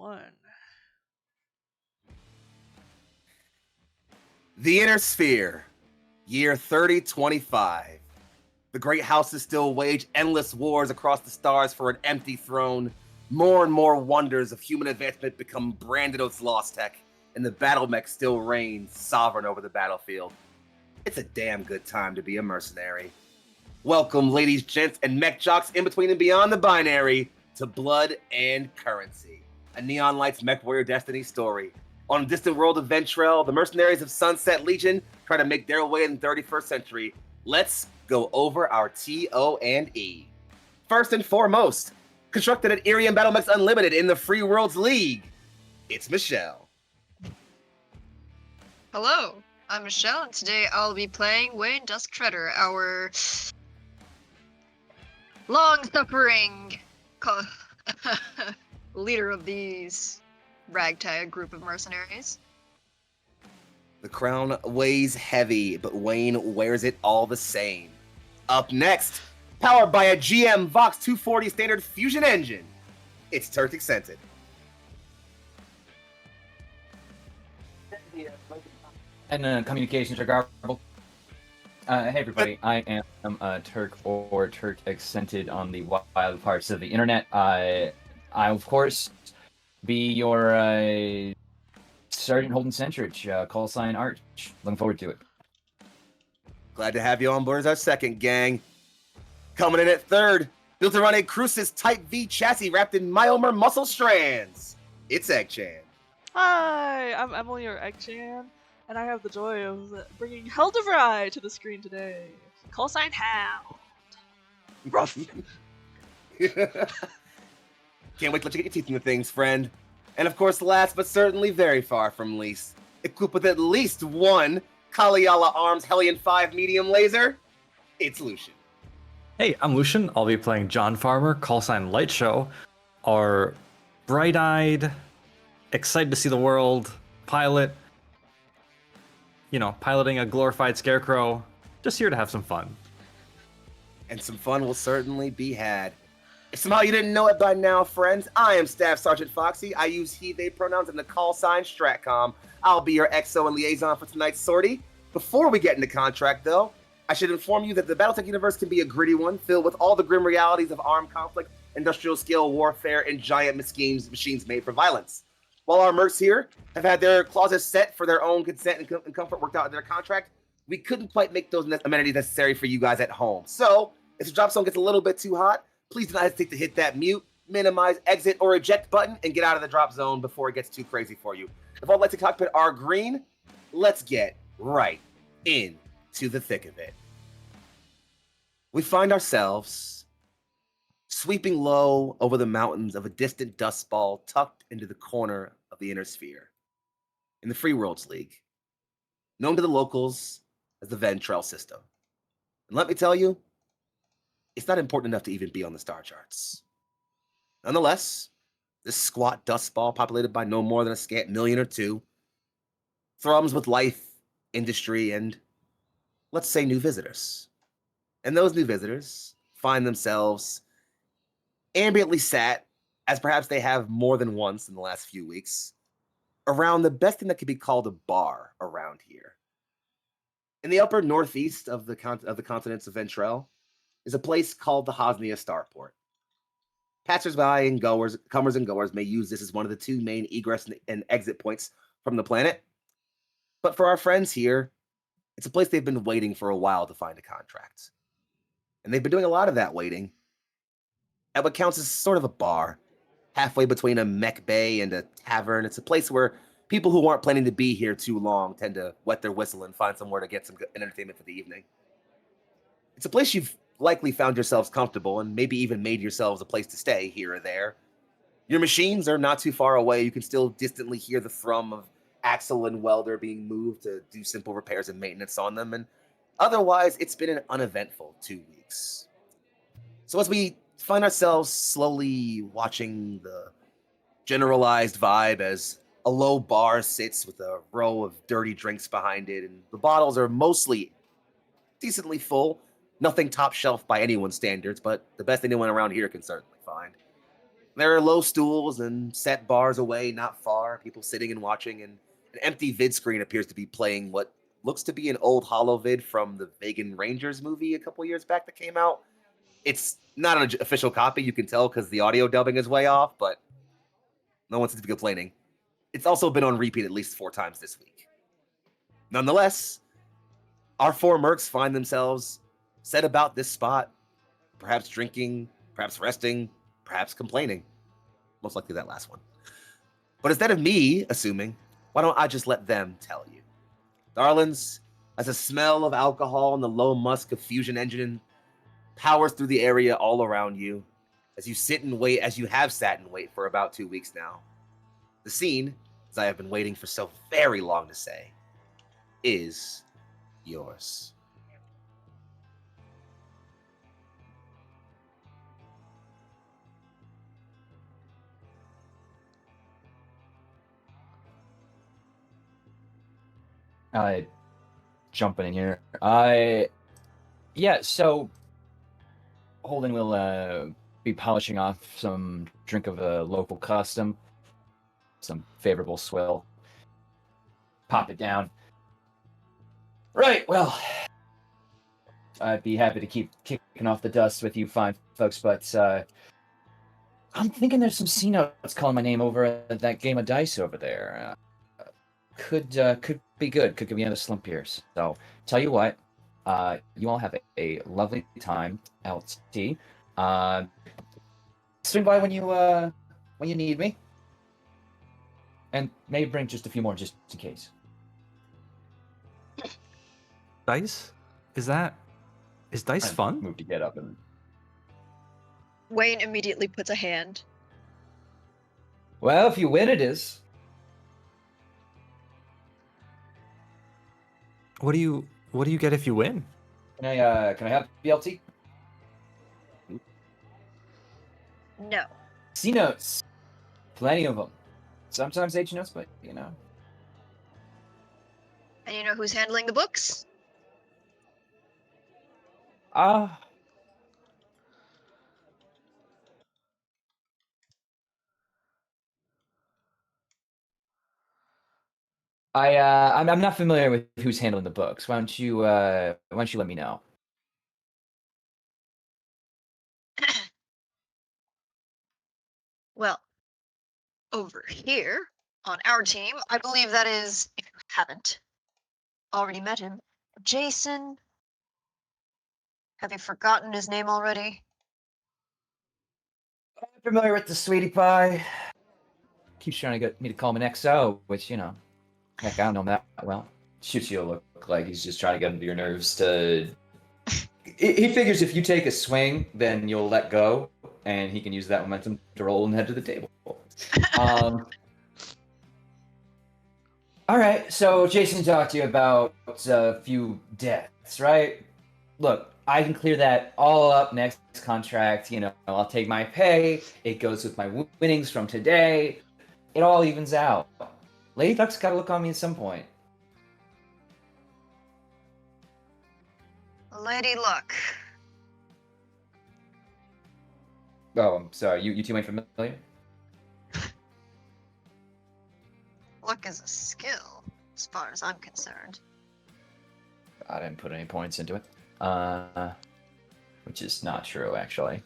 one. The Inner Sphere, year 3025. The great houses still wage endless wars across the stars for an empty throne. More and more wonders of human advancement become branded as lost tech, and the Battlemechs still reign sovereign over the battlefield. It's a damn good time to be a mercenary. Welcome, ladies, gents, and mech jocks in between and beyond the binary, to Blood and Currency, a Neon Lights mech warrior destiny story. On the distant world of Ventrelle, the mercenaries of Sunset Legion try to make their way in the 31st century. Let's go over our TO&E. First and foremost, constructed at Irium Battlemechs Unlimited in the Free Worlds League, it's Michelle. Hello, I'm Michelle, and today I'll be playing Wayne Dusktreader, our long-suffering leader of these ragtag group of mercenaries. The crown weighs heavy, but Wayne wears it all the same. Up next, powered by a GM Vox 240 standard fusion engine, it's Turk Accented. And communications are garbled. Hey everybody, I am Turk or Turk Accented on the wild parts of the internet. I'll of course be your Sergeant Holden Centrich, call sign Arch. Looking forward to it. Glad to have you on board as our second gang. Coming in at third, built to run a Crucis Type V chassis wrapped in myomer muscle strands, it's Egg-chan. Hi, I'm Emily or Egg-chan, and I have the joy of bringing Heldevrai to the screen today. Call sign Hound. Rough. Can't wait to let you get your teeth into things, friend. And of course, last but certainly very far from least, equipped with at least one Kaliala Arms Hellion 5 medium laser, it's Lucian. Hey, I'm Lucian. I'll be playing John Farmer, callsign Light Show, our bright-eyed, excited to see the world pilot, piloting a glorified scarecrow, just here to have some fun. And some fun will certainly be had. If somehow you didn't know it by now, friends, I am Staff Sergeant Foxy. I use he, they pronouns in the call sign Stratcom. I'll be your XO and liaison for tonight's sortie. Before we get into contract, though, I should inform you that the Battletech universe can be a gritty one, filled with all the grim realities of armed conflict, industrial-scale warfare, and giant machines made for violence. While our mercs here have had their clauses set for their own consent and comfort worked out in their contract, we couldn't quite make those amenities necessary for you guys at home. So, if the drop zone gets a little bit too hot, please do not hesitate to hit that mute, minimize, exit, or eject button and get out of the drop zone before it gets too crazy for you. If all lights in cockpit are green, let's get right into the thick of it. We find ourselves sweeping low over the mountains of a distant dust ball tucked into the corner of the Inner Sphere in the Free Worlds League, known to the locals as the Ventrelle system. And let me tell you, it's not important enough to even be on the star charts. Nonetheless, this squat dust ball, populated by no more than a scant million or two, thrums with life, industry, and, let's say, new visitors. And those new visitors find themselves ambiently sat, as perhaps they have more than once in the last few weeks, around the best thing that could be called a bar around here. In the upper northeast of the continents of Ventrelle is a place called the Hosnia Starport. Passersby and comers and goers may use this as one of the two main egress and exit points from the planet. But for our friends here, it's a place they've been waiting for a while to find a contract. And they've been doing a lot of that waiting at what counts as sort of a bar, halfway between a mech bay and a tavern. It's a place where people who aren't planning to be here too long tend to wet their whistle and find somewhere to get some good entertainment for the evening. It's a place you've likely found yourselves comfortable and maybe even made yourselves a place to stay here or there. Your machines are not too far away. You can still distantly hear the thrum of axle and welder being moved to do simple repairs and maintenance on them. And otherwise, it's been an uneventful 2 weeks. So as we find ourselves slowly watching the generalized vibe as a low bar sits with a row of dirty drinks behind it, and the bottles are mostly decently full. Nothing top shelf by anyone's standards, but the best anyone around here can certainly find. There are low stools and set bars away, not far, people sitting and watching, and an empty vid screen appears to be playing what looks to be an old holo vid from the Vegan Rangers movie a couple years back that came out. It's not an official copy, you can tell because the audio dubbing is way off, but no one seems to be complaining. It's also been on repeat at least 4 times this week. Nonetheless, our 4 mercs find themselves set about this spot, perhaps drinking, perhaps resting, perhaps complaining. Most likely that last one. But instead of me assuming, why don't I just let them tell you? Darlings, as a smell of alcohol and the low musk of fusion engine powers through the area all around you, as you sit and wait, as you have sat and wait for about 2 weeks now, the scene, as I have been waiting for so very long to say, is yours. Jumping in here. Yeah, so Holden will be polishing off some drink of a local custom, some favorable swill. Pop it down. Right, well, I'd be happy to keep kicking off the dust with you fine folks, but I'm thinking there's some C notes calling my name over that game of dice over there. Could be good. Could give me another slump here. So, tell you what, you all have a lovely time. LT. Swing by when you need me, and maybe bring just a few more just in case. Dice? Is dice fun? Move to get up and. Wayne immediately puts a hand. Well, if you win, it is. What do you get if you win? Can I have BLT? No. C notes, plenty of them. Sometimes H notes, but you know. And you know who's handling the books? I'm not familiar with who's handling the books. Why don't you let me know? Well, over here on our team, I believe that is, if you haven't already met him, Jason. Have you forgotten his name already? I'm familiar with the sweetie pie. Keeps trying to get me to call him an XO, which, you know, heck, I don't know him that well. Shoots you a look like he's just trying to get under your nerves to... He figures if you take a swing, then you'll let go, and he can use that momentum to roll and head to the table. All right, so Jason talked to you about a few deaths, right? Look, I can clear that all up next contract. You know, I'll take my pay. It goes with my winnings from today. It all evens out. Lady Luck's got to look on me at some point. Lady Luck. Oh, I'm sorry. You two ain't familiar? Luck is a skill, as far as I'm concerned. I didn't put any points into it. Which is not true, actually.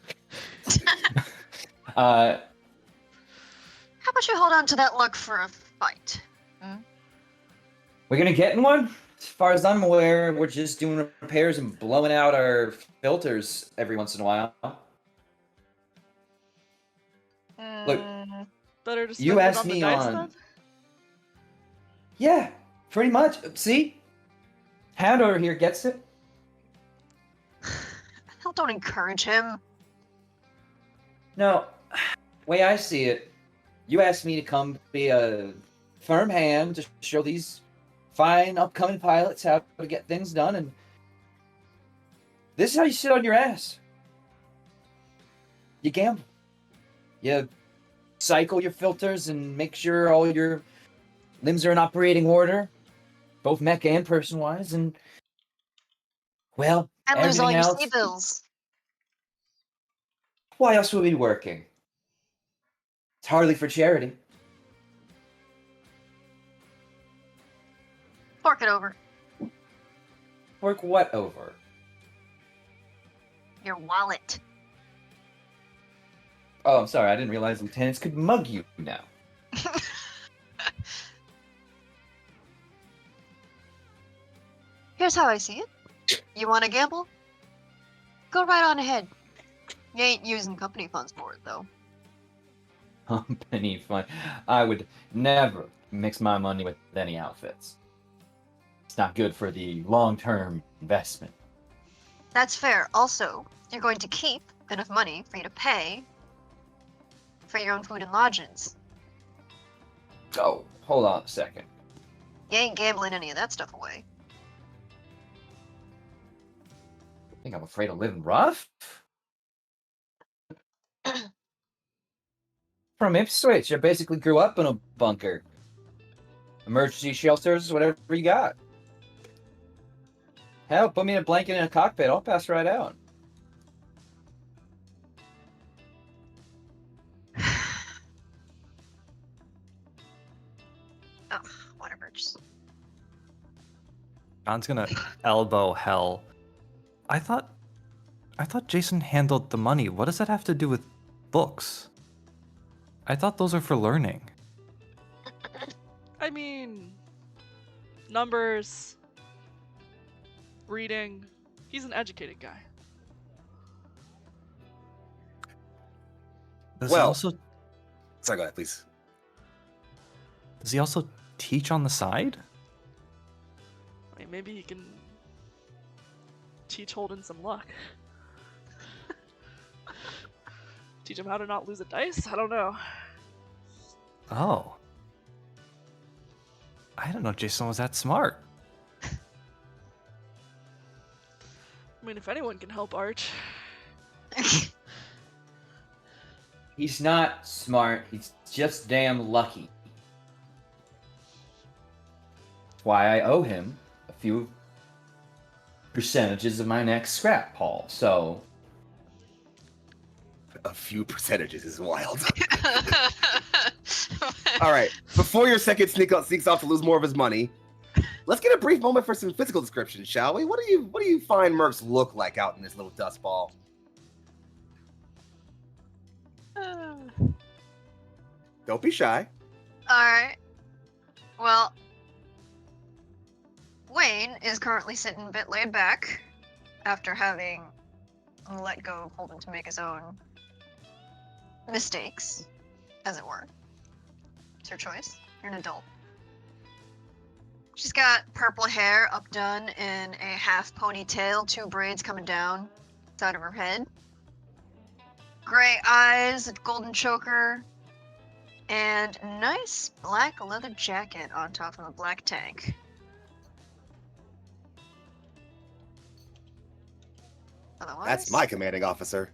How about you hold on to that luck for a fight? We're gonna get in one? As far as I'm aware, we're just doing repairs and blowing out our filters every once in a while. Look, Better to you spend it asked on the me dice on... then? Yeah, pretty much. See? Hand over here gets it. Don't encourage him. No, way I see it, you asked me to come be a firm hand to show these fine upcoming pilots how to get things done, and this is how you sit on your ass. You gamble. You cycle your filters and make sure all your limbs are in operating order, both mech and person-wise, and, well, And lose all everything your else. C bills. Why else would we be working? It's hardly for charity. Fork it over. Fork what over? Your wallet. Oh, I'm sorry. I didn't realize lieutenants could mug you now. Here's how I see it. You want to gamble? Go right on ahead. You ain't using company funds for it, though. Company fund. I would never mix my money with any outfits. It's not good for the long-term investment. That's fair. Also, you're going to keep enough money for you to pay for your own food and lodgings. Oh, hold on a second. You ain't gambling any of that stuff away. I think I'm afraid of living rough? From Ipswich, I basically grew up in a bunker. Emergency shelters, whatever you got. Hell, put me in a blanket in a cockpit, I'll pass right out. Oh, whatever. Just... John's gonna elbow Hell. I thought Jason handled the money. What does that have to do with books? I thought those are for learning. I mean, numbers, reading. He's an educated guy. Does Well- he also Sorry, go ahead, please. does he also teach on the side? I mean, maybe he can teach Holden some luck. Teach him how to not lose a dice? I don't know. Oh. I didn't know Jason was that smart. I mean, if anyone can help Arch. He's not smart, he's just damn lucky. That's why I owe him a few percentages of my next scrap haul, so... A few percentages is wild. All right, before your second sneaks off to lose more of his money, let's get a brief moment for some physical description, shall we? What do you find mercs look like out in this little dust ball? Don't be shy. Alright. Well, Wayne is currently sitting a bit laid back after having let go of Holden to make his own mistakes, as it were. It's your choice. You're an adult. She's got purple hair up done in a half ponytail, 2 braids coming down side of her head. Gray eyes, a golden choker, and nice black leather jacket on top of a black tank. Otherwise, That's my commanding officer.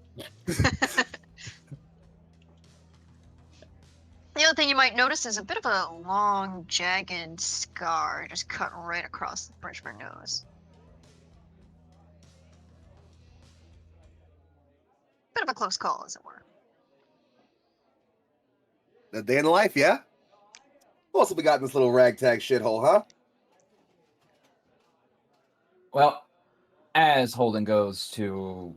The other thing you might notice is a bit of a long, jagged scar just cut right across the bridge of her nose. Bit of a close call, as it were. A day in the life, yeah? Who else have we got in this little ragtag shithole, huh? Well, as Holden goes to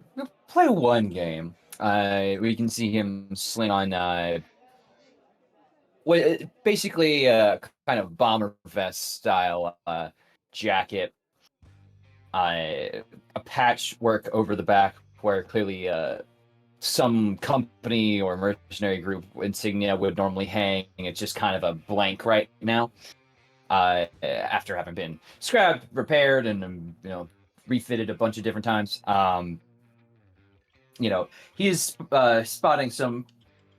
play one game, we can see him sling on basically a kind of bomber vest style jacket, a patchwork over the back where clearly some company or mercenary group insignia would normally hang. It's just kind of a blank right now, after having been scrapped, repaired, and refitted a bunch of different times. He is spotting some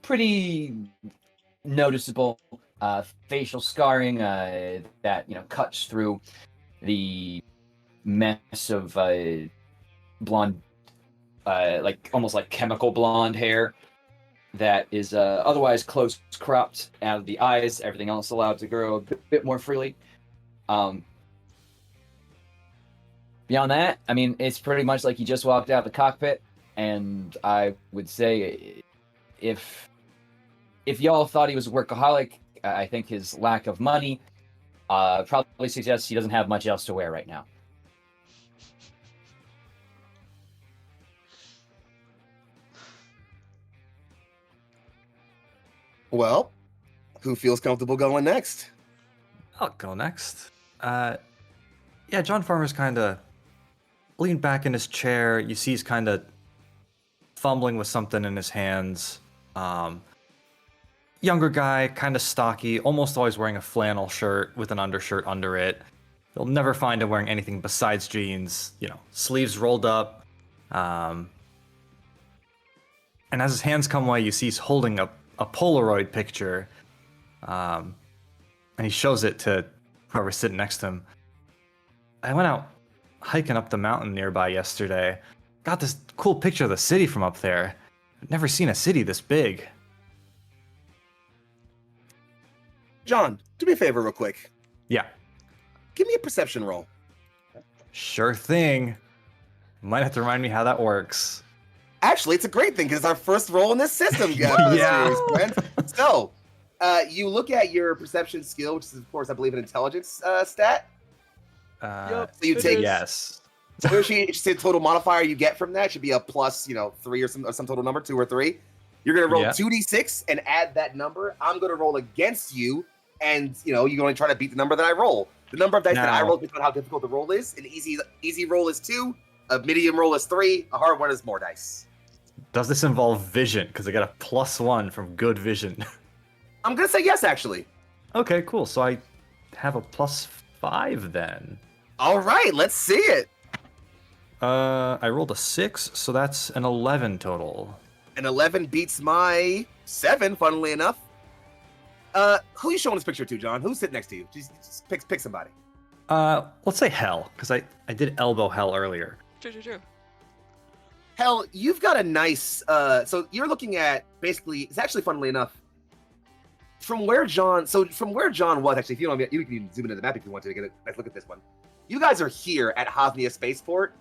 pretty noticeable facial scarring that cuts through the mess of blonde, almost like chemical blonde hair that is otherwise close cropped out of the eyes. Everything else allowed to grow a bit more freely. Beyond that, I mean, it's pretty much like he just walked out of the cockpit, and I would say if if y'all thought he was a workaholic, I think his lack of money probably suggests he doesn't have much else to wear right now. Well, who feels comfortable going next? I'll go next. Yeah, John Farmer's kind of leaned back in his chair. You see he's kind of fumbling with something in his hands. Younger guy, kind of stocky, almost always wearing a flannel shirt with an undershirt under it. You'll never find him wearing anything besides jeans, sleeves rolled up. And as his hands come away, you see he's holding a Polaroid picture. And he shows it to whoever's sitting next to him. I went out hiking up the mountain nearby yesterday. Got this cool picture of the city from up there. I've never seen a city this big. John, do me a favor real quick. Yeah. Give me a perception roll. Sure thing. Might have to remind me how that works. Actually, it's a great thing because it's our first roll in this system, guys. For this series, friends. So, you look at your perception skill, which is, of course, I believe, an intelligence stat. Yup, So you it take is. Yes. So she said total modifier you get from that should be a plus, 3 or some total number, 2 or 3. You're gonna roll Yeah. 2d6 and add that number. I'm gonna roll against you, and you're gonna try to beat the number that I roll. The number of dice that I Now- roll depends on how difficult the roll is. An easy roll is 2, a medium roll is 3, a hard one is more dice. Does this involve vision? Because I got a +1 from good vision. I'm gonna say yes, actually. Okay, cool. So I have a +5 then. All right, let's see it. I rolled a 6, so that's an 11 total. An 11 beats my 7, funnily enough. Who are you showing this picture to, John? Who's sitting next to you? Just pick somebody. Let's say Hell, because I did elbow Hell earlier. True. Hell, you've got a nice. So you're looking at basically. It's actually, funnily enough, from where John was. Actually, if you don't, you can zoom into the map if you want to get a nice look at this one. You guys are here at Hosnia Spaceport.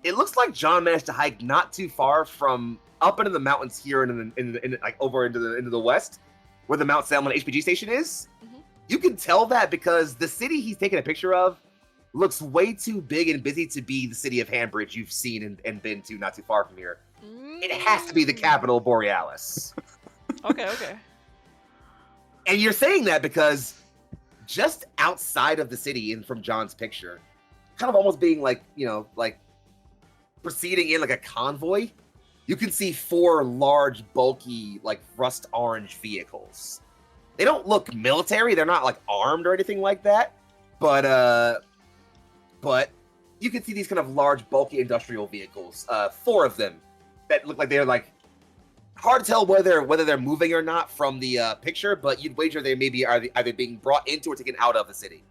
It looks like John managed to hike not too far from up into the mountains here and like over into the west, where the Mount Salmon HPG station is. Mhm. You can tell that because the city he's taking a picture of looks way too big and busy to be the city of Hanbridge you've seen and been to not too far from here. It has to be the capital, Borealis. Okay. And you're saying that because just outside of the city and from John's picture, kind of almost being like, like proceeding in like a convoy, you can see 4 large, bulky, like rust orange vehicles. They don't look military. They're not like armed or anything like that. But you can see these kind of large, bulky industrial vehicles. 4 of them that look like they're like hard to tell whether they're moving or not from the picture, but you'd wager they maybe are either being brought into or taken out of the city.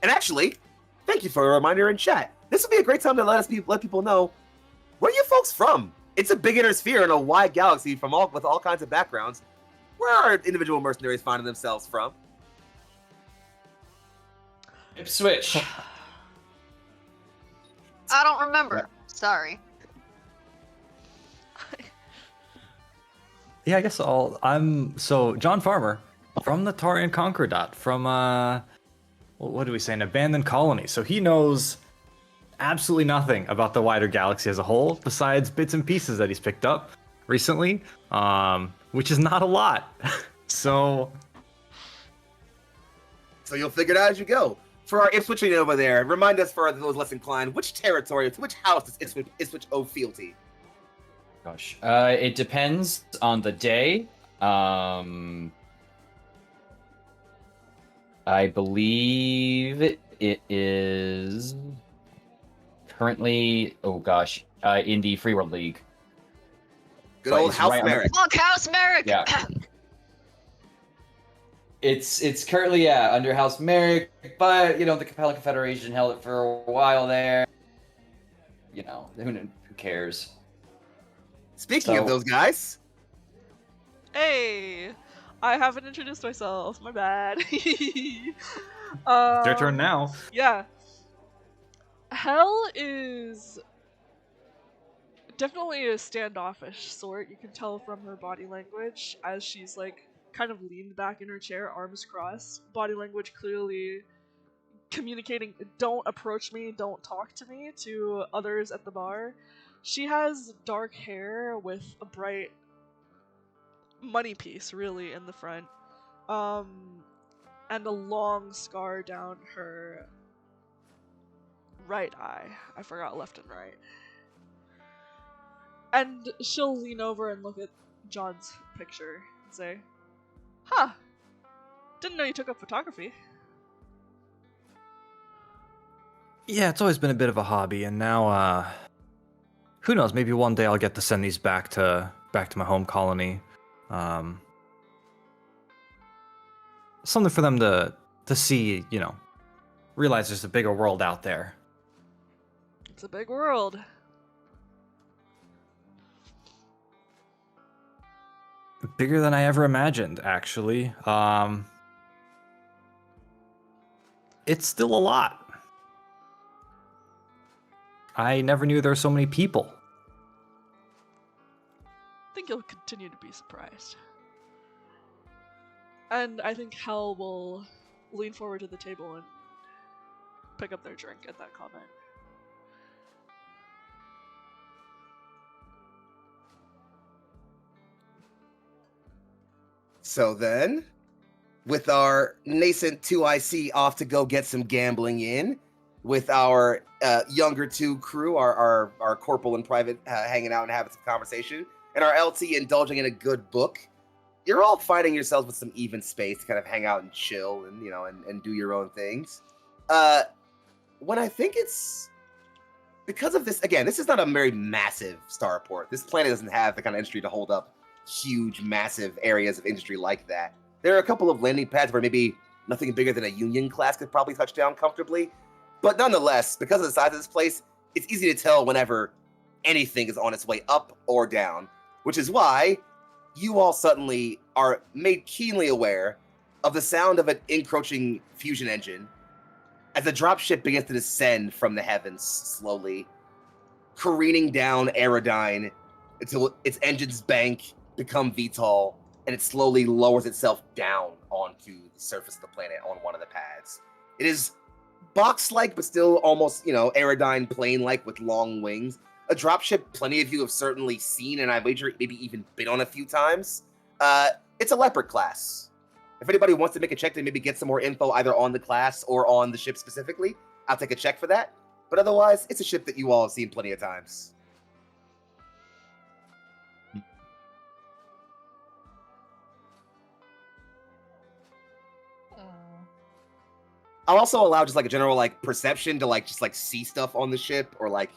And actually, thank you for a reminder in chat. This would be a great time to let people know where you folks from. It's a big inner sphere in a wide galaxy with all kinds of backgrounds. Where are individual mercenaries finding themselves from? Ipswich. I don't remember. Sorry. Yeah, I guess so John Farmer from the Tarian Concordat, from what do we say, an abandoned colony. So he knows absolutely nothing about the wider galaxy as a whole, besides bits and pieces that he's picked up recently, which is not a lot. So you'll figure it out as you go. For our Ipswichian over there, remind us for those less inclined, which territory, which house does Ipswich owe fealty? Gosh, it depends on the day. I believe it is currently, in the Free World League. Good But old it's House right on the- Merrick. Fuck House Merrick! Yeah. It's currently under House Merrick, but the Capella Confederation held it for a while there. Who cares? Speaking of So- those guys, Hey, I haven't introduced myself. My bad. it's your turn now. Yeah. Hell is definitely a standoffish sort. You can tell from her body language as she's like kind of leaned back in her chair, arms crossed. Body language clearly communicating, don't approach me, don't talk to me, to others at the bar. She has dark hair with a bright money piece really in the front. And a long scar down her right eye. I forgot left and right. And she'll lean over and look at John's picture and say, "Huh, didn't know you took up photography." Yeah, it's always been a bit of a hobby, and now, who knows? Maybe one day I'll get to send these back to my home colony. Something for them to see, you know, realize there's a bigger world out there. It's a big world. Bigger than I ever imagined, actually. It's still a lot. I never knew there were so many people. I think you'll continue to be surprised. And I think Hal will lean forward to the table and pick up their drink at that comment. So then, with our nascent 2IC off to go get some gambling in, with our younger 2 crew, our corporal and private hanging out and having some conversation, and our LT indulging in a good book, you're all finding yourselves with some even space to kind of hang out and chill and, you know, and do your own things. When I think it's because of this, again, this is not a very massive starport. This planet doesn't have the kind of industry to hold up huge, massive areas of industry like that. There are a couple of landing pads where maybe nothing bigger than a Union class could probably touch down comfortably. But nonetheless, because of the size of this place, it's easy to tell whenever anything is on its way up or down, which is why you all suddenly are made keenly aware of the sound of an encroaching fusion engine as the dropship begins to descend from the heavens slowly, careening down Aerodyne until its engines bank, become VTOL, and it slowly lowers itself down onto the surface of the planet on one of the pads. It is box-like, but still almost, you know, Aerodyne plane-like with long wings. A dropship plenty of you have certainly seen, and I wager maybe even been on a few times. It's a Leopard class. If anybody wants to make a check to maybe get some more info either on the class or on the ship specifically, I'll take a check for that. But otherwise, it's a ship that you all have seen plenty of times. I'll also allow just like a general like perception to like just like see stuff on the ship, or like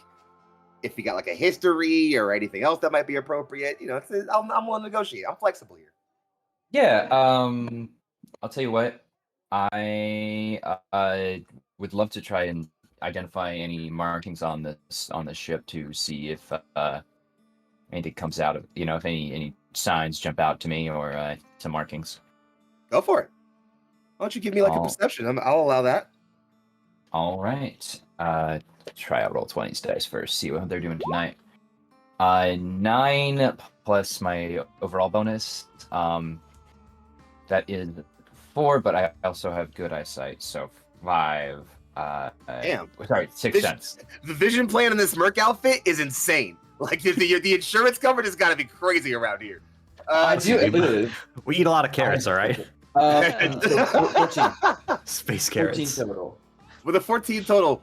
if you got like a history or anything else that might be appropriate. You know, I'm willing to negotiate. I'm flexible here. Yeah, I'll tell you what. I would love to try and identify any markings on the ship to see if anything comes out of, you know, if any signs jump out to me or some markings. Go for it. Why don't you give me like a perception? I'll allow that. All right. Try out roll 20s dice first. See what they're doing tonight. 9 plus my overall bonus. That is 4, but I also have good eyesight, so 5. Damn. Sorry, 6 cents. The vision plan in this merc outfit is insane. Like the insurance coverage has got to be crazy around here. I do. We eat a lot of carrots, all right? 14. Space carrots. 14 total. With a 14 total.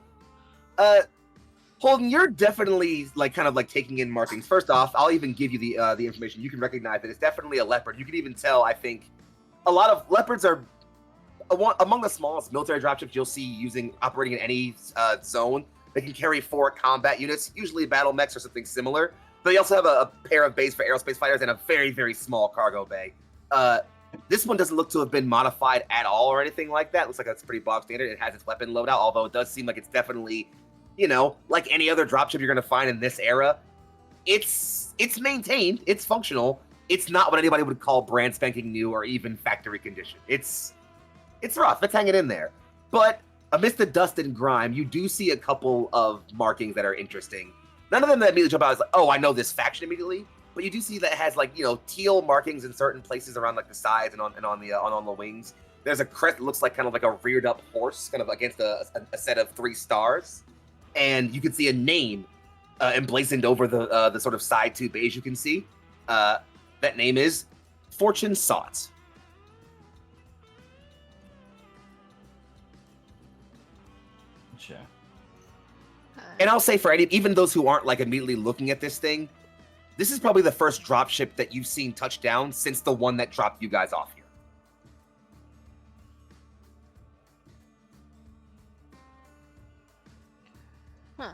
Holden, you're definitely like kind of like taking in markings. First off, I'll even give you the information. You can recognize that it's definitely a leopard. You can even tell, I think, a lot of leopards are among the smallest military dropships you'll see operating in any zone. They can carry 4 combat units, usually Battlemechs or something similar. But they also have a pair of bays for aerospace fighters and a very, very small cargo bay. This one doesn't look to have been modified at all or anything like that. It looks like that's pretty bog standard. It has its weapon loadout, although it does seem like it's definitely, you know, like any other dropship you're going to find in this era. It's maintained. It's functional. It's not what anybody would call brand spanking new or even factory condition. It's rough. It's hanging in there. But amidst the dust and grime, you do see a couple of markings that are interesting. None of them that immediately jump out as like, oh, I know this faction immediately. But you do see that it has like, you know, teal markings in certain places around like the sides and on the wings. There's a crest that looks like kind of like a reared up horse, kind of against a set of 3 stars, and you can see a name emblazoned over the sort of side 2 beige. You can see that name is Fortune Sought. Sure. And I'll say for even those who aren't like immediately looking at this thing, this is probably the first dropship that you've seen touch down since the one that dropped you guys off here. Huh.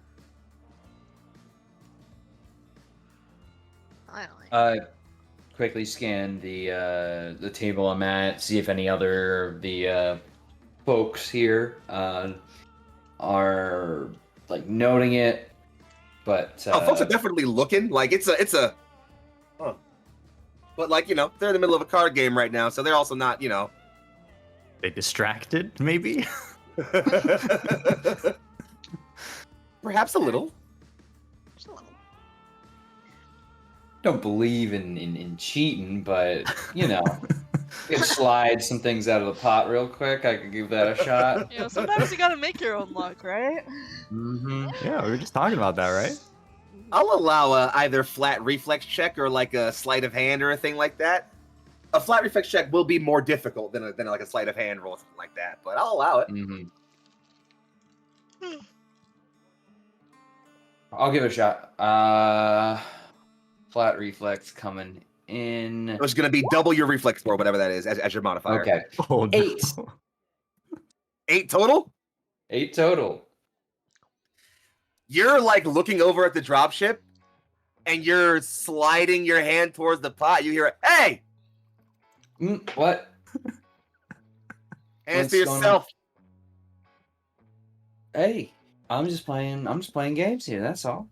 Finally. Quickly scan the table I'm at, see if any other of the folks here are like noting it. But folks are definitely looking. Like it's a. Huh. But like, you know, they're in the middle of a card game right now, so they're also not, you know. They distracted, maybe. Perhaps a little. Just a little. don't believe in cheating, but you know, if slide some things out of the pot real quick, I could give that a shot. You know, sometimes you gotta make your own luck, right? Mm-hmm. Yeah, we were just talking about that, right? I'll allow either flat reflex check or like a sleight of hand or a thing like that. A flat reflex check will be more difficult than like a sleight of hand roll or something like that, but I'll allow it. Mm-hmm. I'll give it a shot. Flat reflex coming in. It's going to be double your reflex score, whatever that is, as your modifier. Okay. Oh, no. 8. 8 total? 8 total. You're like looking over at the dropship, and you're sliding your hand towards the pot. You hear, "Hey!" What? Hands What's to going yourself. Hey, I'm just playing games here, that's all.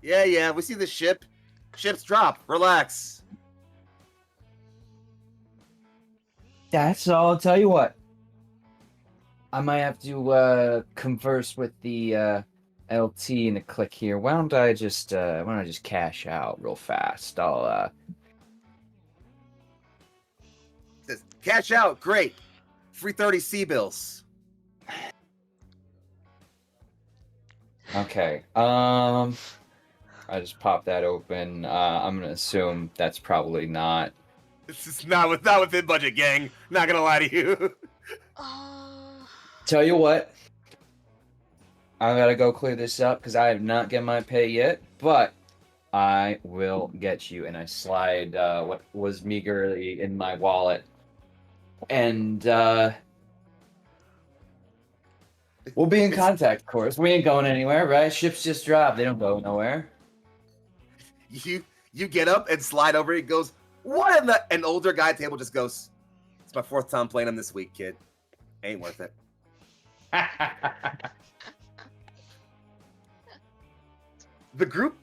Yeah, we see the ship. Ship's drop. Relax. That's all. I'll tell you what. I might have to converse with the LT in a click here. Why don't I just cash out real fast? I'll Says, cash out. Great. 330 C-bills. Okay. I just popped that open. I'm gonna assume that's probably not. This is not within budget, gang. Not gonna lie to you. Tell you what. I gotta go clear this up because I have not get my pay yet, but I will get you. And I slide what was meagerly in my wallet, and we'll be in contact. Of course, we ain't going anywhere, right? Ships just drop; they don't go nowhere. You get up and slide over. He goes, "What in the?" An older guy at the table just goes, "It's my 4th time playing him this week, kid. Ain't worth it." The group,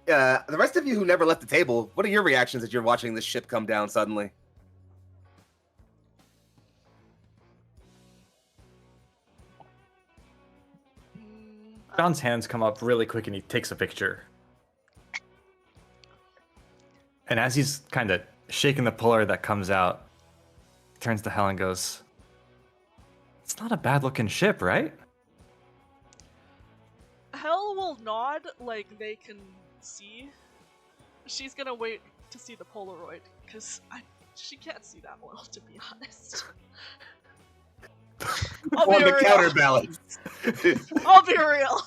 the rest of you who never left the table, what are your reactions as you're watching this ship come down suddenly? John's hands come up really quick and he takes a picture. And as he's kind of shaking the puller that comes out, he turns to Helen and goes, "It's not a bad looking ship, right?" Hell will nod like they can see. She's gonna wait to see the Polaroid, because she can't see that well, to be honest. I'll On be the real. counterbalance. I'll be real.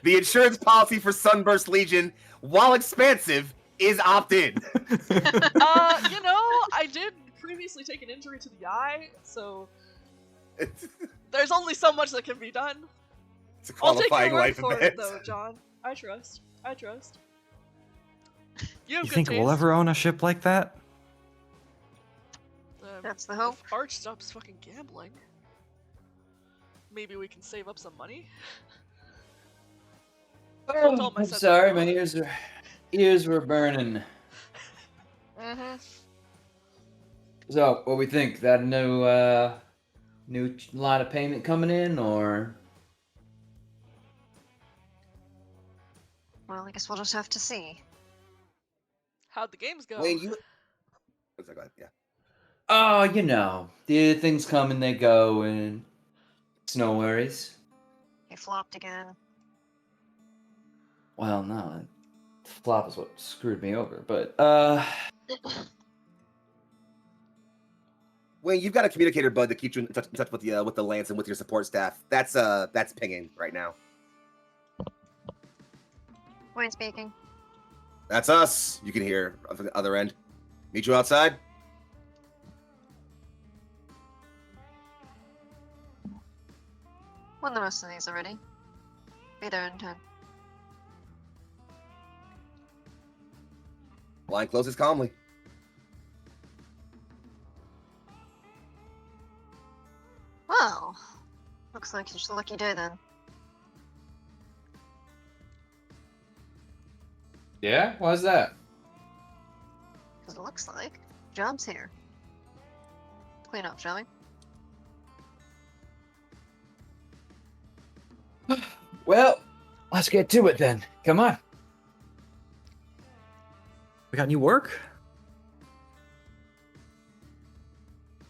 The insurance policy for Sunburst Legion, while expansive, is opt-in. You know, I did previously take an injury to the eye, so there's only so much that can be done. It's a I'll take qualifying your word life for event. it, though, John. I trust. You have You good think taste. we'll ever own a ship like that? That's the hope. If Arch stops fucking gambling, maybe we can save up some money. Don't tell my I'm son sorry, that. my ears were burning. Mm-hmm. So, what we think? That new line of payment coming in, or Well, I guess we'll just have to see. How'd the games go? Wayne, you. What's that? Go ahead. Yeah. Oh, you know, the things come and they go, and it's no worries. He flopped again. Well, no, flop is what screwed me over. But Wayne, you've got a communicator bud that keeps you in touch with the Lance and with your support staff. That's pinging right now. Wayne speaking. That's us. You can hear from the other end. Meet you outside. When the rest of these are ready. Be there in time. Line closes calmly. Well, looks like it's a lucky day then. yeah, why's that? Because it looks like job's here. Clean up, shall we? Well, let's get to it then. Come on. We got new work?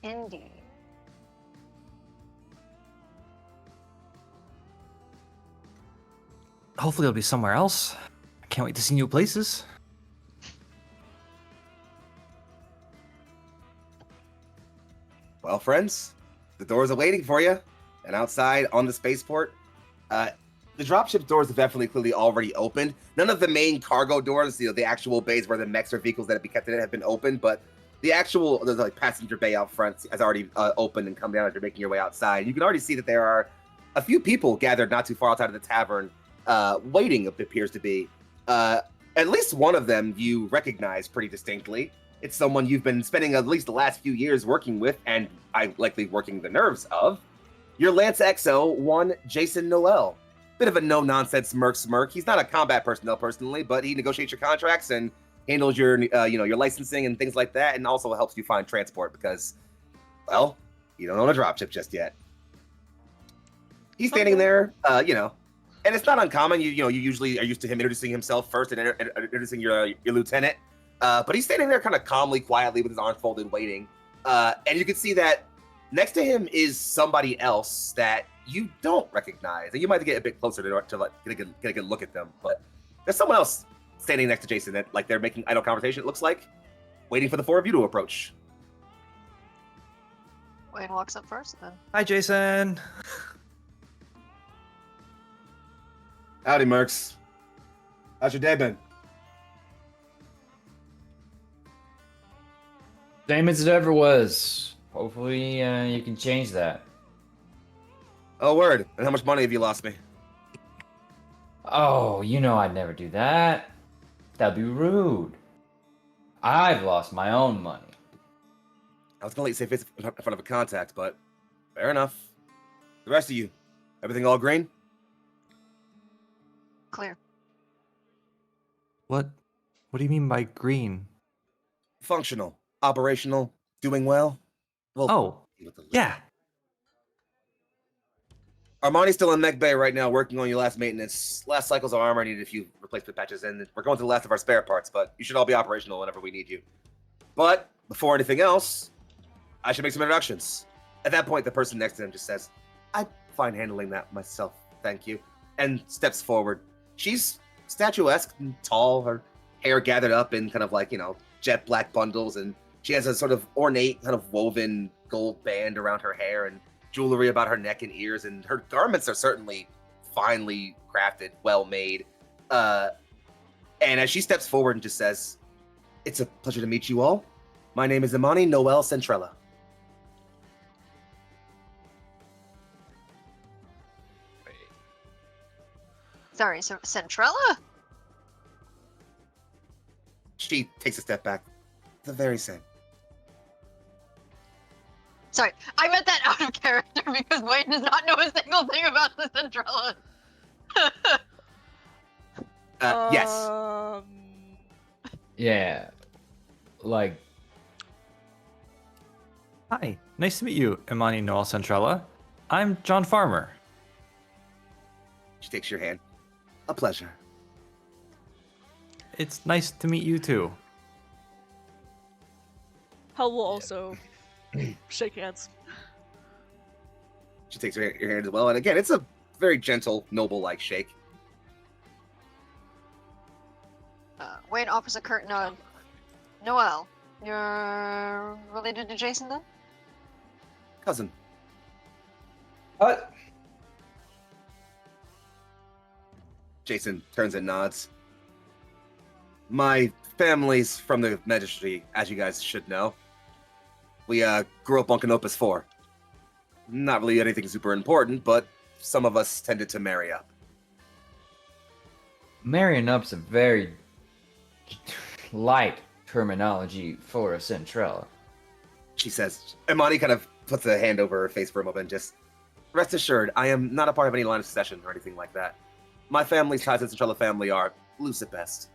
Indeed. Hopefully it'll be somewhere else. I can't wait to see new places. Well, friends, the doors are waiting for you. And outside on the spaceport, the dropship doors have definitely clearly already opened. None of the main cargo doors, the actual bays where the mechs or vehicles that have been kept in it have been opened, but the actual like passenger bay out front has already opened and come down as you're making your way outside. You can already see that there are a few people gathered not too far outside of the tavern, waiting, it appears to be. At least one of them you recognize pretty distinctly. It's someone you've been spending at least the last few years working with, and I'm likely working the nerves of. Your Lance XO, one Jason Noel. Bit of a no-nonsense merc. He's not a combat personnel personally, but he negotiates your contracts and handles your, your licensing and things like that, and also helps you find transport because, well, you don't own a dropship just yet. He's standing there, and it's not uncommon. You usually are used to him introducing himself first and introducing your lieutenant. But he's standing there kind of calmly, quietly with his arms folded, waiting. And you can see that next to him is somebody else that you don't recognize. And you might get a bit closer to like, get a good look at them. But there's someone else standing next to Jason that like they're making idle conversation, it looks like, waiting for the four of you to approach. Wayne walks up first then. Hi, Jason. Howdy, mercs. How's your day been? Same as it ever was. Hopefully, you can change that. Oh, word. And how much money have you lost me? Oh, you know I'd never do that. That'd be rude. I've lost my own money. I was gonna let you say face in front of a contact, but fair enough. The rest of you, everything all green? Clear. What do you mean by green? Functional, operational, doing well. Well, Oh, yeah. Armani's still in mech bay right now, working on your last maintenance. Last cycles of armor needed a few replacement patches, and we're going to the last of our spare parts. But you should all be operational whenever we need you. But before anything else, I should make some introductions. At that point, the person next to him just says, "I'm fine handling that myself, thank you," and steps forward. She's statuesque and tall, her hair gathered up in kind of like, jet black bundles, and she has a sort of ornate kind of woven gold band around her hair and jewelry about her neck and ears, and her garments are certainly finely crafted, well made. And as she steps forward and just says, "It's a pleasure to meet you all. My name is Imani Noel Ventrelle." Sorry, so Ventrelle? She takes a step back. The very same. Sorry, I meant that out of character because Wayne does not know a single thing about the Ventrelle. Yes. Yeah. Like, Hi, nice to meet you, Imani Noel Centrella. I'm John Farmer. She takes your hand. A pleasure. It's nice to meet you too. Hell will also shake hands. She takes your hand as well, and again, it's a very gentle, noble-like shake. Wayne offers a curt nod. Noelle, you're related to Jason then? Cousin. What? Jason turns and nods. My family's from the Magistracy, as you guys should know. We grew up on Canopus 4. Not really anything super important, but some of us tended to marry up. Marrying up's a very light terminology for a Ventrelle. She says. Imani kind of puts a hand over her face for a moment and just, rest assured, I am not a part of any line of succession or anything like that. My family's ties to the Ventrelle family are loose at best.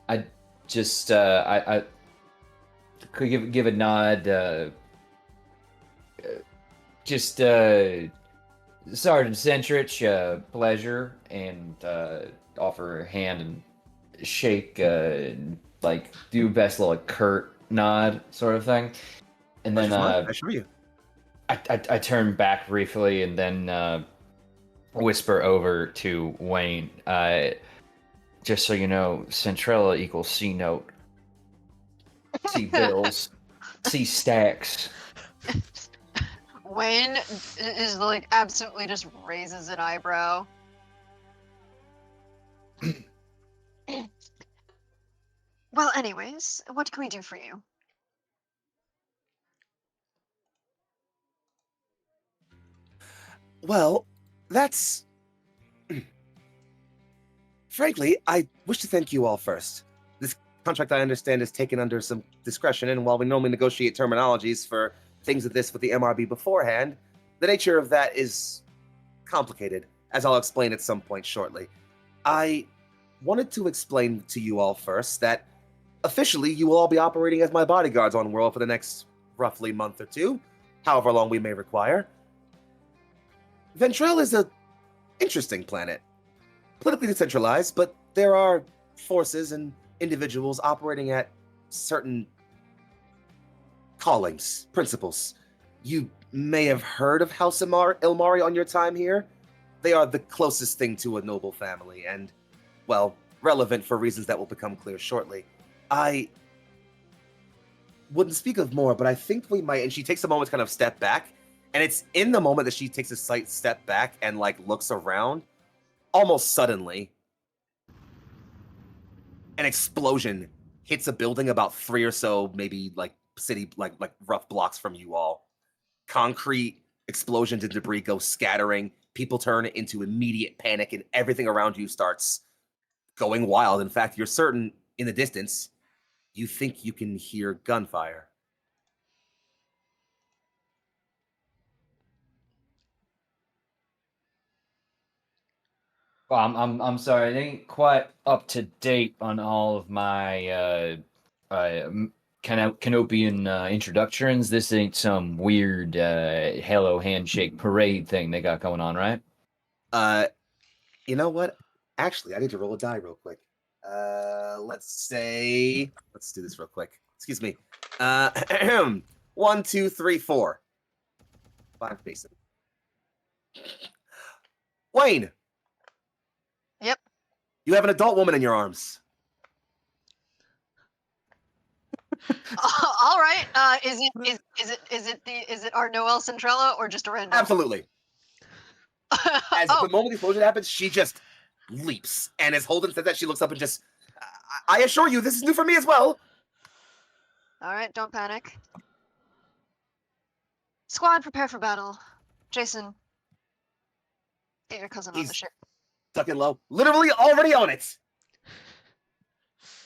I just, I could give a nod, Sergeant Centrich, pleasure, and offer her hand and shake, like do best little like, curt nod sort of thing, and then I assure you. I turn back briefly and then whisper over to Wayne. Just so you know, Ventrelle equals C note, C bills, C stacks. Wayne is like absolutely just raises an eyebrow. Well, anyways, what can we do for you? Well, that's... Frankly, I wish to thank you all first. This contract, I understand, is taken under some discretion, and while we normally negotiate terminologies for things of this with the MRB beforehand, the nature of that is complicated, as I'll explain at some point shortly. I wanted to explain to you all first that officially you will all be operating as my bodyguards on World for the next roughly month or two, however long we may require. Ventrelle is a interesting planet. Politically decentralized, but there are forces and individuals operating at certain callings, principles. You may have heard of House Ilmari on your time here. They are the closest thing to a noble family, and, well, relevant for reasons that will become clear shortly. I wouldn't speak of more, but I think we might, and she takes a moment to kind of step back, and it's in the moment that she takes a slight step back and, like, looks around, almost suddenly, an explosion hits a building about 3 or so, maybe, like, city, like rough blocks from you all. Concrete explosions and debris go scattering. People turn into immediate panic, and everything around you starts going wild. In fact, you're certain in the distance, you think you can hear gunfire. Well, I'm sorry, I ain't quite up to date on all of my Canopian introductions. This ain't some weird Halo handshake parade thing they got going on, right? You know what? Actually, I need to roll a die real quick. Let's do this real quick. Excuse me. 1, 2, 3, 4. 5 Basin. Wayne. Yep. You have an adult woman in your arms. All right. Is it our Noelle Centrella or just a random? Absolutely. As Oh, the moment the explosion happens, she just leaps, and as Holden says that, she looks up and just, I assure you, this is new for me as well. all right. Don't panic. Squad, prepare for battle. Jason, get your cousin on the He's- ship. Tuck in low. Literally already on it.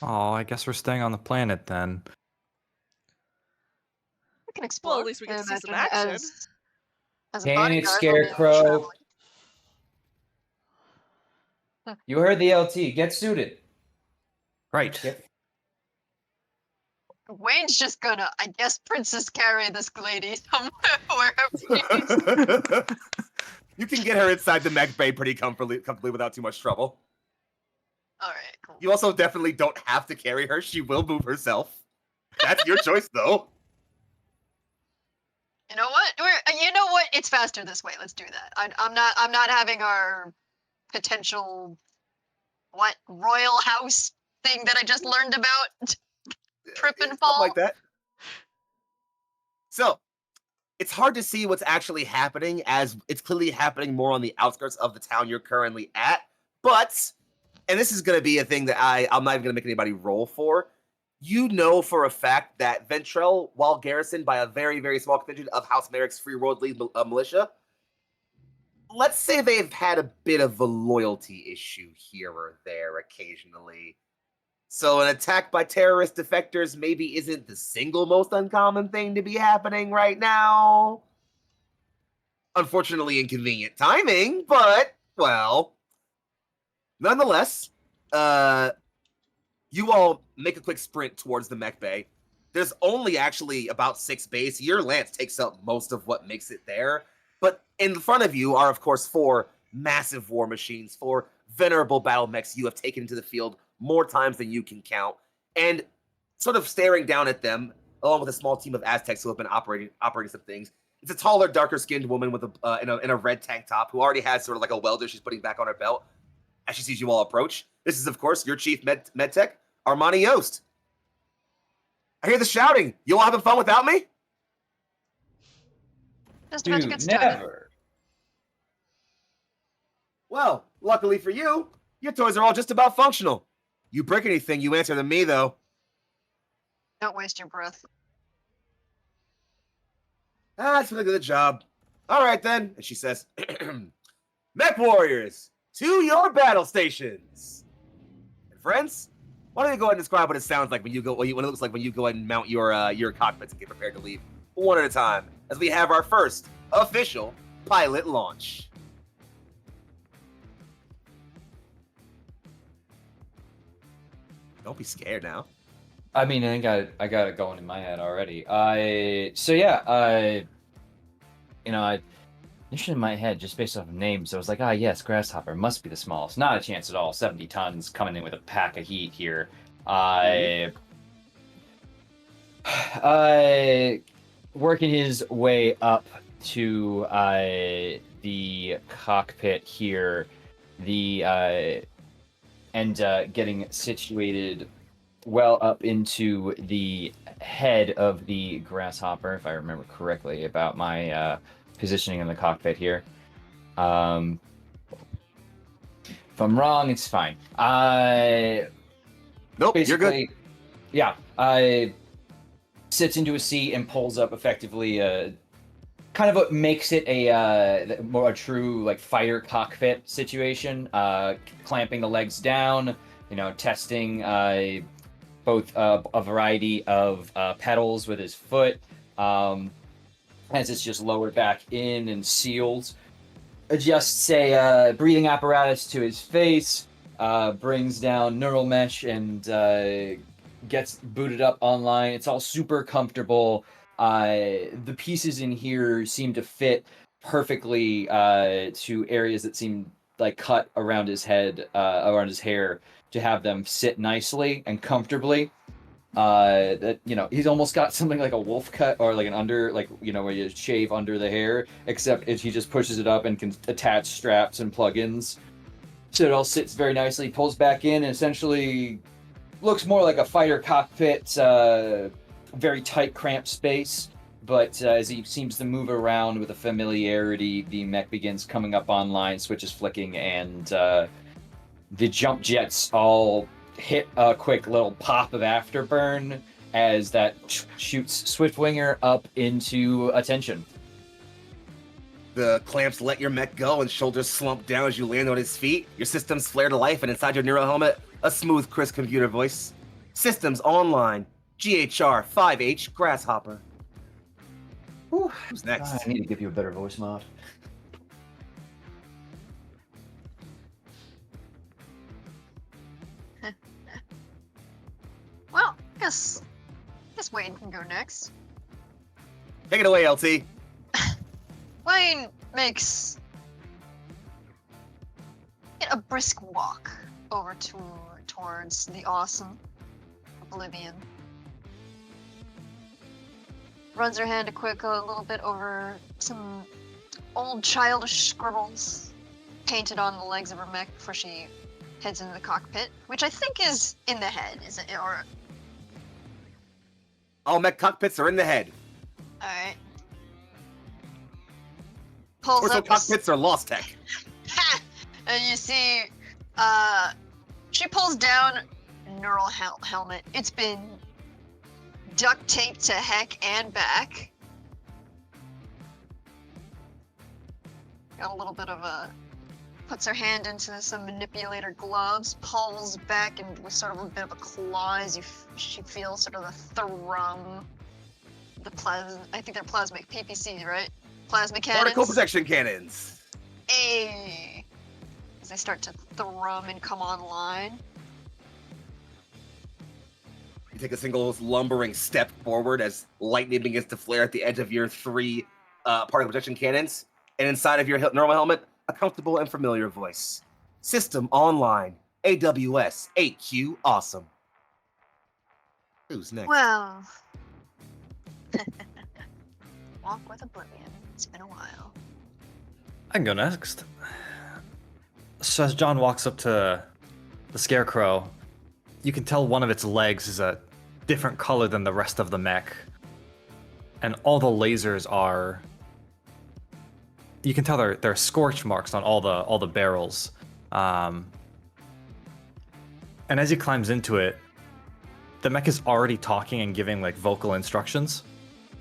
Oh, I guess we're staying on the planet then. We can explore. Well, at least we get to see some Imagine action. as a Can it, bodyguard, we'll be Scarecrow? traveling. You heard the LT. Get suited. Right. Yep. Wayne's just gonna, I guess, Princess carry this lady somewhere wherever she is. You can get her inside the mech bay pretty comfortably without too much trouble. All right, cool. You also definitely don't have to carry her. She will move herself. That's your choice, though. You know what? You know what? It's faster this way. Let's do that. I'm not having our potential royal house thing that I just learned about trip and Something fall. like that. So, it's hard to see what's actually happening, as it's clearly happening more on the outskirts of the town you're currently at. But, and this is going to be a thing that I'm not even going to make anybody roll for. You know for a fact that Ventrelle, while garrisoned by a very, very small contingent of House Merrick's Free Worldly militia, let's say they've had a bit of a loyalty issue here or there occasionally. So an attack by terrorist defectors maybe isn't the single most uncommon thing to be happening right now. Unfortunately, inconvenient timing, but, well, nonetheless, you all make a quick sprint towards the mech bay. There's only actually about 6 bays. Your lance takes up most of what makes it there. But in front of you are, of course, 4 massive war machines, 4 venerable Battlemechs you have taken into the field more times than you can count. And sort of staring down at them, along with a small team of Aztecs who have been operating some things, it's a taller, darker-skinned woman with in a red tank top who already has sort of like a welder she's putting back on her belt as she sees you all approach. This is, of course, your chief medtech, Armani Yost. I hear the shouting. You all having fun without me? Just about to Dude, get started. never. Well, luckily for you, your toys are all just about functional. You break anything, you answer to me, though. Don't waste your breath. That's a good job. All right, then. And she says, Mech Warriors, to your battle stations. And friends, why don't you go ahead and describe what it sounds like when you go, what it looks like when you go ahead and mount your cockpits and get prepared to leave one at a time, as we have our first official pilot launch. Don't be scared now. I mean, I got it going in my head already. I initially in my head, just based off of names, I was like, yes, Grasshopper must be the smallest. Not a chance at all. 70 tons coming in with a pack of heat here. Working his way up to the cockpit here, and getting situated well up into the head of the Grasshopper, if I remember correctly about my positioning in the cockpit here. If I'm wrong, it's fine. Nope, you're good. Yeah, sits into a seat and pulls up effectively. Kind of what makes it a more true like fighter cockpit situation. Clamping the legs down, testing both a variety of pedals with his foot, as it's just lowered back in and sealed. Adjusts a breathing apparatus to his face, brings down neural mesh, and gets booted up online. It's all super comfortable. The pieces in here seem to fit perfectly to areas that seem like cut around his head, around his hair, to have them sit nicely and comfortably. That he's almost got something like a wolf cut, or like an under, like where you shave under the hair, except he just pushes it up and can attach straps and plugins. So it all sits very nicely, pulls back in, and essentially looks more like a fighter cockpit. Very tight, cramped space, but as he seems to move around with a familiarity, the mech begins coming up online, switches flicking, and the jump jets all hit a quick little pop of afterburn as that shoots Swiftwinger up into attention. The clamps let your mech go and shoulders slump down as you land on his feet. Your systems flare to life, and inside your neural helmet, a smooth, crisp computer voice. Systems online. GHR 5H Grasshopper. Whew, who's next? I need to give you a better voice mod. Well, guess Wayne can go next. Take it away, LT. Wayne makes a brisk walk over towards the awesome Oblivion. Runs her hand a little bit over some old childish scribbles painted on the legs of her mech before she heads into the cockpit, which I think is in the head, is it? Or All mech cockpits are in the head. alright. Of Pulls course, up cockpits are lost tech. and you see, she pulls down neural helmet. It's been duct taped to heck and back. Got a little bit of a, puts her hand into some manipulator gloves, pulls back, and with sort of a bit of a claw as she feels sort of the thrum. The I think they're plasmic PPC, right? Plasma cannons. Particle protection cannons. Ay. As they start to thrum and come online. You take a single lumbering step forward as lightning begins to flare at the edge of your 3 particle protection cannons, and inside of your normal helmet, a comfortable and familiar voice. System online. AWS 8Q awesome. Who's next? Well. Walk with Oblivion. It's been a while. I can go next. So as John walks up to the Scarecrow, you can tell one of its legs is a different color than the rest of the mech. And all the lasers are... You can tell they're scorch marks on all the barrels. And as he climbs into it, the mech is already talking and giving like vocal instructions.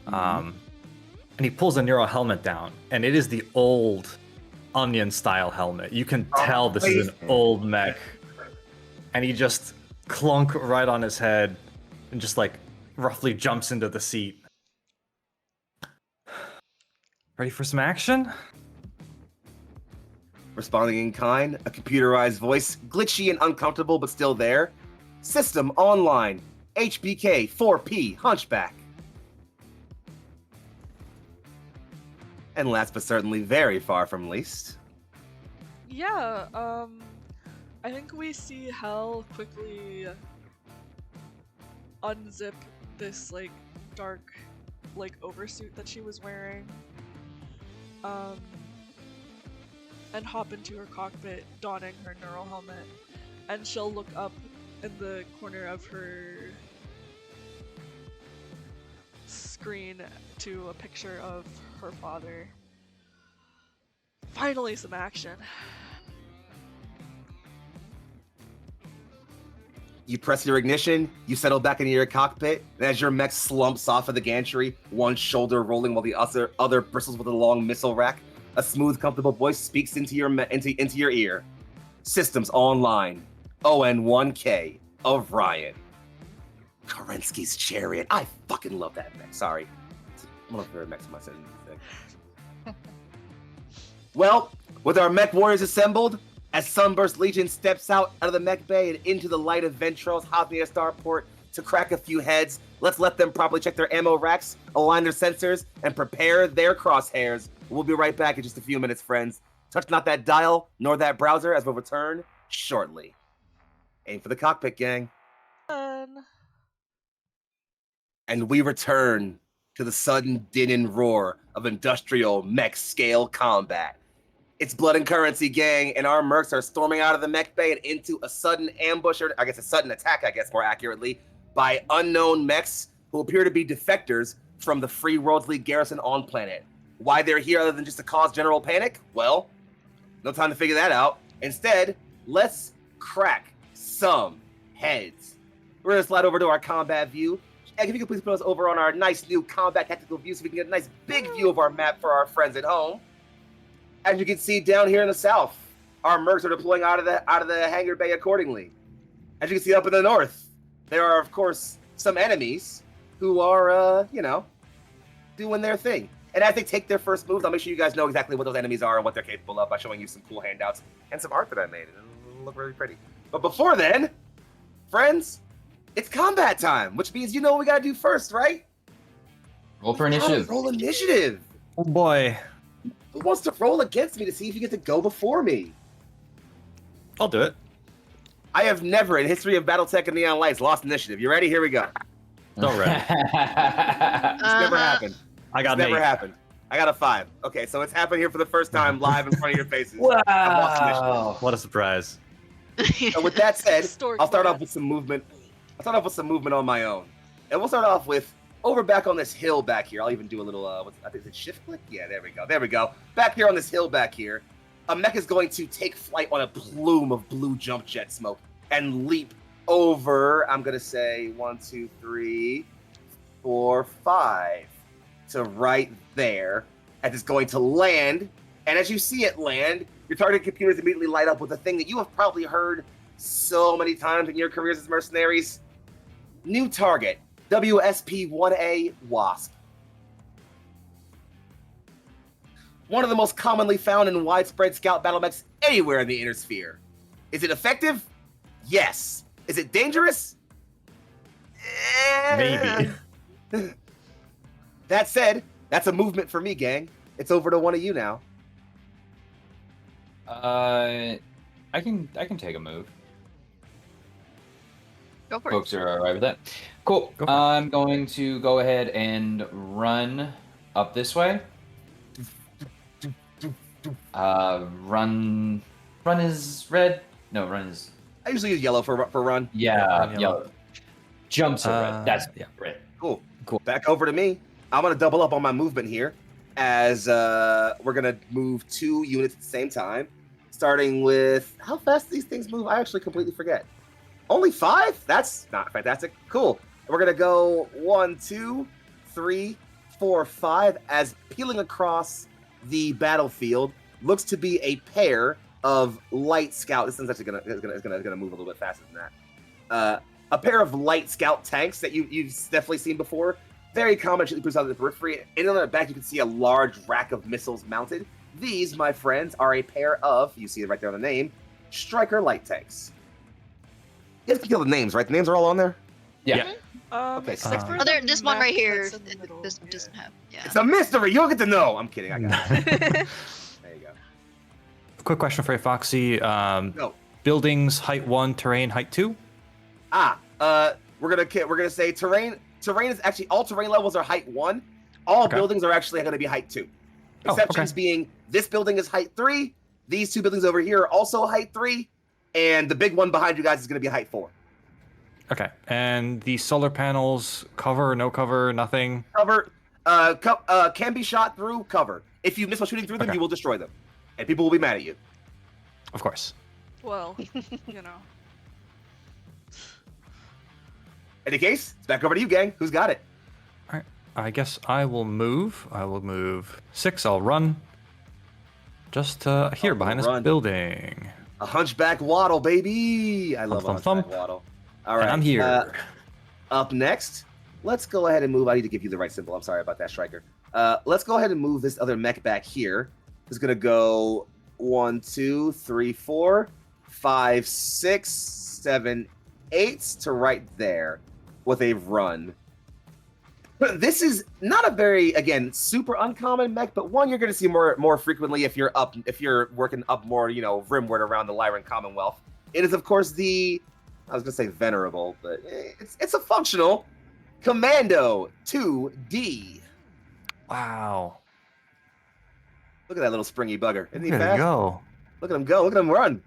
And he pulls a neural helmet down, and it is the old Onion-style helmet. You can tell this is an old mech. And he just clunk right on his head and just like roughly jumps into the seat. Ready for some action? Responding in kind, a computerized voice, glitchy and uncomfortable but still there. System online. HBK 4P Hunchback. And last but certainly very far from least. Yeah, I think we see Hel quickly unzip this, like, dark, like, oversuit that she was wearing. And hop into her cockpit, donning her neural helmet. And she'll look up in the corner of her screen to a picture of her father. Finally, some action. You press your ignition, you settle back into your cockpit, and as your mech slumps off of the gantry, one shoulder rolling while the other bristles with a long missile rack, a smooth, comfortable voice speaks into your ear. Systems online. ON1K Orion. Kerensky's Chariot. I fucking love that mech. Sorry. One of the mechs in my sentence. Well, with our mech warriors assembled, as Sunburst Legion steps out of the mech bay and into the light of Ventrelle's Hosnia starport to crack a few heads, let's let them properly check their ammo racks, align their sensors, and prepare their crosshairs. We'll be right back in just a few minutes, friends. Touch not that dial, nor that browser, as we'll return shortly. Aim for the cockpit, gang. And we return to the sudden din and roar of industrial mech scale combat. It's blood and currency, gang, and our mercs are storming out of the mech bay and into a sudden ambush, or I guess a sudden attack, more accurately, by unknown mechs who appear to be defectors from the Free Worlds League garrison on planet. Why they're here other than just to cause general panic? Well, no time to figure that out. Instead, let's crack some heads. We're gonna slide over to our combat view. Egg, if you could please put us over on our nice new combat tactical view so we can get a nice big view of our map for our friends at home. As you can see down here in the south, our mercs are deploying out of the hangar bay accordingly. As you can see up in the north, there are of course some enemies who are doing their thing. And as they take their first moves, I'll make sure you guys know exactly what those enemies are and what they're capable of by showing you some cool handouts and some art that I made. It'll look really pretty. But before then, friends, it's combat time, which means you know what we gotta do first, right? Roll for initiative. Roll initiative. Oh boy. Who wants to roll against me to see if you get to go before me? I'll do it. I have never in history of BattleTech and Neon Lights lost initiative. You ready? Here we go. Don't ready. It's never happened. I got It's never an 8. happened. I got a 5. Okay, so it's happened here for the first time live in front of your faces. I've lost initiative. Wow. What a surprise. So with that said, Historic I'll start moment. off with some movement. I'll start off with some movement on my own. And we'll start off with over back on this hill back here. I'll even do a little, I think it's shift click? Yeah, there we go. There we go. Back here on this hill back here, a mech is going to take flight on a plume of blue jump jet smoke and leap over, I'm going to say 1, 2, 3, 4, 5 to right there. And it's going to land. And as you see it land, your target computers immediately light up with a thing that you have probably heard so many times in your careers as mercenaries. New target, WSP-1A Wasp. One of the most commonly found and widespread scout battlemechs anywhere in the inner sphere. Is it effective? Yes. Is it dangerous? Maybe. That said, that's a movement for me, gang. It's over to one of you now. I can take a move. Go for it. Folks are alright with that. Cool. Go for it. I'm going to go ahead and run up this way. Run is red. No, run is I usually use yellow for run. yeah, Yellow. yellow. Jumps are red. That's yeah. red. Cool. Cool. Back over to me. I'm going to double up on my movement here as we're going to move 2 units at the same time. Starting with, how fast do these things move? I actually completely forget. Only 5? That's not fantastic. Cool. We're going to go 1, 2, 3, 4, 5 as peeling across the battlefield looks to be a pair of light scout. This thing's actually gonna move a little bit faster than that. A pair of light scout tanks that you've definitely seen before. Very common, actually proves out of the periphery. And on the back, you can see a large rack of missiles mounted. These, my friends, are a pair of, you see it right there on the name, Striker light tanks. You guys can kill the names, right? The names are all on there? Yeah. Okay, Except for Oh, there, the this one mech right here, that's in the middle. this one doesn't have. Yeah. It's a mystery. You don't get to know. I'm kidding. I got it. There you go. Quick question for you, Foxy. Go. Buildings, height 1, terrain, height 2? We're gonna say terrain. Terrain is actually all terrain levels are height 1. All Okay. buildings are actually going to be height 2. Oh, Exceptions okay. being this building is height 3. These 2 buildings over here are also height 3, and the big one behind you guys is going to be height 4. Okay. And the solar panels, cover, no cover, nothing? Cover can be shot through cover. If you miss while shooting through them, Okay. you will destroy them, and people will be mad at you. Of course. Well, you know. Any case, it's back over to you, gang. Who's got it? All right. I guess I will move. I will move 6. I'll run. Just here, Oh, behind run. this building. A hunchback waddle, baby. I love a Thump, hunchback thump. waddle. All right, And I'm here. Up next, let's go ahead and move. I need to give you the right symbol. I'm sorry about that, Striker. Let's go ahead and move this other mech back here. It's gonna go 1, 2, 3, 4, 5, 6, 7, 8 to right there with a run. This is not a very, again, super uncommon mech, but one you're going to see more frequently if you're working up more, rimward around the Lyran Commonwealth. It is, of course, I was going to say venerable, but it's a functional Commando 2D. Wow. Look at that little springy bugger. Isn't he Look at it fast? go. Look at him go. Look at him run.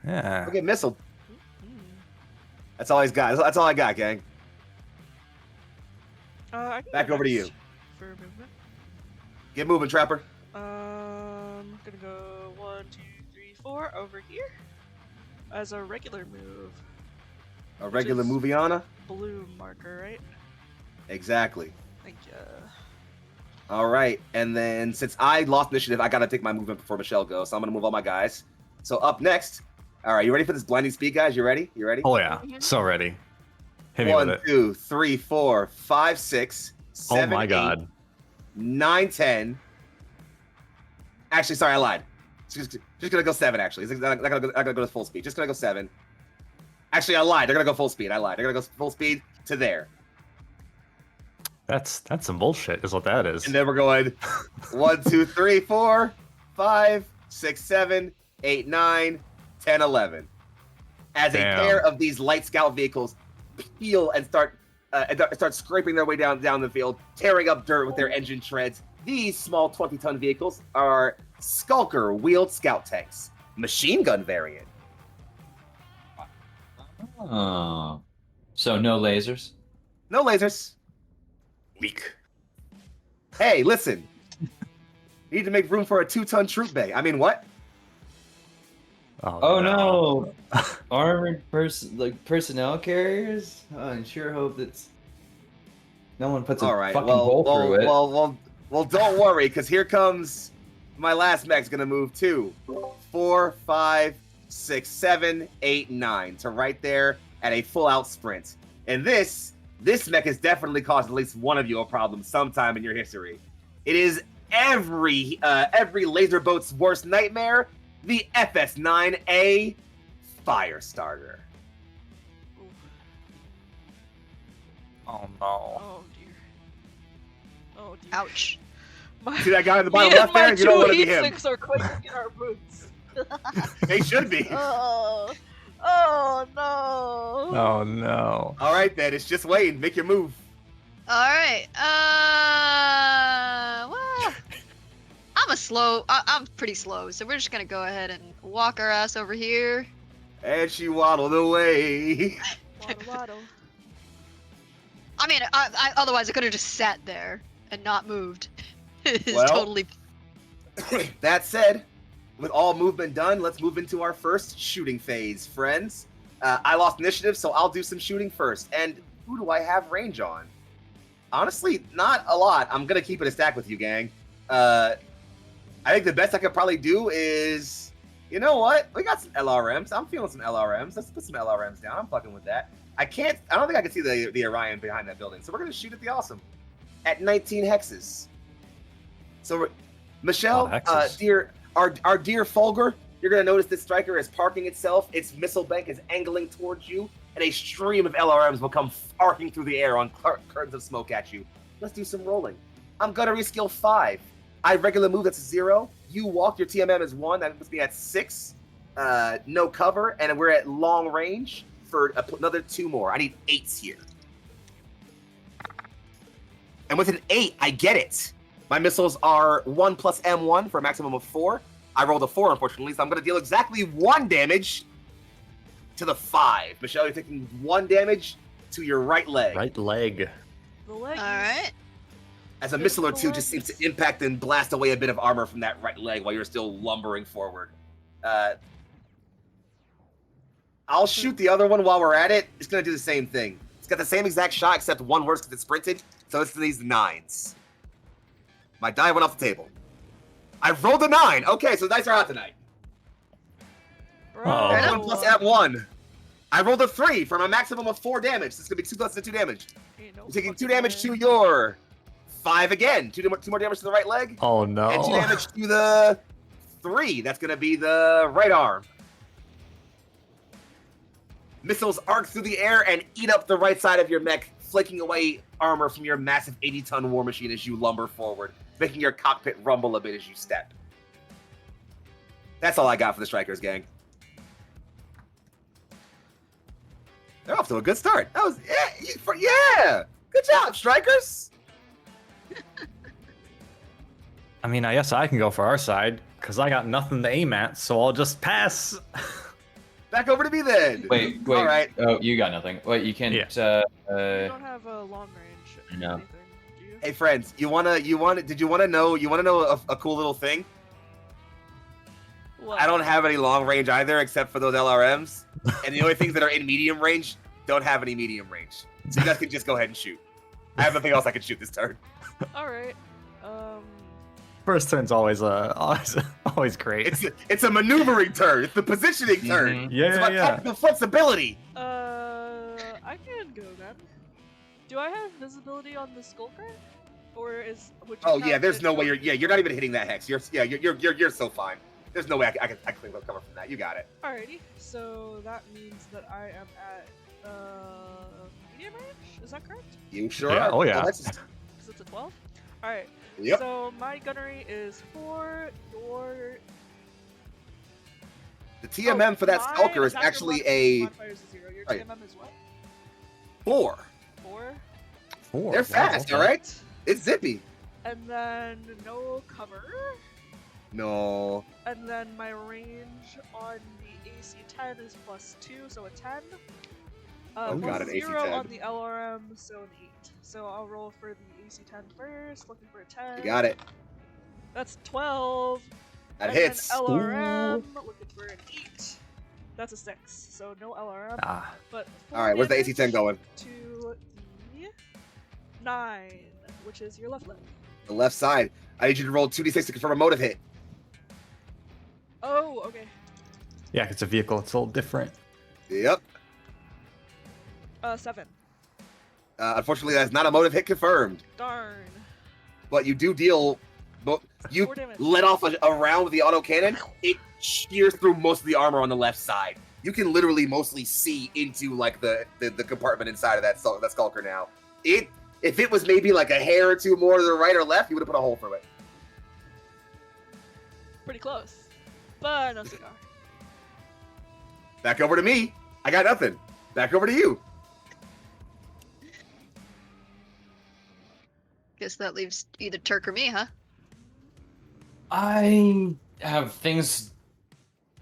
Yeah. Look at missile. Mm. That's all he's got. That's all I got, gang. I can Back go over to next you. For movement. Get moving, Trapper. Gonna go 1, 2, 3, 4 over here as a regular move. A regular Just- Moviana? Blue marker, right? Exactly. Thank you. All right, and then since I lost initiative, I gotta take my movement before Michelle goes, so I'm gonna move all my guys. So up next, all right, you ready for this blinding speed, guys? You ready? You ready? Oh, yeah. So ready. Hit me with 1, it. 2, 3, 4, 5, 6, 7, Oh, my 8, God. 9, 10. Actually, sorry, I lied. Just gonna go 7. Actually, I'm not gonna go to full speed. Just gonna go 7. Actually, I lied. They're gonna go full speed. I lied. They're gonna go full speed to there. That's some bullshit, is what that is. And then we're going 1, 2, 3, 4, 5, 6, 7, 8, 9, 10, 11. as a Damn. pair of these light scout vehicles peel and start scraping their way down the field, tearing up dirt with their engine treads. These small 20-ton vehicles are Skulker wheeled scout tanks, machine gun variant. Oh. So no lasers? No lasers. Weak. Hey, listen. You need to make room for a 2-ton troop bay. I mean, what? Oh no! Armored personnel carriers? I sure hope that's no one puts a All right. fucking Well, hole well, through it. well, don't worry, because here comes my last mech's gonna move 2, 4, 5, 6, 7, 8, 9 to right there at a full-out sprint. And this mech has definitely caused at least one of you a problem sometime in your history. It is every laser boat's worst nightmare. The FS9A Firestarter. Oh no. Oh dear. Oh dear. Ouch. My, See that guy in the bottom me left there? and You my don't want to two be him. E6 are quaking in our boots. They should be. Oh no. Oh no. All right, then. It's just waiting. Make your move. Alright, well, I'm pretty slow, so we're just gonna go ahead and walk our ass over here. And she waddled away. Waddle, waddle. I mean, I otherwise I could have just sat there and not moved. It's Well. totally. That said, with all movement done, let's move into our first shooting phase, friends. I lost initiative, so I'll do some shooting first. And who do I have range on? Honestly, not a lot. I'm going to keep it a stack with you, gang. I think the best I could probably do is... You know what? We got some LRMs. I'm feeling some LRMs. Let's put some LRMs down. I'm fucking with that. I don't think I can see the Orion behind that building. So we're going to shoot at the Awesome. At 19 hexes. So, Michelle, hexes. our dear Fulgur, you're going to notice this striker is parking itself. Its missile bank is angling towards you, and a stream of LRMs will come arcing through the air on curtains of smoke at you. Let's do some rolling. I'm going to reskill 5. I regular move, that's 0. You walk, your TMM is 1. That puts me at 6. No cover, and we're at long range for another 2 more. I need 8s here. And with an 8, I get it. My missiles are 1 plus M1 for a maximum of 4. I rolled a 4, unfortunately, so I'm going to deal exactly 1 damage to the 5. Michelle, you're taking 1 damage to your right leg. Right leg. The leg. Alright. As a missile or 2 just seems to impact and blast away a bit of armor from that right leg while you're still lumbering forward. I'll shoot the other one while we're at it. It's going to do the same thing. It's got the same exact shot, except 1 worse because it's sprinted, so it's these 9s. My die went off the table. I rolled a 9. Okay, so the dice are hot tonight. Oh. And 1 plus M1. I rolled a 3 for a maximum of 4 damage. This is going to be 2 plus 2 damage. You're taking 2 damage to your 5 again. 2 more damage to the right leg. Oh no. And 2 damage to the 3. That's going to be the right arm. Missiles arc through the air and eat up the right side of your mech, flaking away armor from your massive 80-ton war machine as you lumber forward, making your cockpit rumble a bit as you step. That's all I got for the Strikers, gang. They're off to a good start. That was yeah. Good job, Strikers. I mean, I guess I can go for our side because I got nothing to aim at, so I'll just pass. Back over to me then. Wait. All right. Oh, you got nothing. Wait, you can't. Yeah. You don't have a long range. No. Anything, do you? Hey friends, did you want to know a cool little thing? What? I don't have any long range either, except for those LRMs. And the only things that are in medium range don't have any medium range. So you guys can just go ahead and shoot. I have nothing else I can shoot this turn. All right. First turn's always great. It's a maneuvering turn. It's the positioning turn. Yeah, It's about yeah. technical flexibility. I can go then. Do I have visibility on the Skulker? Or would you Oh count yeah, there's it no way towards- you're not even hitting that hex. You're so fine. There's no way I can clean cover from that. You got it. Alrighty. So that means that I am at medium range. Is that correct? You sure Yeah, are. oh, yeah. Well, that's just- Because it's a 12. All right. Yep. So my gunnery is for your The TMM for that my Skulker is attacker actually a modifier is 0. Your Right. TMM is what? 4. 4? 4. They're Wow, fast, okay. all right? It's zippy. And then no cover. No. And then my range on the AC 10 is +2, so a 10. Oh, Plus got an AC 0 10. on the LRM, so an 8. So I'll roll for the AC 10 first, looking for a 10. You got it. That's 12. That and hits. Then LRM, looking for an 8. That's a 6, so no LRM. Ah. But All right, where's the AC 10 damage going? To the 9, which is your left leg. The left side. I need you to roll 2d6 to confirm a motive hit. Oh, okay. Yeah, it's a vehicle. It's a little different. Yep. 7. Unfortunately, that's not a motive hit confirmed. Darn. But you do deal. You 4 damage. let off a round with the autocannon. It shears through most of the armor on the left side. You can literally mostly see into like the compartment inside of that Skulker now. If it was maybe like a hair or two more to the right or left, you would have put a hole through it. Pretty close. But no cigar. Back over to me. I got nothing. Back over to you. Guess that leaves either Turk or me, huh? I have things.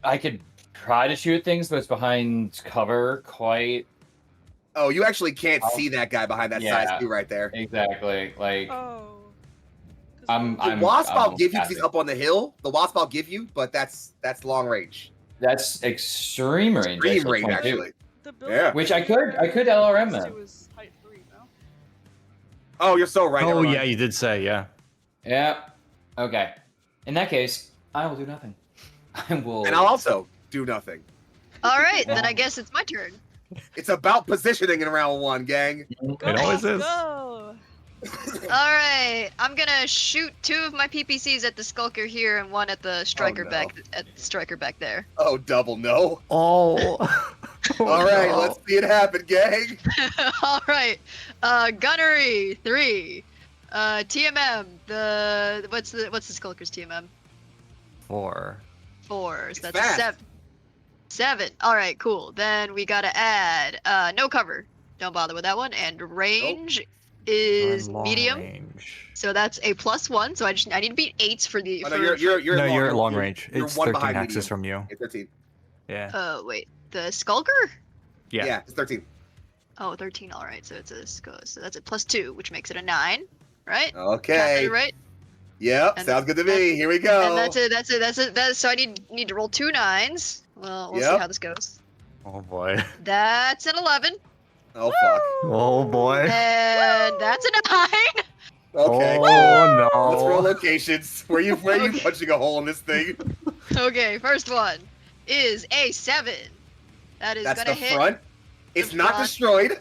I could try to shoot things, but it's behind cover quite. Oh, you actually can't Oh. see that guy behind that Yeah. size 2 right there. Exactly. Like, Oh. 'Cause I'm- The I'm- Wasp I'll give you because happy. he's up on the hill. The Wasp I'll give you, but that's long range. that's extreme range. Extreme actually, range, 22. actually. the building Yeah. Which I could LRM next them. to is height 3, no? Oh, you're so right. Oh, never mind. yeah, you did say, yeah. Yeah. Okay. In that case, I will do nothing. I will. And I'll also do nothing. All right, then I guess it's my turn. It's about positioning in round 1, gang. Go, It always is. Go! All right, I'm gonna shoot 2 of my PPCs at the Skulker here and 1 at the Striker no. back there. Oh, double no. Oh. All right, let's see it happen, gang. All right, gunnery 3, TMM. What's the Skulker's TMM? 4. 4. So It's that's fast. a 7. 7. All right, cool. Then we gotta add no cover. Don't bother with that one. And range is Long medium. range. So that's a +1. So I need to beat 8s for the. Oh, no, for- you're No, you're at long you're- range. You're It's one 13 behind axis medium. from you. It's 13. Yeah. Oh wait, the Skulker. Yeah. It's 13. Oh, 13. All right, so it's so that's a +2, which makes it a 9, right? Okay. Right. Yep, And- sounds good to me. Here we go. And that's it. So I need to roll 2 9s. Well, we'll see Yep. how this goes. Oh, boy. That's an 11, Oh, fuck. Oh, boy. and that's a 9. Okay. Oh, Let's roll no. locations. Where you Okay. punching a hole in this thing? Okay, first one is a 7. That is That's gonna the hit. front. It's the not front. destroyed.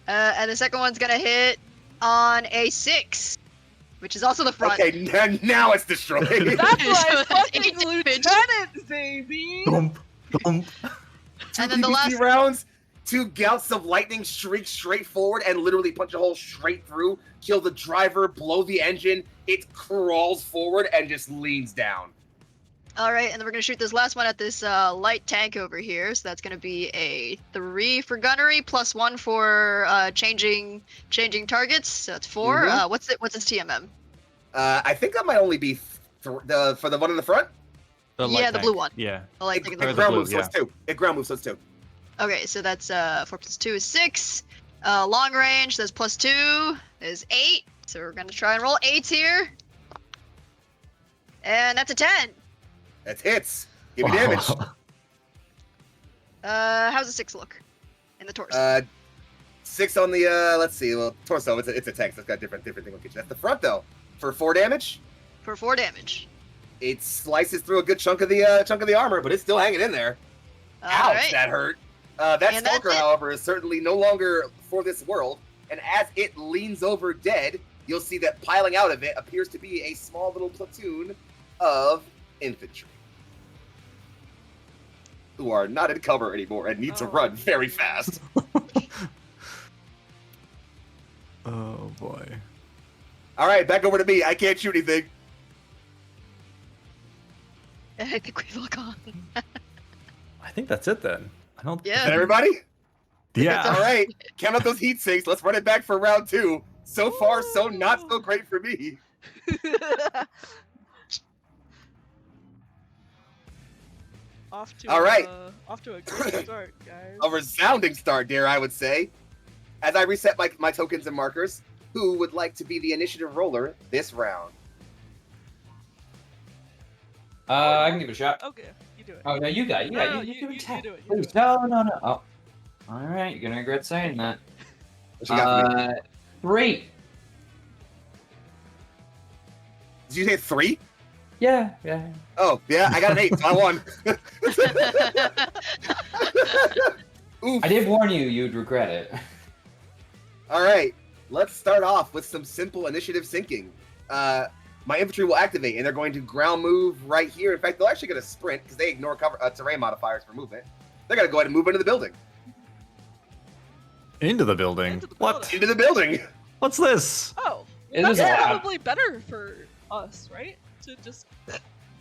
And the second one's gonna hit on a 6, which is also the front. Okay, now it's destroyed. That's So right, that's fucking 8 damage. lieutenant, baby! Thump, thump. Two And then the PvP last- rounds, 2 gouts of lightning streak straight forward and literally punch a hole straight through, kill the driver, blow the engine. It crawls forward and just leans down. All right, and then we're gonna shoot this last one at this light tank over here. So that's gonna be a 3 for gunnery, +1 for changing targets. So that's 4. Mhm. What's its TMM? I think that might only be for the one in the front. The light Yeah, the tank. blue one. Yeah. The light It, tank in it the the ground blue, moves, so it's 2. It ground moves, so it's 2. Okay, so that's 4 + 2 is 6. Long range, that's +2 is 8. So we're gonna try and roll 8s here. And that's a 10. That hits. Give me damage. How's a 6 look? In the torso. 6 on the let's see, well, torso. It's a tank, so it's got different thing location. That's the front though. For 4 damage, For 4 damage. it slices through a good chunk of the armor, but it's still hanging in there. Ouch, Alright. that hurt. That And that's Stalker, it. however, is certainly no longer for this world, and as it leans over dead, you'll see that piling out of it appears to be a small little platoon of infantry who are not in cover anymore and need to Oh, run very man. fast. Oh, boy. All right, back over to me. I can't shoot anything. I think we've all gone. I think that's it then. I don't. Yeah. Is that everybody? Yeah. All right. Count up those heat sinks. Let's run it back for round 2. So far, so not so great for me. Off to All right. off to a great start, guys. A resounding start, dare I would say. As I reset my tokens and markers, who would like to be the initiative roller this round? I can give it a shot. Okay, you do it. Oh no, you got it. No, You you attack. do it. You Please. do it. No. Oh. All right, you're gonna regret saying that. What you got for me? 3. Did you say 3? Yeah. Oh, yeah, I got an 8, so I won. Oof. I did warn you, you'd regret it. All right, let's start off with some simple initiative syncing. My infantry will activate, and they're going to ground move right here. In fact, they're actually going to sprint because they ignore cover terrain modifiers for movement. They're going to go ahead and move into the building. Into the building. Into the What? building. Into the building. What's this? Oh, It that's is allowed. probably better for us, right? To just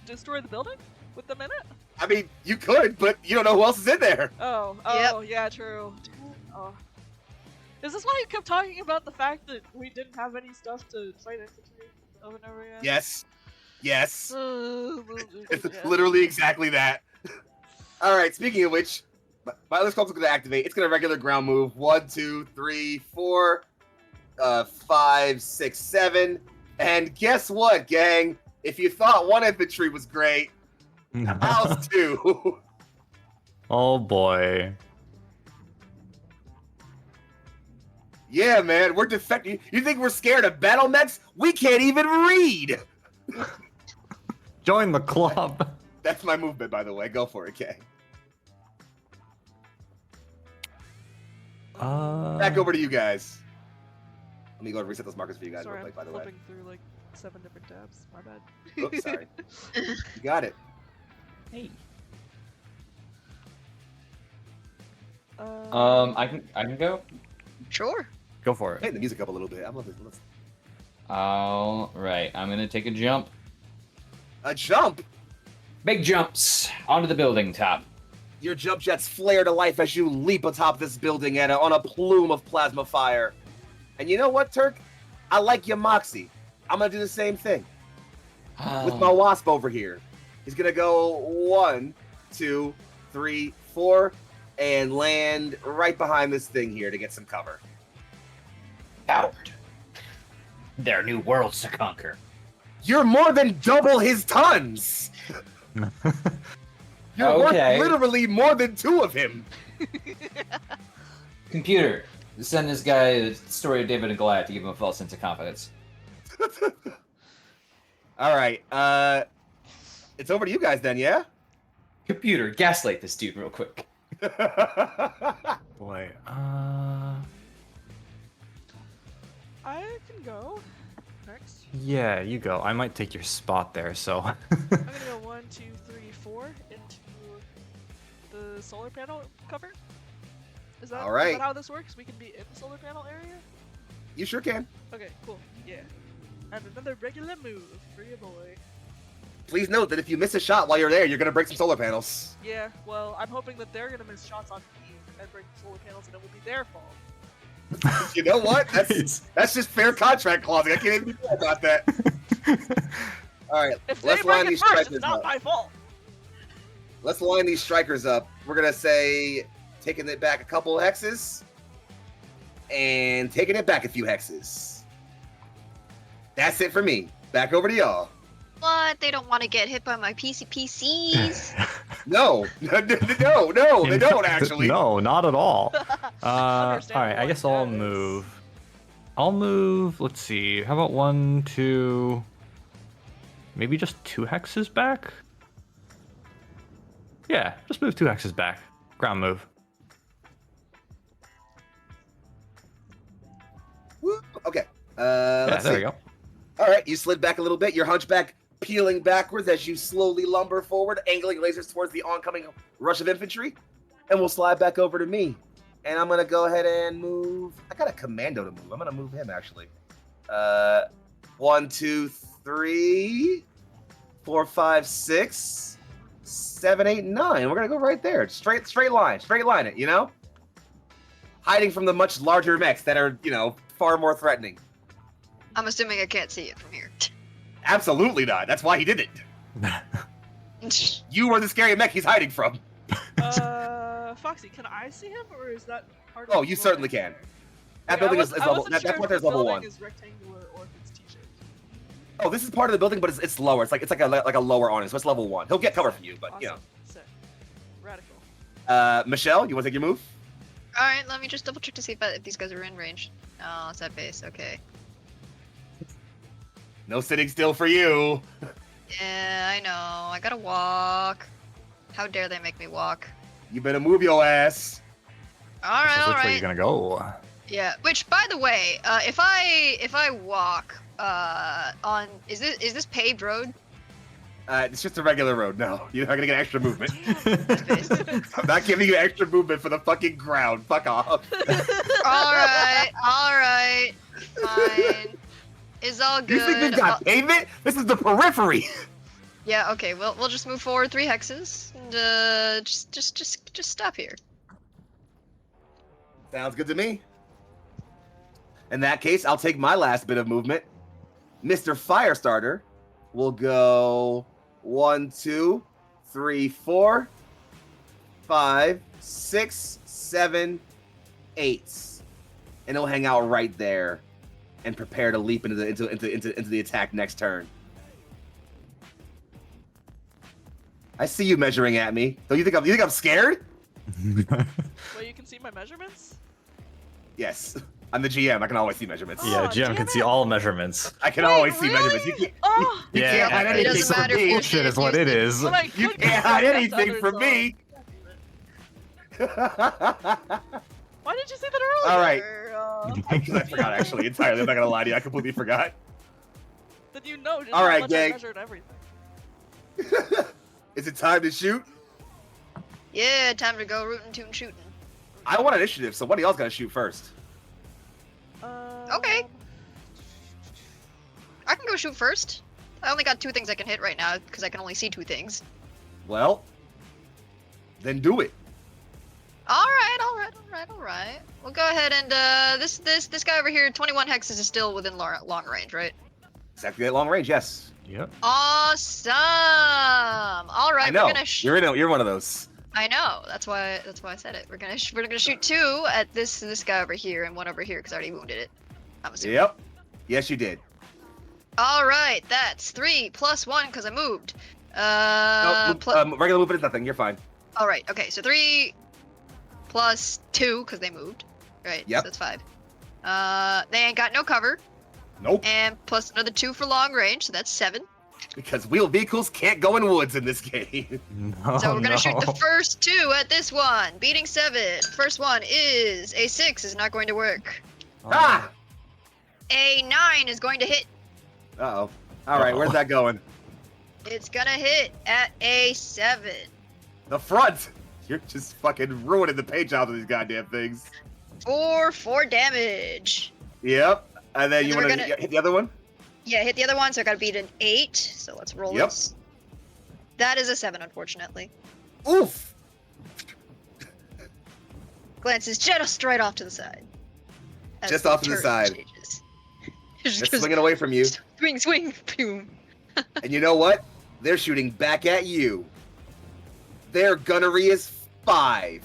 destroy the building with them in it. I mean, you could, but you don't know who else is in there. Oh, yeah, true. Damn it. Oh. Is this why you kept talking about the fact that we didn't have any stuff to fight infantry over and over again? Yes. Yes. It's Yeah. literally exactly that. All right, speaking of which, my other sculpt's going to activate. It's going to regular ground move. 1, 2, 3, 4, 5, 6, 7. And guess what, gang? If you thought 1 infantry was great, how's 2? Oh boy. Yeah, man, we're defecting. You think we're scared of Battlemechs? We can't even read. Join the club. That's my movement, by the way. Go for it, Kay. Back over to you guys. Let me go and reset those markers for you guys Sorry, real quick, I'm by the way. flipping through like 7 different tabs. My bad. Oops, sorry. You got it. Hey. Uh, I can go. Sure. Go for it. Hey, the music up a little bit. I love this. All right, I'm gonna take a jump. A jump. Big jumps onto the building top. Your jump jets flare to life as you leap atop this building and on a plume of plasma fire. And you know what, Turk? I like your moxie. I'm gonna do the same thing with my wasp over here. He's gonna go 1, 2, 3, 4, and land right behind this thing here to get some cover. Coward. There are new worlds to conquer. You're more than double his tons. You're Okay. worth literally more than 2 of him. Computer, send this guy the story of David and Goliath to give him a false sense of confidence. All right. It's over to you guys then, yeah? Computer, gaslight this dude real quick. Boy. I can go next. Yeah, you go. I might take your spot there, so. I'm gonna go 1, 2, 3, 4 into the solar panel cover. Is that, All right. is that how this works? We can be in the solar panel area? You sure can. Okay, cool. Yeah. And another regular move for your boy. Please note that if you miss a shot while you're there, you're going to break some solar panels. Yeah, well, I'm hoping that they're gonna miss shots on me and break the solar panels, and it will be their fault. You know what? That's just fair contract clausing. I can't even be mad about that. All right, If let's they break line it these first, strikers it's not up. my fault. Let's line these strikers up. We're going to say taking it back a couple hexes and taking it back a few hexes. That's it for me. Back over to y'all. What? They don't want to get hit by my PCs. No, no, they don't actually. No, not at all. All Understandable, right, I guess I I'll guess. move. I'll move. Let's see. How about 1, 2, maybe just 2 hexes back? Yeah, just move 2 hexes back. Ground move. Woo. Okay. Yeah, Let's there see. we go. All right, you slid back a little bit. Your hunchback peeling backwards as you slowly lumber forward, angling lasers towards the oncoming rush of infantry. And we'll slide back over to me. And I'm going to go ahead and move. I got a commando to move. I'm going to move him, actually. 1, 2, 3, 4, 5, 6, 7, 8, 9. We're gonna go right there. Straight line it, you know? Hiding from the much larger mechs that are, you know, far more threatening. I'm assuming I can't see it from here. Absolutely not. That's why he did it. You are the scary mech he's hiding from. Foxy, can I see him, or is that part of Oh, the you floor? certainly can. That Okay, building is I level. wasn't That sure part if there's the level building 1. is rectangular or if it's T-shaped. Oh, this is part of the building, but it's lower. It's like a lower awning, so it's level 1. He'll get cover from you, but Awesome. you know. Sick. Radical. Michelle, you want to take your move? Alright, let me just double check to see if these guys are in range. Oh, it's that base, okay. No sitting still for you. Yeah, I know. I gotta walk. How dare they make me walk? You better move your ass. Alright, Which way you alright. gonna go? Yeah. Which, by the way, if I walk on is this paved road? It's just a regular road. No, you're not gonna get extra movement. Space. I'm not giving you extra movement for the fucking ground. Fuck off. Alright, fine. It's all good. You think we've got pavement? This is the periphery. Yeah, okay, we'll just move forward 3 hexes and just stop here. Sounds good to me. In that case, I'll take my last bit of movement. Mr. Firestarter will go 1, 2, 3, 4, 5, 6, 7, 8, and he'll hang out right there and prepare to leap into the attack next turn. I see you measuring at me. Don't you think I'm scared? Wait, you can see my measurements? Yes. I'm the GM. I can always see measurements. Yeah, Oh, GM damn can it. see all measurements. I can Wait, always see really? measurements. You Oh! can't hide it anything doesn't from matter if me. you- Bullshit is what it is. But I You could can't get hide that anything other from song. me. Why did you say that earlier? All right. I I forgot actually entirely. I'm not gonna lie to you. I completely forgot. Then you know just All how right, much gang. I measured everything. Is it time to shoot? Yeah, time to go rootin' tootin' shooting. I want initiative, so one of y'all's gotta shoot first. Okay. I can go shoot first. I only got 2 things I can hit right now because I can only see 2 things. Well, then do it. Alright. We'll go ahead and this guy over here, 21 hexes is still within long range, right? Exactly at long range, yes. Yep. Awesome. Alright, I know. we're gonna You're one of those. I know. That's why I said it. We're gonna shoot 2 at this guy over here and 1 over here because I already wounded it. I'm assuming. Yep. Yes, you did. All right, that's 3 plus 1 because I moved. Regular movement is nothing. You're fine. All right. Okay. So 3 plus 2 because they moved. Right. Yep. So that's 5. They ain't got no cover. Nope. And plus another 2 for long range, so that's 7. Because wheeled vehicles can't go in woods in this game. No, So we're gonna shoot no. the first 2 at this one. Beating 7. First one is a 6 is not going to work. Ah! A 9 is going to hit. Uh-oh. All right, where's that going? It's gonna hit at a 7. The front! You're just fucking ruining the page out of these goddamn things. For 4 damage. Yep. And then And you then we're want to gonna- hit the other one? Yeah, hit the other one, so I gotta beat an 8. So let's roll Yep. this. That is a 7, unfortunately. Oof! Glances just right off to the side. as Just off to the turret side. changes. They're swinging away from you. Swing, boom. And you know what? They're shooting back at you. Their gunnery is 5.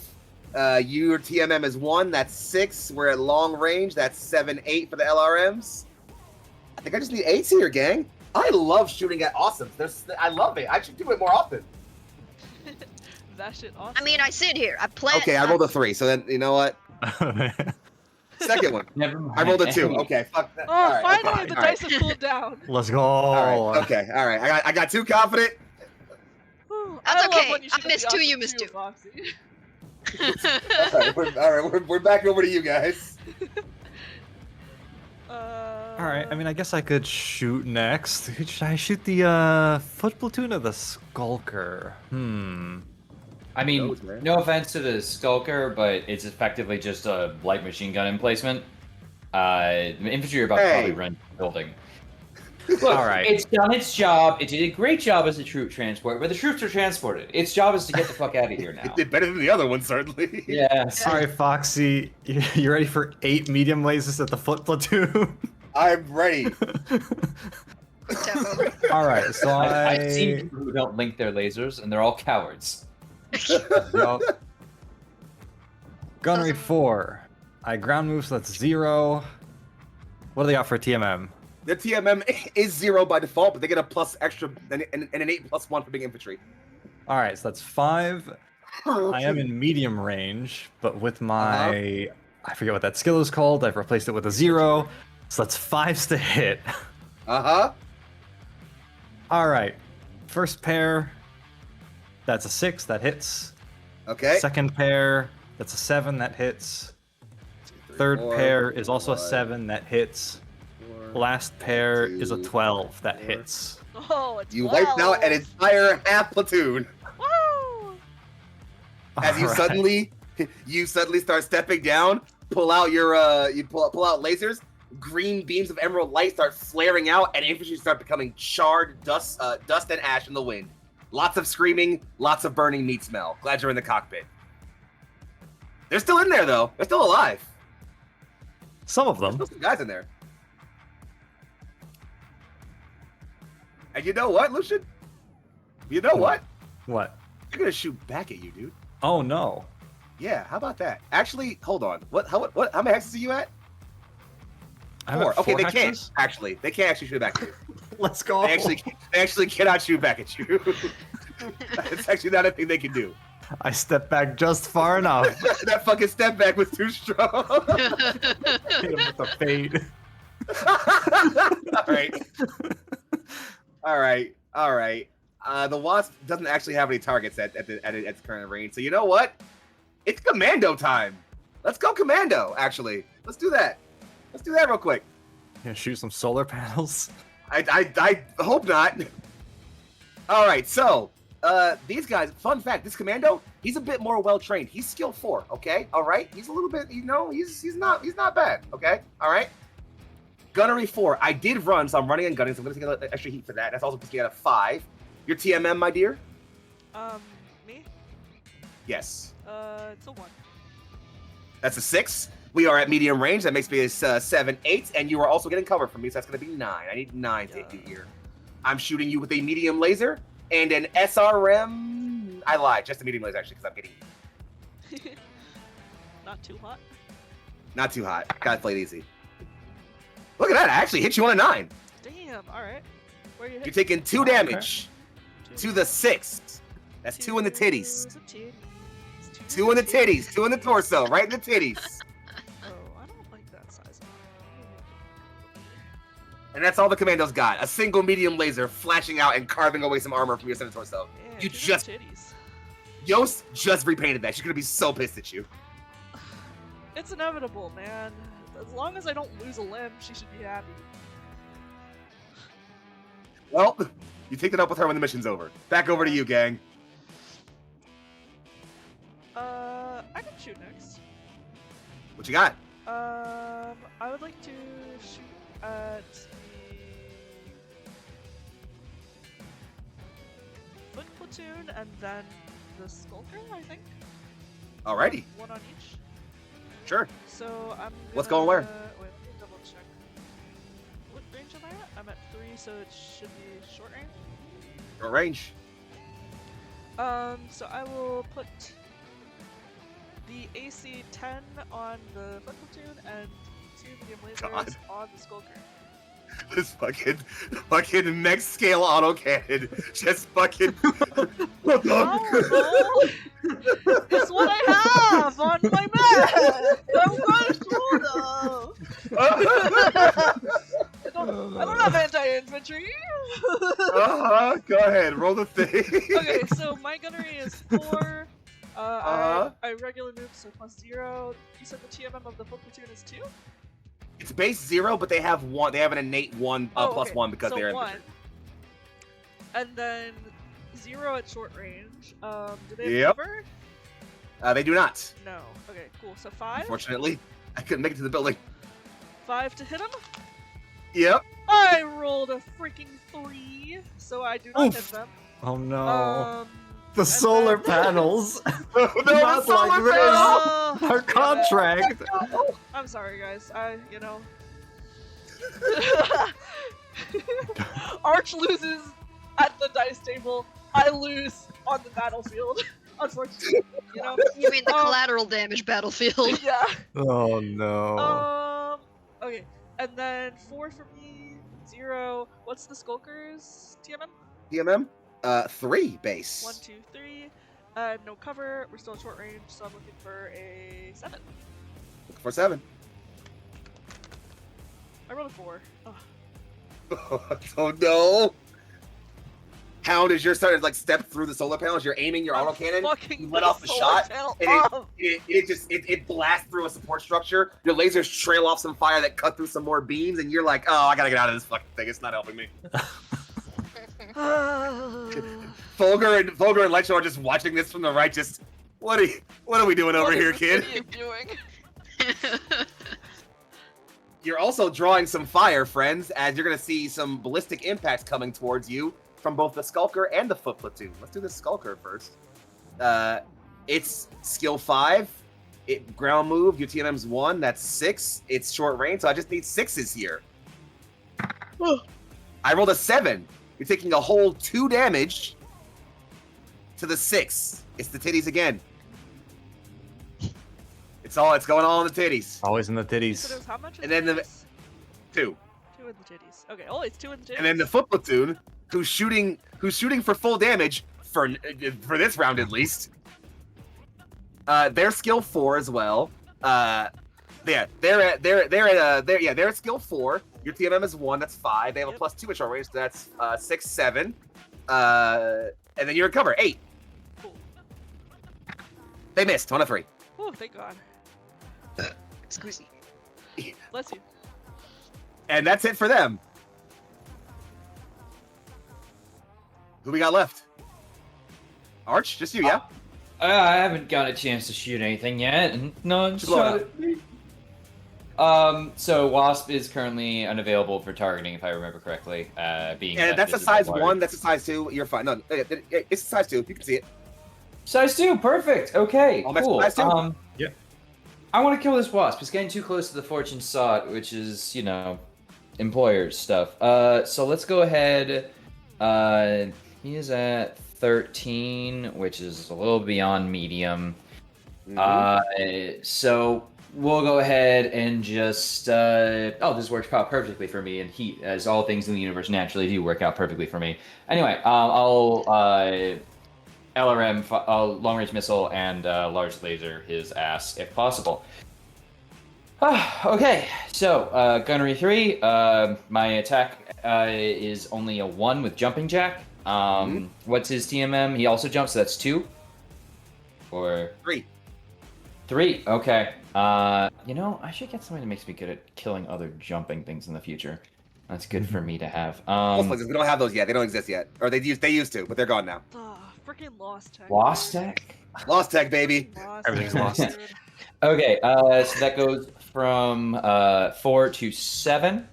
Your TMM is 1. That's 6. We're at long range. That's 7, 8 for the LRMs. I think I just need 8s here, gang. I love shooting at awesomes. I love it. I should do it more often. That shit awesome. I mean, I sit here. I plan. Okay, I rolled a 3. So then, you know what? Second one. Never mind. I rolled a 2. Okay, fuck that. Oh, All right, finally, okay, the all dice right. have cooled down. Let's go. All right, okay, all right. I got too confident. Whew, That's I love okay. when you I shoot at missed the 2, you awesome missed too, 2. Foxy. All right, we're back over to you guys. All right. I mean, I guess I could shoot next. Should I shoot the foot platoon or the skulker? I mean, Those, man. no offense to the Skulker, but it's effectively just a light machine gun emplacement. The infantry are about to Hey. probably run the building. Look, All right. it's done its job. It did a great job as a troop transport, but the troops are transported. Its job is to get the fuck out of here now. It did better than the other one, certainly. Yes. All right, Foxy, you ready for 8 medium lasers at the foot platoon? I'm ready. Definitely. All right, so I've seen people who don't link their lasers, and they're all cowards. Yup. Gunnery 4. I ground move, so that's 0. What do they got for TMM? The TMM is 0 by default, but they get a plus extra and an 8 plus 1 for big infantry. All right, so that's 5. I am in medium range, but with my... I forget what that skill is called. I've replaced it with a 0. So that's 5s to hit. Uh-huh. All right. First pair, that's a 6. That hits. Okay. Second pair, that's a 7. That hits. Third pair is also a 7. That hits. Last pair is a 12. That hits. Oh, it's You wiped out an entire half platoon. Woo! As you All right. suddenly start stepping down, pull out your pull out lasers, green beams of emerald light start flaring out, and infantry start becoming charred dust and ash in the wind. Lots of screaming, lots of burning meat smell. Glad you're in the cockpit. They're still in there though. They're still alive. Some of them. There's still some guys in there. And you know what, Lucian? You know what? What? They're gonna shoot back at you, dude. Oh no. Yeah, how about that? Actually, hold on. How many hexes are you at? I'm 4. at Okay, 4 they can't hexes? actually. They can't actually shoot back at you. Let's go. They actually cannot shoot back at you. It's actually not a thing they can do. I stepped back just far enough. That fucking step back was too strong. Hit him with the fade. All right. The Wasp doesn't actually have any targets at its current range. So you know what? It's commando time. Let's go commando. Actually, let's do that. Let's do that real quick. Yeah, shoot some solar panels. I hope not. All right, so these guys. Fun fact: this commando, he's a bit more well trained. He's skill 4. Okay, all right. He's a little bit, he's not bad. Okay, all right. Gunnery 4. I did run, so I'm running and gunning. So I'm gonna take a little extra heat for that. That's also supposed to get a 5. Your TMM, my dear. Me? Yes. It's a 1. That's a 6. We are at medium range. That makes me a 7, 8, and you are also getting cover from me, so that's going to be 9. I need 9 to hit you here. I'm shooting you with a medium laser and an SRM. I lied, just a medium laser actually, because I'm getting Not too hot. not too hot. Gotta play it easy. Look at that! I actually hit you on a 9. Damn. All right. Where you You're hit? taking 2 damage Two. to the 6. That's 2 in the titties. To the titties. 2 in the titties. 2 in the torso. Right in the titties. Oh, I don't like that size. And that's all the commandos got. A single medium laser flashing out and carving away some armor from your center torso. Yeah, You to the just- titties. Yost just repainted that. She's gonna be so pissed at you. It's inevitable, man. As long as I don't lose a limb, she should be happy. Well, you take that up with her when the mission's over. Back over to you, gang. I can shoot next. What you got? I would like to shoot at the foot platoon and then the skulker, I think. Alrighty. One on each. Sure. So I'm. What's going where? Wait, let me double check. What range am I at? I'm at 3, so it should be short range. Short range. So I will put the AC 10 on the foot platoon and 2 medium lasers God. on the skulker. This fucking mech scale autocannon. Just fucking. Oh no! It's what I have on my map! I'm going through I don't have anti-infantry! Go ahead, roll the thing. Okay, so my gunnery is 4. I regular move, so +0. You said the TMM of the foot platoon is 2? It's base 0, but they have 1. They have an innate 1 plus okay. 1 because so they're 1. infantry. And then 0 at short range. Do they have Yep. cover? They do not. No. Okay, cool. So 5? Unfortunately, I couldn't make it to the building. 5 to hit him? Yep. I rolled a freaking 3, so I do not Oof. hit them. Oh no. The the solar panels. No, Not solar like this. Oh, Our contract. I'm sorry, guys. Arch loses at the dice table. I lose on the battlefield. Unfortunately, You mean the collateral damage battlefield? Yeah. Oh no. Okay, and then 4 for me, 0. What's the Skulkers TMM? TMM? 3 base. 1, 2, 3. No cover. We're still at short range, so I'm looking for a 7. Looking for 7. I rolled a 4. Ugh. Oh no! Hound, as you're starting to like step through the solar panels, you're aiming your autocannon. Fucking You let off the solar shot, panel and up. it blasts through a support structure. Your lasers trail off some fire that cut through some more beams, and you're like, oh, I gotta get out of this fucking thing. It's not helping me. Fulgur and Lecho are just watching this from the right. Just what are we doing over What is here, this kid? idiot doing? You're also drawing some fire, friends, as you're gonna see some ballistic impacts coming towards you from both the Skulker and the Foot Platoon. Let's do the Skulker first. It's skill 5. It ground move. Your TMM's 1. That's 6. It's short range, so I just need 6s here. I rolled a 7. You're taking a whole 2 damage to the 6. It's the titties again. It's going all in the titties. Always in the So it titties. was how much? And then the 2. 2 in the titties. Okay, oh, it's 2 in the titties. And then the Foot Platoon, who's shooting for full damage for this round at least. They're skill 4 as well. They're at skill 4. Your TMM is 1. That's 5. They have a Yep. +2 at short range. So that's 6, 7. And then you recover 8. Cool. They missed 1 of 3. Oh, thank God. Squeezy. Bless you. And that's it for them. Who we got left? Arch, just you, yeah? I haven't got a chance to shoot anything yet. And no, just Blow shot it. So Wasp is currently unavailable for targeting, if I remember correctly. Being And that that's a this is size water. 1. That's a size 2. You're fine. No, it's a size 2. You can see it. Size 2, perfect. Okay, All next cool. size 2. Yeah. I want to kill this wasp. It's getting too close to the fortune sought, which is, employers stuff. So let's go ahead. He is at 13, which is a little beyond medium. So we'll go ahead and just. This worked out perfectly for me, and heat, as all things in the universe naturally do work out perfectly for me. Anyway, I'll LRM, long range missile, and large laser his ass if possible. Okay, so gunnery 3. My attack is only a 1 with jumping jack. What's his TMM? He also jumps, so that's 2. Or 3. 3. Okay. I should get something that makes me good at killing other jumping things in the future. That's good for me to have. We don't have those yet. They don't exist yet. Or they used to, but they're gone now. Freaking lost tech. Lost dude. tech? Lost tech, baby. Lost Everything's tech, lost. dude. Okay, so that goes from 4 to 7.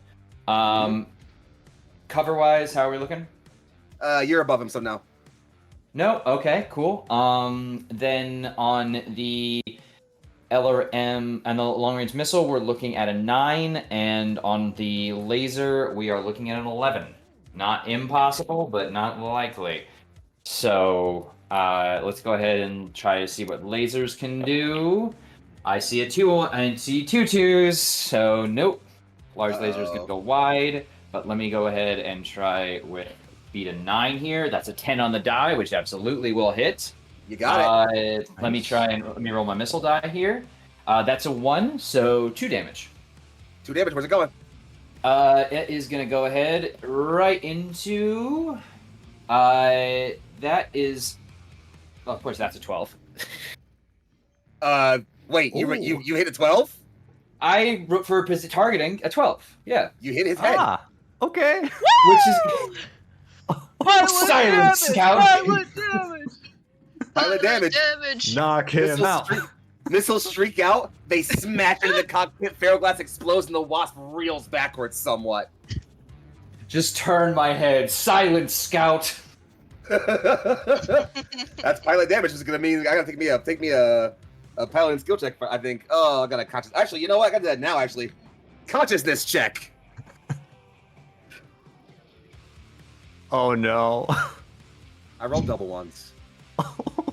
Cover-wise, how are we looking? You're above him, so no. No? Okay, cool. Then on the LRM and the long-range missile, we're looking at a 9, and on the laser, we are looking at an 11. Not impossible, but not likely. So, let's go ahead and try to see what lasers can do. I see a 2, I see 2 2s, so nope. Large laser is going to go wide, but let me go ahead and try with beat a 9 here. That's a 10 on the die, which absolutely will hit. You got it. Let me roll my missile die here. That's a 1, so 2 damage. 2 damage. Where's it going? It is going to go ahead right into... that is... Oh, of course, that's a 12. Wait, you Ooh. hit a 12? I wrote for targeting a 12 . Yeah. You hit his head. Okay. Which is... Violent Silence, damage! scout. Violent damage! Violent damage. Damage. Knock him Missile out. streak. Missiles streak out. They smash into the cockpit. Ferroglass explodes, and the wasp reels backwards somewhat. Just turn my head. Silent, scout. That's pilot damage. Is gonna mean I gotta take me a piloting skill check. I think. Oh, I got a conscious. Actually, you know what? I gotta do that now. Actually, consciousness check. Oh no. I rolled double ones. Oh no.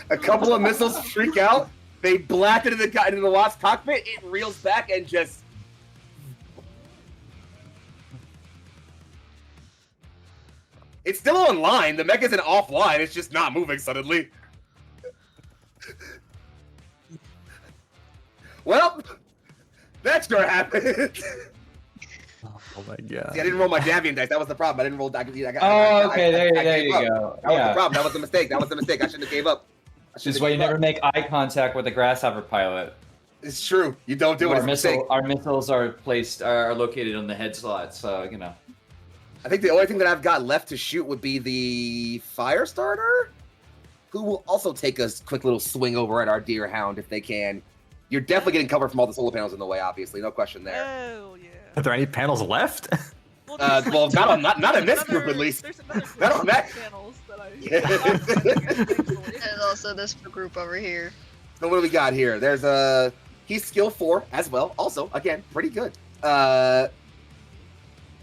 A couple of missiles freak out. They blast into the wasp cockpit. It reels back and just. It's still online. The mech isn't offline. It's just not moving suddenly. Well, that's gonna happen. Oh my god. See, I didn't roll my Davian dice. That was the problem. I didn't roll. There you go. That was the problem. That was the mistake. I shouldn't have gave up. This is why you never make eye contact with a grasshopper pilot. It's true. You don't do it. Our missiles are located on the head slot, so you know. I think the only thing that I've got left to shoot would be the fire starter, who will also take a quick little swing over at our deer hound if they can. You're definitely getting cover from all the solar panels in the way, obviously, no question there. Hell yeah. Are there any panels left? There's Well, like not in this group at least. There's another Not on group that. of panels that I. There's also this group over here. So what do we got here? There's he's skill 4 as well. Also, again, pretty good.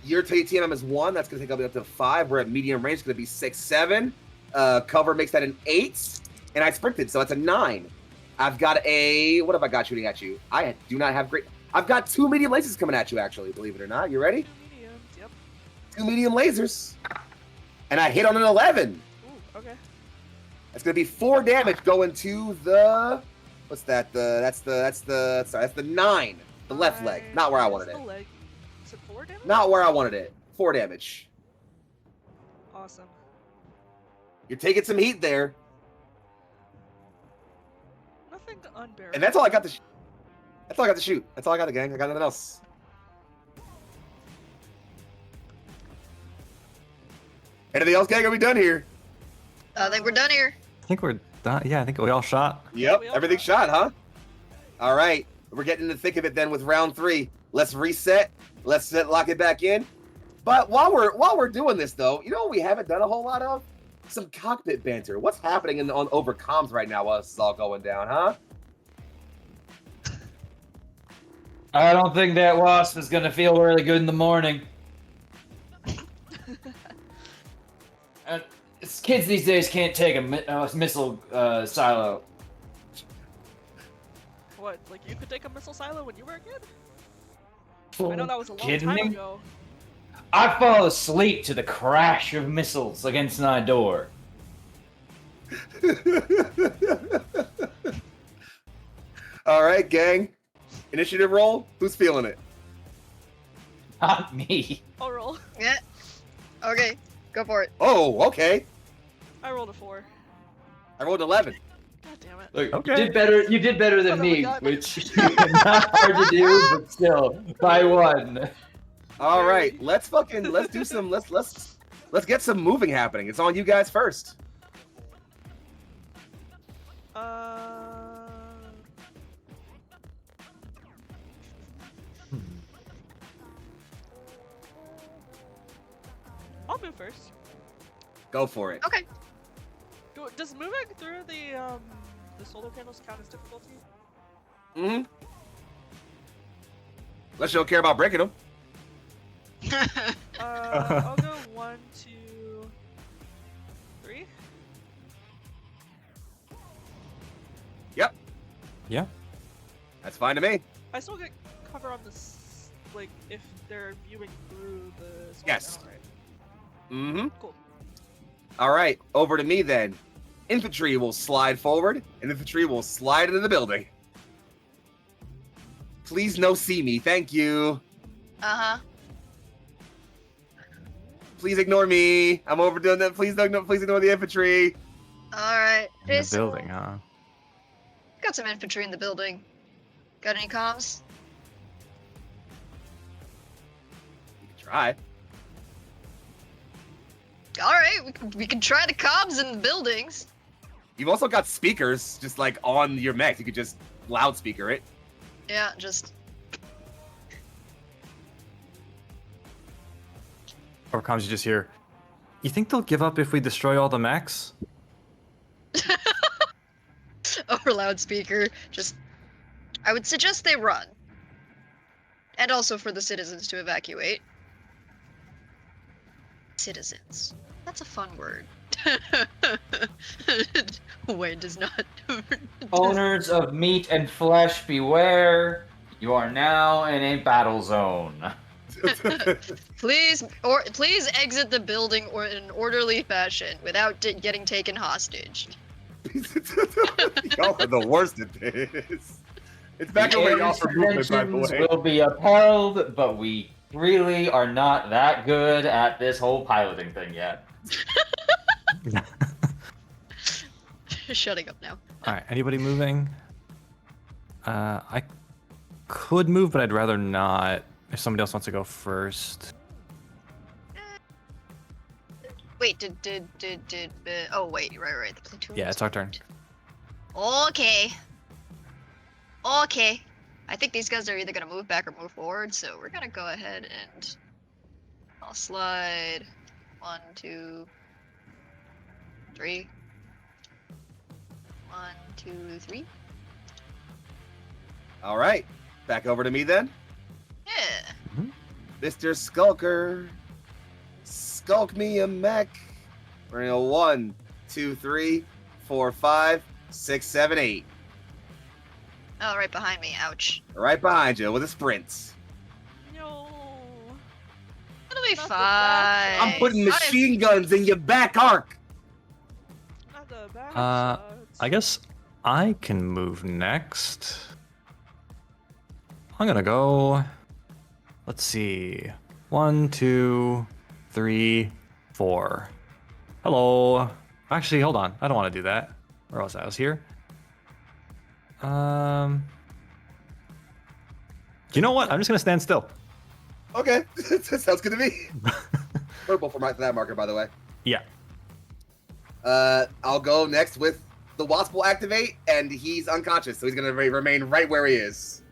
Your TMM is 1. That's going to take up to 5. We're at medium range. It's going to be 6, 7. Cover makes that an 8. And I sprinted, so that's a 9. I've got a... What have I got shooting at you? I do not have great... I've got 2 medium lasers coming at you, actually, believe it or not. You ready? Mediums, yep. 2 medium lasers. And I hit on an 11. Ooh, okay. That's going to be 4 damage going to the... What's that? That's the 9. The left leg. Not where I wanted it. The leg. Is it 4 damage? Not where I wanted it. 4 damage. Awesome. You're taking some heat there. Nothing unbearable. And that's all I got to shoot. That's all I got to shoot. That's all I got, gang. I got nothing else. Anything else, gang? Are we done here? I think we're done here. I think we're done. Yeah, I think we all shot. Yep. We all Everything's shot, huh? All right. We're getting in the thick of it then with round 3. Let's reset. Let's lock it back in. But while we're doing this, though, you know what we haven't done a whole lot of? Some cockpit banter. What's happening on over comms right now while this is all going down, huh? I don't think that wasp is gonna feel really good in the morning. Kids these days can't take a missile silo. What? Like you could take a missile silo when you were a kid? I know that was a long Kidding time me? ago. I fall asleep to the crash of missiles against my door. All right, gang. Initiative roll. Who's feeling it? Not me. I'll roll. Yeah. Okay, go for it. Oh, okay. I rolled a 4. I rolled 11. God damn it. Look, Okay. You did better than Oh, me, God. which is not hard to do, but still, by 1. All right, let's do some let's get some moving happening. It's on you guys first. I'll move first. Go for it. Okay. Does moving through the solar panels count as difficulty? Mm-hmm. Unless you don't care about breaking them. I'll go 1, 2, 3. Yep, Yeah. that's fine to me. I still get cover on this, like if they're viewing through the solar Yes. panel, right? Mm-hmm. Cool. All right, over to me then. Infantry will slide forward, and infantry will slide into the building. Please no see me, thank you. Uh-huh. Please ignore me. I'm overdoing that. Please ignore the infantry. Alright. In the Jason, building, huh? got some infantry in the building. Got any comms? You can try. All right, we can try the comms in the buildings. You've also got speakers just like on your mech. You could just loudspeaker it. Yeah, just Or comms, you just hear. You think they'll give up if we destroy all the mechs? over loudspeaker. Just, I would suggest they run, and also for the citizens to evacuate. Citizens. That's a fun word. Wayne does not. Owners of meat and flesh, beware! You are now in a battle zone. Please exit the building or in an orderly fashion without getting taken hostage. Y'all are the worst at this. It's back over y'all for movement, by the way. Will be upheld, but we really are not that good at this whole piloting thing yet. Shutting up now. All right, anybody moving? I could move, but I'd rather not. If somebody else wants to go first. Wait, oh wait, right, the platoon. Yeah, it's our turn. Okay. Okay. I think these guys are either gonna move back or move forward, so we're gonna go ahead and I'll slide 1, 2, 3. 1, 2, 3. All right, back over to me then. Yeah. Mr. Skulker, skulk me a mech. We're gonna go 1, 2, 3, 4, 5, 6, 7, 8. Oh, right behind me. Ouch. Right behind you with a sprint. No. It'll be Not the fine. back. I'm putting machine guns in your back arc. Not the back I guess I can move next. I'm gonna go. Let's see. 1, 2, 3, 4. Hello. Actually, hold on. I don't want to do that. Where was I? I was here. You know what? I'm just gonna stand still. Okay, sounds good to me. Purple for that marker, by the way. Yeah. I'll go next with the Wasp will activate, and he's unconscious, so he's gonna remain right where he is.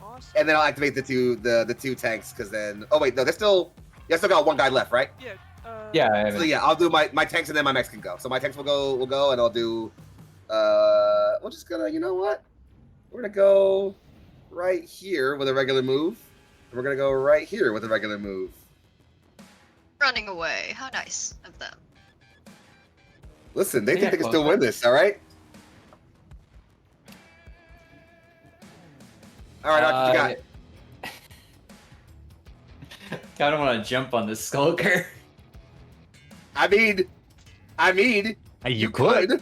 Awesome. And then I'll activate the two tanks, because then. Oh wait, no, they're still. Yeah, still got one guy left, right? Yeah. Yeah, So yeah, I'll do my tanks, and then my mechs can go. So my tanks will go, and I'll do. We're just gonna. You know what? We're gonna go right here with a regular move. And we're gonna go right here with a regular move. Running away. How nice of them. Listen, they Yeah, think they can close still win this, all right? All right, Arch, what you got? Kind of want to jump on this skulker. I mean, You could.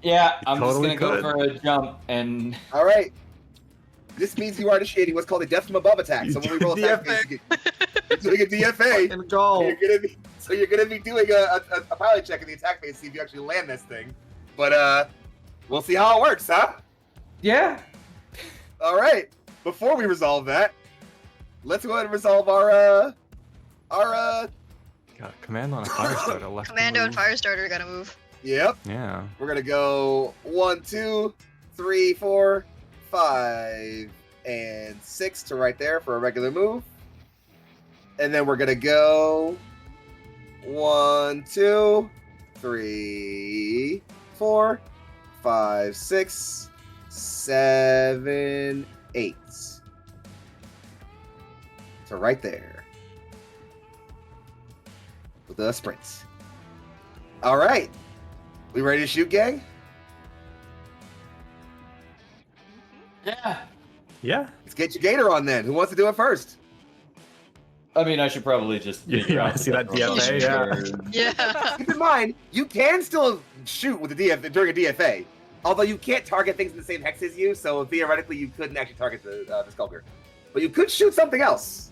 Yeah, You I'm totally just gonna could. go for a jump and. all right. This means you are initiating what's called a death from above attack. So when we roll attack, DFA. you're doing a DFA. Fucking go. You're gonna be doing a pilot check in the attack phase to see if you actually land this thing. But we'll see how it works, huh? Yeah. All right. Before we resolve that, let's go ahead and resolve our Got a command on a fire starter left. to Commando and move. Firestarter gotta move. Yep. Yeah. We're gonna go 1, 2, 3, 4, 5, and 6 to right there for a regular move. And then we're gonna go 1, 2, 3, 4, 5, 6, 7, 8. So right there. With the sprints. All right. We ready to shoot, gang? Yeah. Yeah. Let's get your gator on then. Who wants to do it first? I mean, I should probably just. You figure wanna out see that the DFA? roll. Yeah. Yeah. Keep in mind, you can still shoot with the during a DFA. Although you can't target things in the same hex as you, so theoretically you couldn't actually target the skulker. But you could shoot something else.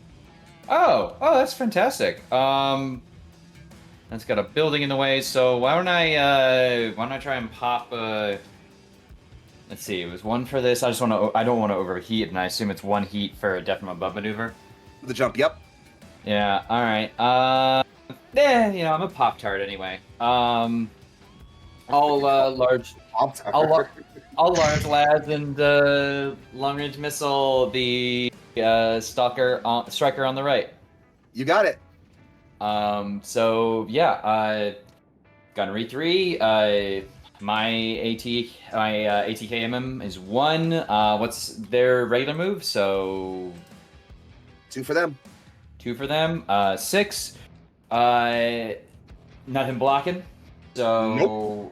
Oh, that's fantastic. That's got a building in the way, so why don't I try and pop let's see, it was one for this. I don't want to overheat, and I assume it's one heat for a death from above maneuver. The jump, yep. Yeah. All right. You know, I'm a Pop-Tart anyway. All large. All large lads and long-range missile. The striker on the right. You got it. So yeah, gunnery 3. My ATKMM is 1. What's their regular move? So 2 for them. 2 for them. 6. Nothing blocking. So Nope.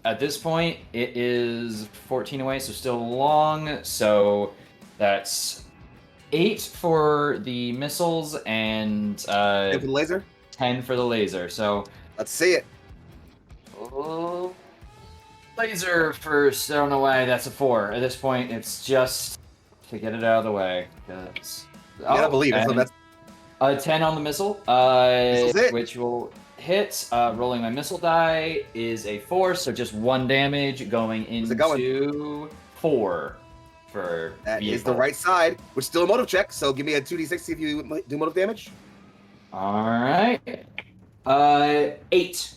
At this point, it is 14 away, so still long. So that's 8 for the missiles and Hit with the laser. 10 for the laser. So Let's see it. laser first. I don't know why that's a 4. At this point, it's just to get it out of the way. I believe it. So that's 10 on the missile, Missile's it. which will hit. Rolling my missile die is a 4, so just 1 damage going How's it going? into 4 for that vehicle. is the right side, which is still a motive check. So give me a 2d6 see if you do motive damage. All right. 8.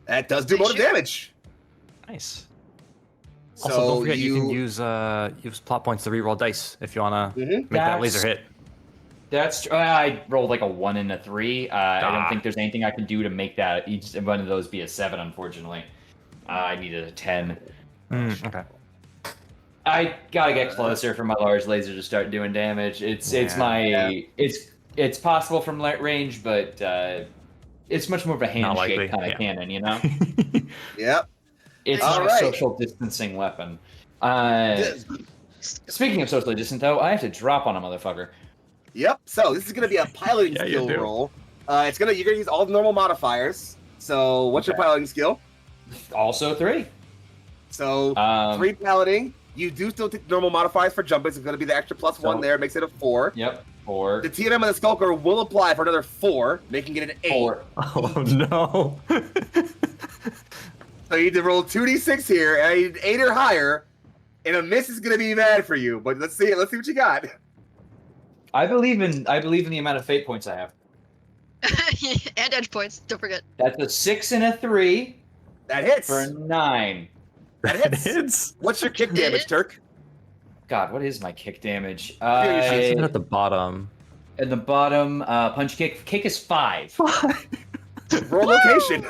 That does do motive damage. Nice. So Also, don't forget you can use plot points to reroll dice if you wanna make that laser hit. That's I rolled like a 1 and a 3. I don't think there's anything I can do to make that each one of those be a 7. Unfortunately, I needed a 10. Okay. I gotta get closer for my large laser to start doing damage. It's possible from range, but it's much more of a handshake kind of cannon, you know. Yep. It's All a right. social distancing weapon. Speaking of socially distant, though, I have to drop on a motherfucker. Yep. So this is gonna be a piloting Yeah, you skill do. roll. You're gonna use all the normal modifiers. So what's your piloting skill? Also 3. So 3 piloting. You do still take normal modifiers for jumping. So it's gonna be the extra +1 there, makes it a 4. Yep. 4. The TMM and the Skulker will apply for another 4, making it an 8. 4. Oh no. So you need to roll 2d6 here, and I need 8 or higher, and a miss is gonna be bad for you. But let's see it. Let's see what you got. I believe in the amount of fate points I have. And edge points, don't forget. That's a 6 and a 3 That hits. for 9. That hits. What's your kick damage, Turk? God, what is my kick damage? It's at the bottom. At the bottom, punch kick. Kick is 5. Roll location.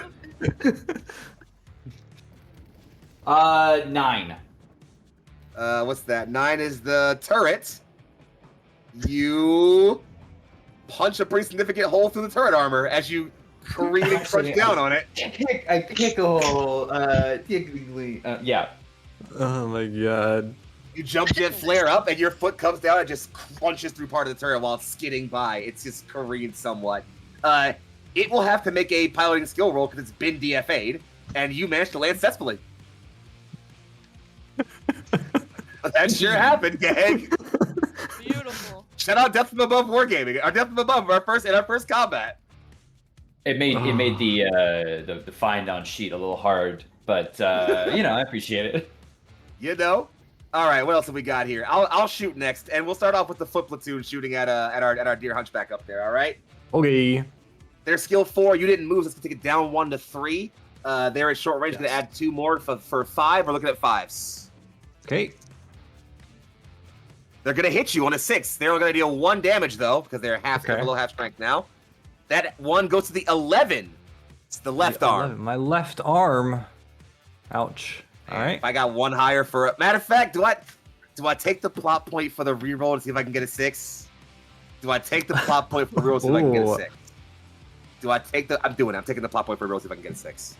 9. What's that? 9 is the turret. You punch a pretty significant hole through the turret armor as you careen and crunch down on it. I kick a hole. Yeah. Oh my god. You jump jet flare up, and your foot comes down and just crunches through part of the turret while it's skidding by. It's just careened somewhat. It will have to make a piloting skill roll because it's been DFA'd, and you managed to land successfully. That sure happened, gang. Beautiful. Shout out Death from Above Wargaming. Our Death from Above, our first combat. It made the find on sheet a little hard, but I appreciate it. You know. All right, what else have we got here? I'll shoot next, and we'll start off with the foot platoon shooting at our deer hunchback up there. All right. Okay. Their skill 4, you didn't move, so let's take it down 1 to 3. They're at short range, gonna add 2 more for 5. We're looking at 5s. Okay. They're gonna hit you on a 6. They're only gonna deal 1 damage though, because they're they're below half strength now. That 1 goes to the 11. It's the left arm. My left arm. Ouch. All right. If I got 1 higher for matter of fact, do I take the plot point for the reroll to see if I can get a 6? Do I take the plot point for the reroll to see if I can get a 6? Do I take the? I'm doing it. I'm taking the plot point for reroll to see if I can get a 6.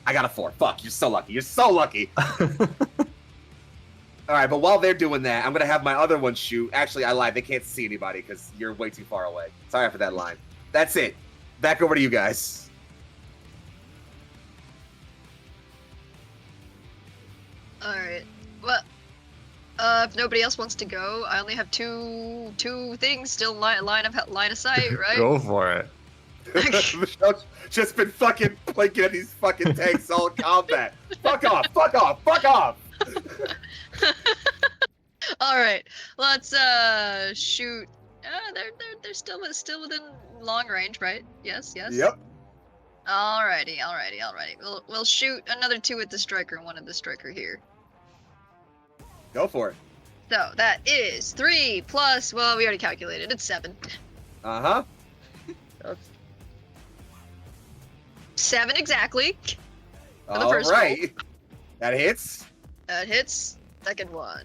I got a 4. Fuck, you're so lucky. You're so lucky. All right, but while they're doing that, I'm gonna have my other one shoot. Actually, I lied. They can't see anybody because you're way too far away. Sorry for that line. That's it. Back over to you guys. Alright. Well, if nobody else wants to go, I only have two things still line of sight, right? Go for it. Michelle's just been fucking blinking at these fucking tanks all in combat. Fuck off! Fuck off! Fuck off! Alright, let's shoot They're still within long range, right? Yes. Yep. Alrighty. We'll shoot another 2 at the striker and 1 at the striker here. Go for it. So that is 3 plus. Well, we already calculated. It's 7. Uh-huh. 7 exactly. For the All first right. That hits. That hits. Second one.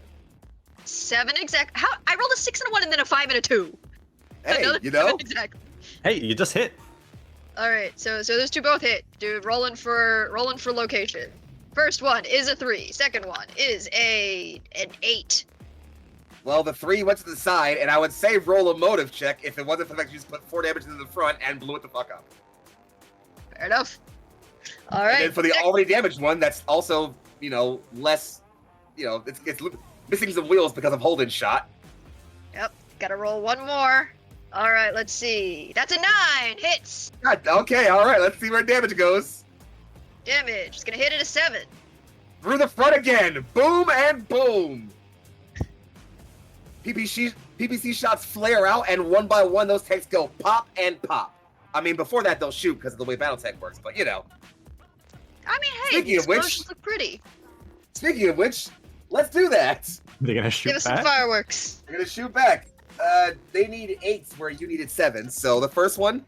7 exact. How? I rolled a 6 and a 1 and then a 5 and a 2. Hey, Another you know? 7 exactly. Hey, you just hit. All right. So those 2 both hit. Dude, rolling for location. First one is a 3. Second one is an 8. Well, the 3 went to the side, and I would say roll a motive check if it wasn't for the fact you just put 4 damage into the front and blew it the fuck up. Fair enough. All right. And then for the already damaged one, that's also, less, it's missing some wheels because of Holden's shot. Yep. Gotta roll 1 more. All right. Let's see. That's a 9. Hits. God, okay, all right, let's see where damage goes. Damage. It's gonna hit at a 7. Through the front again. Boom and boom. PPC shots flare out, and one by one, those tanks go pop and pop. I mean, before that, they'll shoot because of the way Battletech works, but I mean, hey, Speaking the of which- explosions look pretty. Speaking of which, let's do that. They're gonna shoot Give us some back. fireworks. We're gonna shoot back. They need 8s where you needed 7. So the first one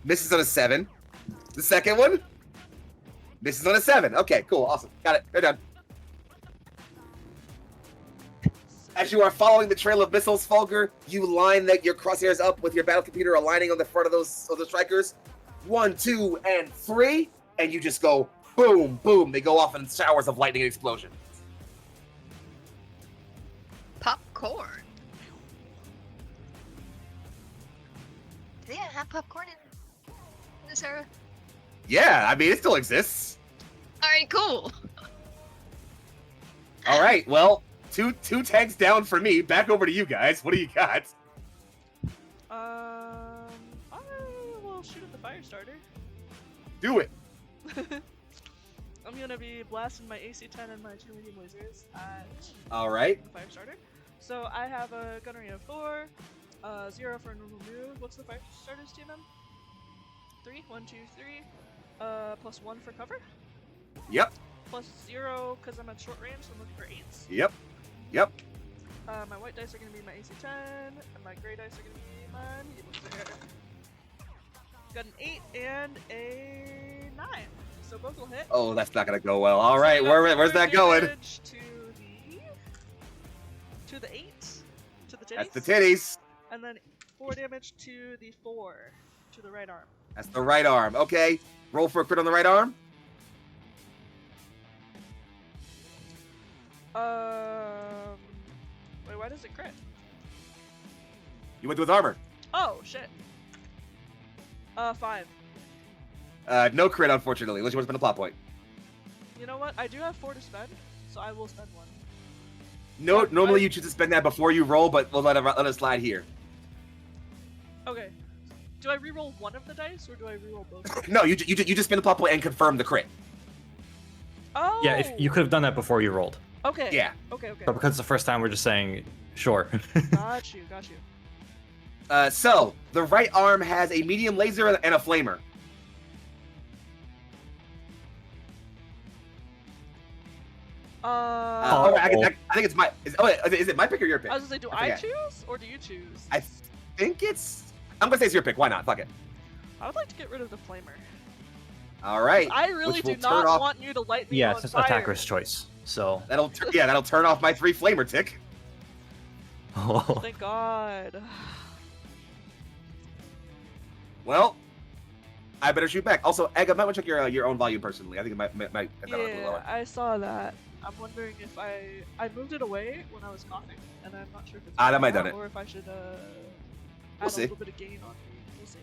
misses on a 7. The second one misses on a 7. Okay, cool, awesome. Got it. They're done. As you are following the trail of missiles, Fulgur, you line your crosshairs up with your battle computer aligning on the front of those strikers. 1, 2, and 3, and you just go boom, boom. They go off in showers of lightning and explosion. Popcorn. Do they have popcorn in this era? Yeah, I mean, it still exists. Alright, cool. All right, well, two tanks down for me. Back over to you guys. What do you got? I will shoot at the fire starter. Do it. I'm gonna be blasting my AC-10 and my 2 medium lasers at All right. the fire starter. So I have a gunnery of 4, 0 for a normal move. What's the fire starter's TMM? 3, 1, 2, 3. Plus 1 for cover. Yep. Plus 0 because I'm at short range, so I'm looking for 8s. Yep. My white dice are gonna be my AC-10, and my gray dice are gonna be my medium laser. Got an 8 and a 9, so both will hit. Oh, that's not gonna go well. All right, So where's four that going? damage to the 8, to the titties. That's the titties. And then 4 damage to the 4, to the right arm. That's the right arm. Okay. Roll for a crit on the right arm. Wait, why does it crit? You went with armor. Oh, shit. 5. No crit, unfortunately, unless you want to spend a plot point. You know what? I do have 4 to spend, so I will spend 1. No, normally you choose to spend that before you roll, but we'll let it slide here. Okay. Do I reroll one of the dice, or do I reroll both? No, you just spend the plot point and confirm the crit. Oh! Yeah, if you could have done that before you rolled. Okay. Yeah. Okay. But because it's the first time, we're just saying, sure. Got you. So the right arm has a medium laser and a flamer. I think it's my. Is it my pick or your pick? I was gonna say, do I choose or do you choose? I think it's. I'm gonna say it's your pick. Why not? Fuck it. I would like to get rid of the flamer. All right. I really Which will do not turn off- want you to light me Yeah, on it's just fire. attacker's choice. So. That'll turn off my 3 flamer tick. Thank God. Well, I better shoot back. Also, Egg, I might want to check your own volume personally. I think it might have gone a little Yeah, lower. I saw that. I'm wondering if I moved it away when I was coughing, and I'm not sure if it's That might out, done it. or if I should We'll add see. a little bit of gain on me. We'll see.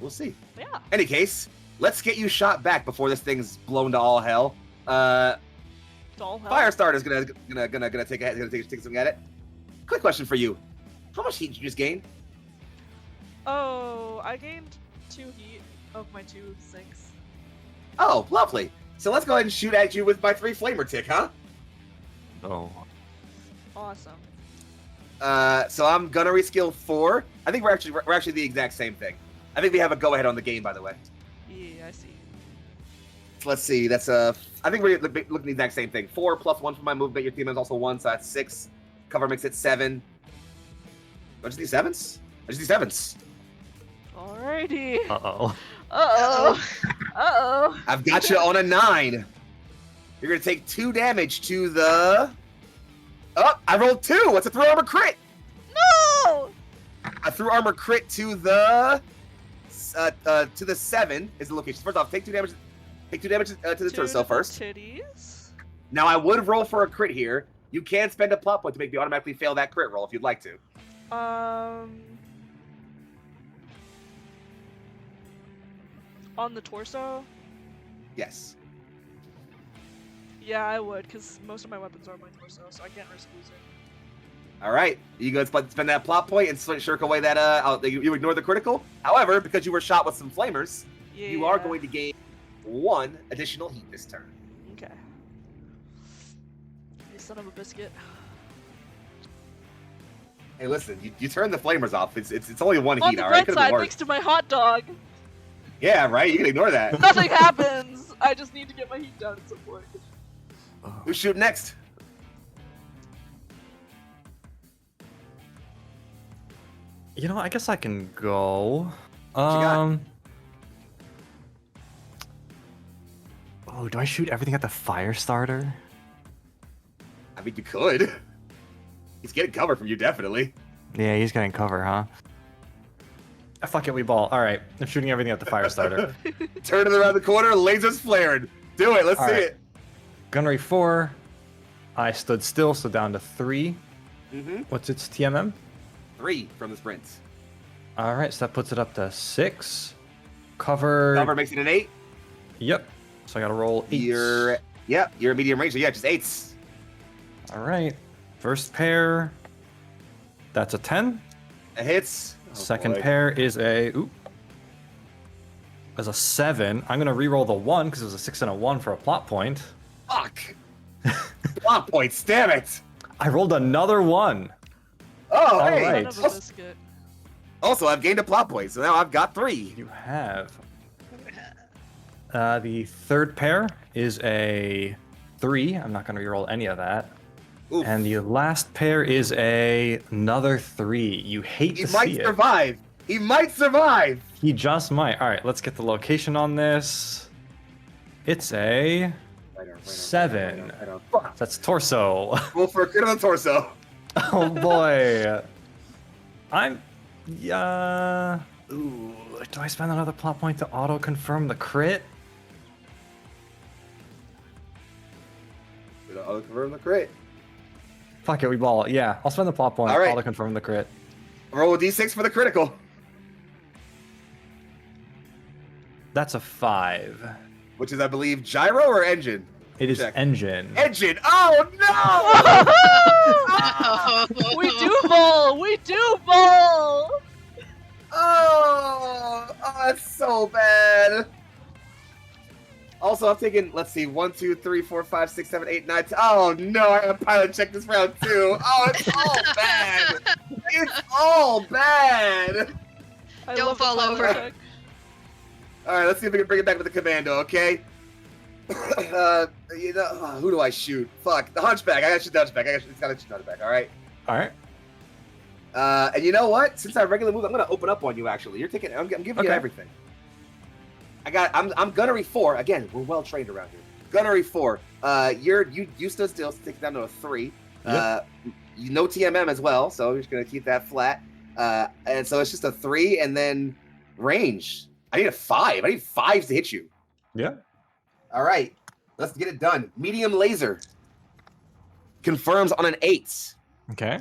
We'll see. But yeah. Any case, let's get you shot back before this thing's blown to all hell. Doll hell. Firestarter's gonna take a swing at it. Quick question for you: how much heat did you just gain? Oh, I gained 2 heat of my 2 sinks. Oh, lovely. So let's go ahead and shoot at you with my 3 flamer tick, huh? Oh. Awesome. So I'm gunnery skill 4. I think we're actually the exact same thing. I think we have a go ahead on the game, by the way. Yeah, I see. So let's see. That's I think we're looking at the exact same thing. 4 plus 1 for my movement. Your team is also 1, so that's 6. Cover makes it 7. I just need 7s. Alrighty. Uh-oh. Uh-oh. I've got you on a 9. You're gonna take 2 damage to the. Oh, I rolled 2. What's a through armor crit? No! A through armor crit to the 7 is the location. First off, take 2 damage. Take 2 damage to the torso first. Titties. Now I would roll for a crit here. You can spend a plot point to make me automatically fail that crit roll if you'd like to. On the torso? Yes. Yeah, I would, because most of my weapons are my torso, so I can't risk losing. All right, you go spend that plot point and shirk away that. You ignore the critical. However, because you were shot with some flamers, Yeah. you are going to gain 1 additional heat this turn. Okay. You son of a biscuit. Hey, listen, you turn the flamers off. It's only 1 On heat, the all right? bright Could've been side, worse. thanks to my hot dog, Yeah, right. You can ignore that. nothing happens. I just need to get my heat down at some point. Who's shooting next? You know what? I guess I can go. you got? Oh, do I shoot everything at the fire starter? I mean, you could. He's getting cover from you, definitely. Yeah, he's getting cover, huh? Ah, fuck it, we ball. All right, I'm shooting everything at the fire starter. Turning around the corner, lasers flaring. Do it. Let's All see right. it. Gunnery 4. I stood still, so down to 3. Mm-hmm. What's its TMM? 3 from the sprint. All right, so that puts it up to 6. Cover. Cover makes it an 8. Yep. So I gotta roll 8. You're a medium range. So yeah, just 8s. All right. First pair. That's a 10. It hits. Oh, Second boy. pair is a. Ooh. As a 7. I'm gonna re-roll the 1 because it was a 6 and a 1 for a plot point. Fuck. Plot points. Damn it. I rolled another 1. Oh, All hey. right. Son of a biscuit. Also, I've gained a plot point, so now I've got 3. You have. The third pair is a 3. I'm not gonna re-roll any of that. Oof. And the last pair is another 3. You hate He to might see it. survive. He might survive. He just might. All right, let's get the location on this. It's a 7. Fuck. That's torso. Roll for a crit on the torso. Oh boy. Ooh, do I spend another plot point to auto confirm the crit? I'll confirm the crit. Fuck it, we ball. Yeah, I'll spend the plot point. All right. Auto confirm the crit. Roll a d6 for the critical. That's a 5. Which is, I believe, gyro or engine? It is Check. engine. Engine! Oh, no! We do bowl! We do bowl! Oh, that's so bad. Also, I'm taking, let's see, 1, 2, 3, 4, 5, 6, 7, 8, 9, 10. Oh, no, I gotta pilot check this round, too. Oh, it's all bad. It's all bad. I Don't love the fall pilot over. check. All right, let's see if we can bring it back with the commando, okay? Who do I shoot? Fuck, the hunchback. I gotta shoot the hunchback. It's gotta shoot the hunchback, all right? All right. And you know what? Since I regular move, I'm gonna open up on you. Actually, you're taking. I'm giving you Okay. everything. I'm gunnery 4 again. We're well trained around here. Gunnery 4. You stood still, so take it down to a 3. Yep. No TMM as well, so we're just gonna keep that flat. And so it's just a 3, and then range. I need a 5. I need 5s to hit you. Yeah. All right, let's get it done. Medium laser confirms on an 8. Okay.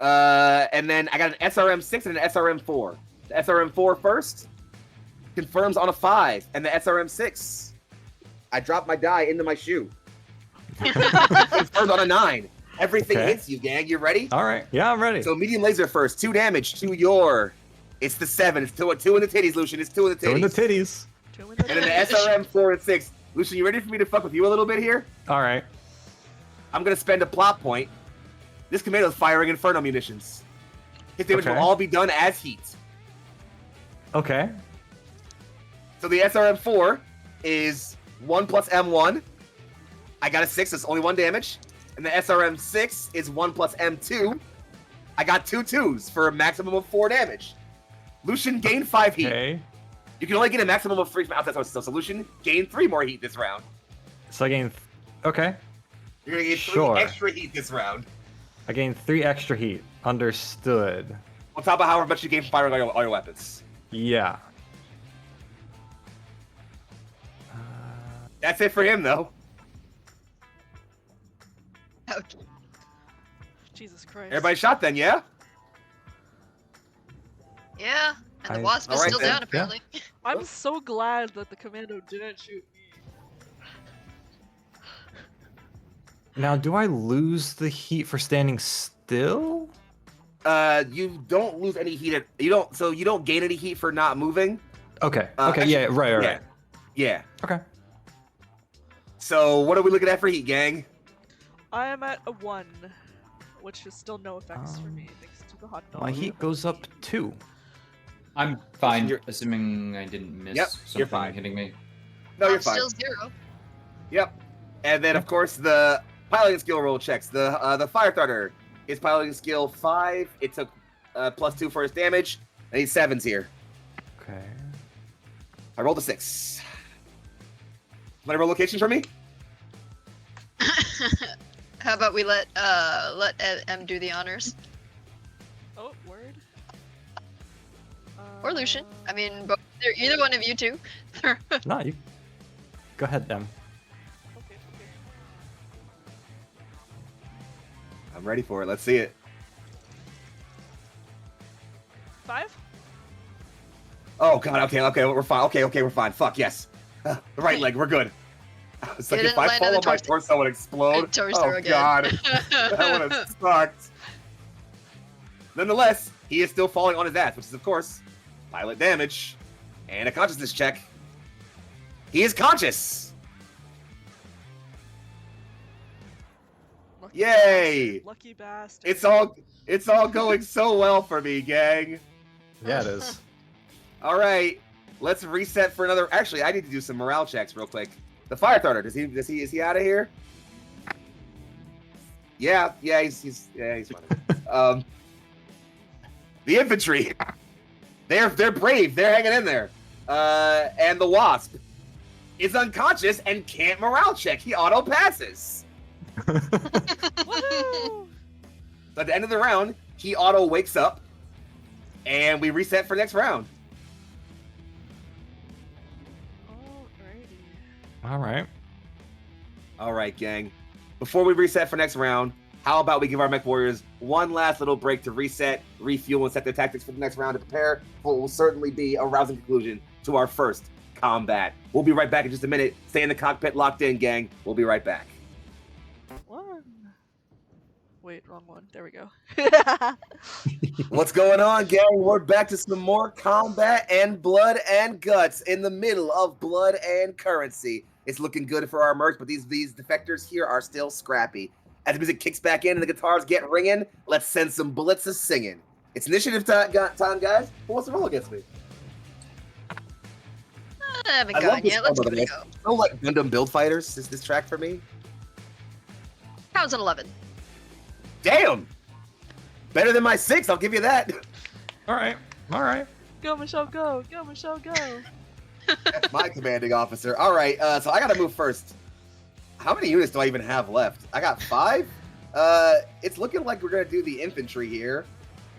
And then I got an SRM6 and an SRM4. The SRM4 first confirms on a 5, and the SRM6, I dropped my die into my shoe. Confirms on a 9. Everything Okay. hits you, gang. You ready? All right. Yeah, I'm ready. So medium laser first, 2 damage to your. It's the 7. It's 2 in the titties, Lucian. It's 2 in the titties. Doing the titties. And then the SRM4 and 6. Lucian, you ready for me to fuck with you a little bit here? All right. I'm gonna spend a plot point This commando is firing Inferno munitions. His damage Okay. will all be done as heat. Okay. So the SRM4 is 1 plus M1. I got a 6, that's only 1 damage. And the SRM6 is 1 plus M2. I got 2 2s for a maximum of 4 damage. Lucian gained 5 heat. Okay. You can only get a maximum of 3 from outside sources. So Lucian gained 3 more heat this round. So I gain. Okay. You're gonna get 3 Sure. extra heat this round. I gain 3 extra heat. Understood. On top of however much you gain from firing all your weapons. Yeah. That's it for him, though. Ouch. Jesus Christ. Everybody shot then, yeah? Yeah, and the I- wasp is Alright still then. down Yeah. apparently. I'm so glad that the commando didn't shoot me. Now, do I lose the heat for standing still? You don't lose any heat. You don't gain any heat for not moving. Okay. Uh, Okay. actually- Yeah. Right. Yeah. Yeah. Okay. So what are we looking at for heat, gang? I am at a 1, which is still no effects for me, thanks to the hot dog. My heat goes up 2. I'm fine, You're- assuming I didn't miss Yep, something you're fine. hitting me. No, you're I'm fine. still 0. Yep. And then of course the piloting skill roll checks. The Firestarter is piloting skill 5. It took +2 for his damage. I need 7s here. Okay. I rolled a 6. Want to roll locations for me? How about we let M do the honors? Oh, word. Or Lucian. I mean, either one of you two. No, you. Go ahead, Em. Okay. I'm ready for it. Let's see it. 5? Oh god. Okay. We're fine. Okay. We're fine. Fuck yes. The right leg. We're good. It's like It if didn't I land on fall the on my torso. torso, would explode. Torso Oh again. god. That would have sucked. Nonetheless, he is still falling on his ass, which is, of course, pilot damage and a consciousness check. He is conscious. Lucky Yay! bastard, lucky bastard. It's all going so well for me, gang. Yeah, it is. All right, let's reset for another. Actually, I need to do some morale checks real quick. The Firestarter, is he out of here? Yeah, he's fine. The infantry, they're brave. They're hanging in there. And the Wasp is unconscious and can't morale check. He auto passes. Woohoo! So at the end of the round, he auto wakes up, and we reset for next round. Alrighty. All right. All right, gang. Before we reset for next round, how about we give our mech warriors one last little break to reset, refuel, and set their tactics for the next round to prepare for what will certainly be a rousing conclusion to our first combat. We'll be right back in just a minute. Stay in the cockpit locked in, gang. We'll be right back. 1. Wait, wrong one. There we go. What's going on, gang? We're back to some more combat and blood and guts in the middle of blood and currency. It's looking good for our mercs, but these defectors here are still scrappy. As the music kicks back in and the guitars get ringing, let's send some bullets a singing. It's initiative time, guys. Who wants to roll against me? I haven't I love gone this yet. Let's combo, give it a though. go. So like Gundam Build Fighters is this track for me? How's an 11? Damn! Better than my 6, I'll give you that. All right. All right. Go, Michelle, go! Go, Michelle, go! That's my commanding officer. All right, so I gotta move first. How many units do I even have left? I got 5. It's looking like we're gonna do the infantry here.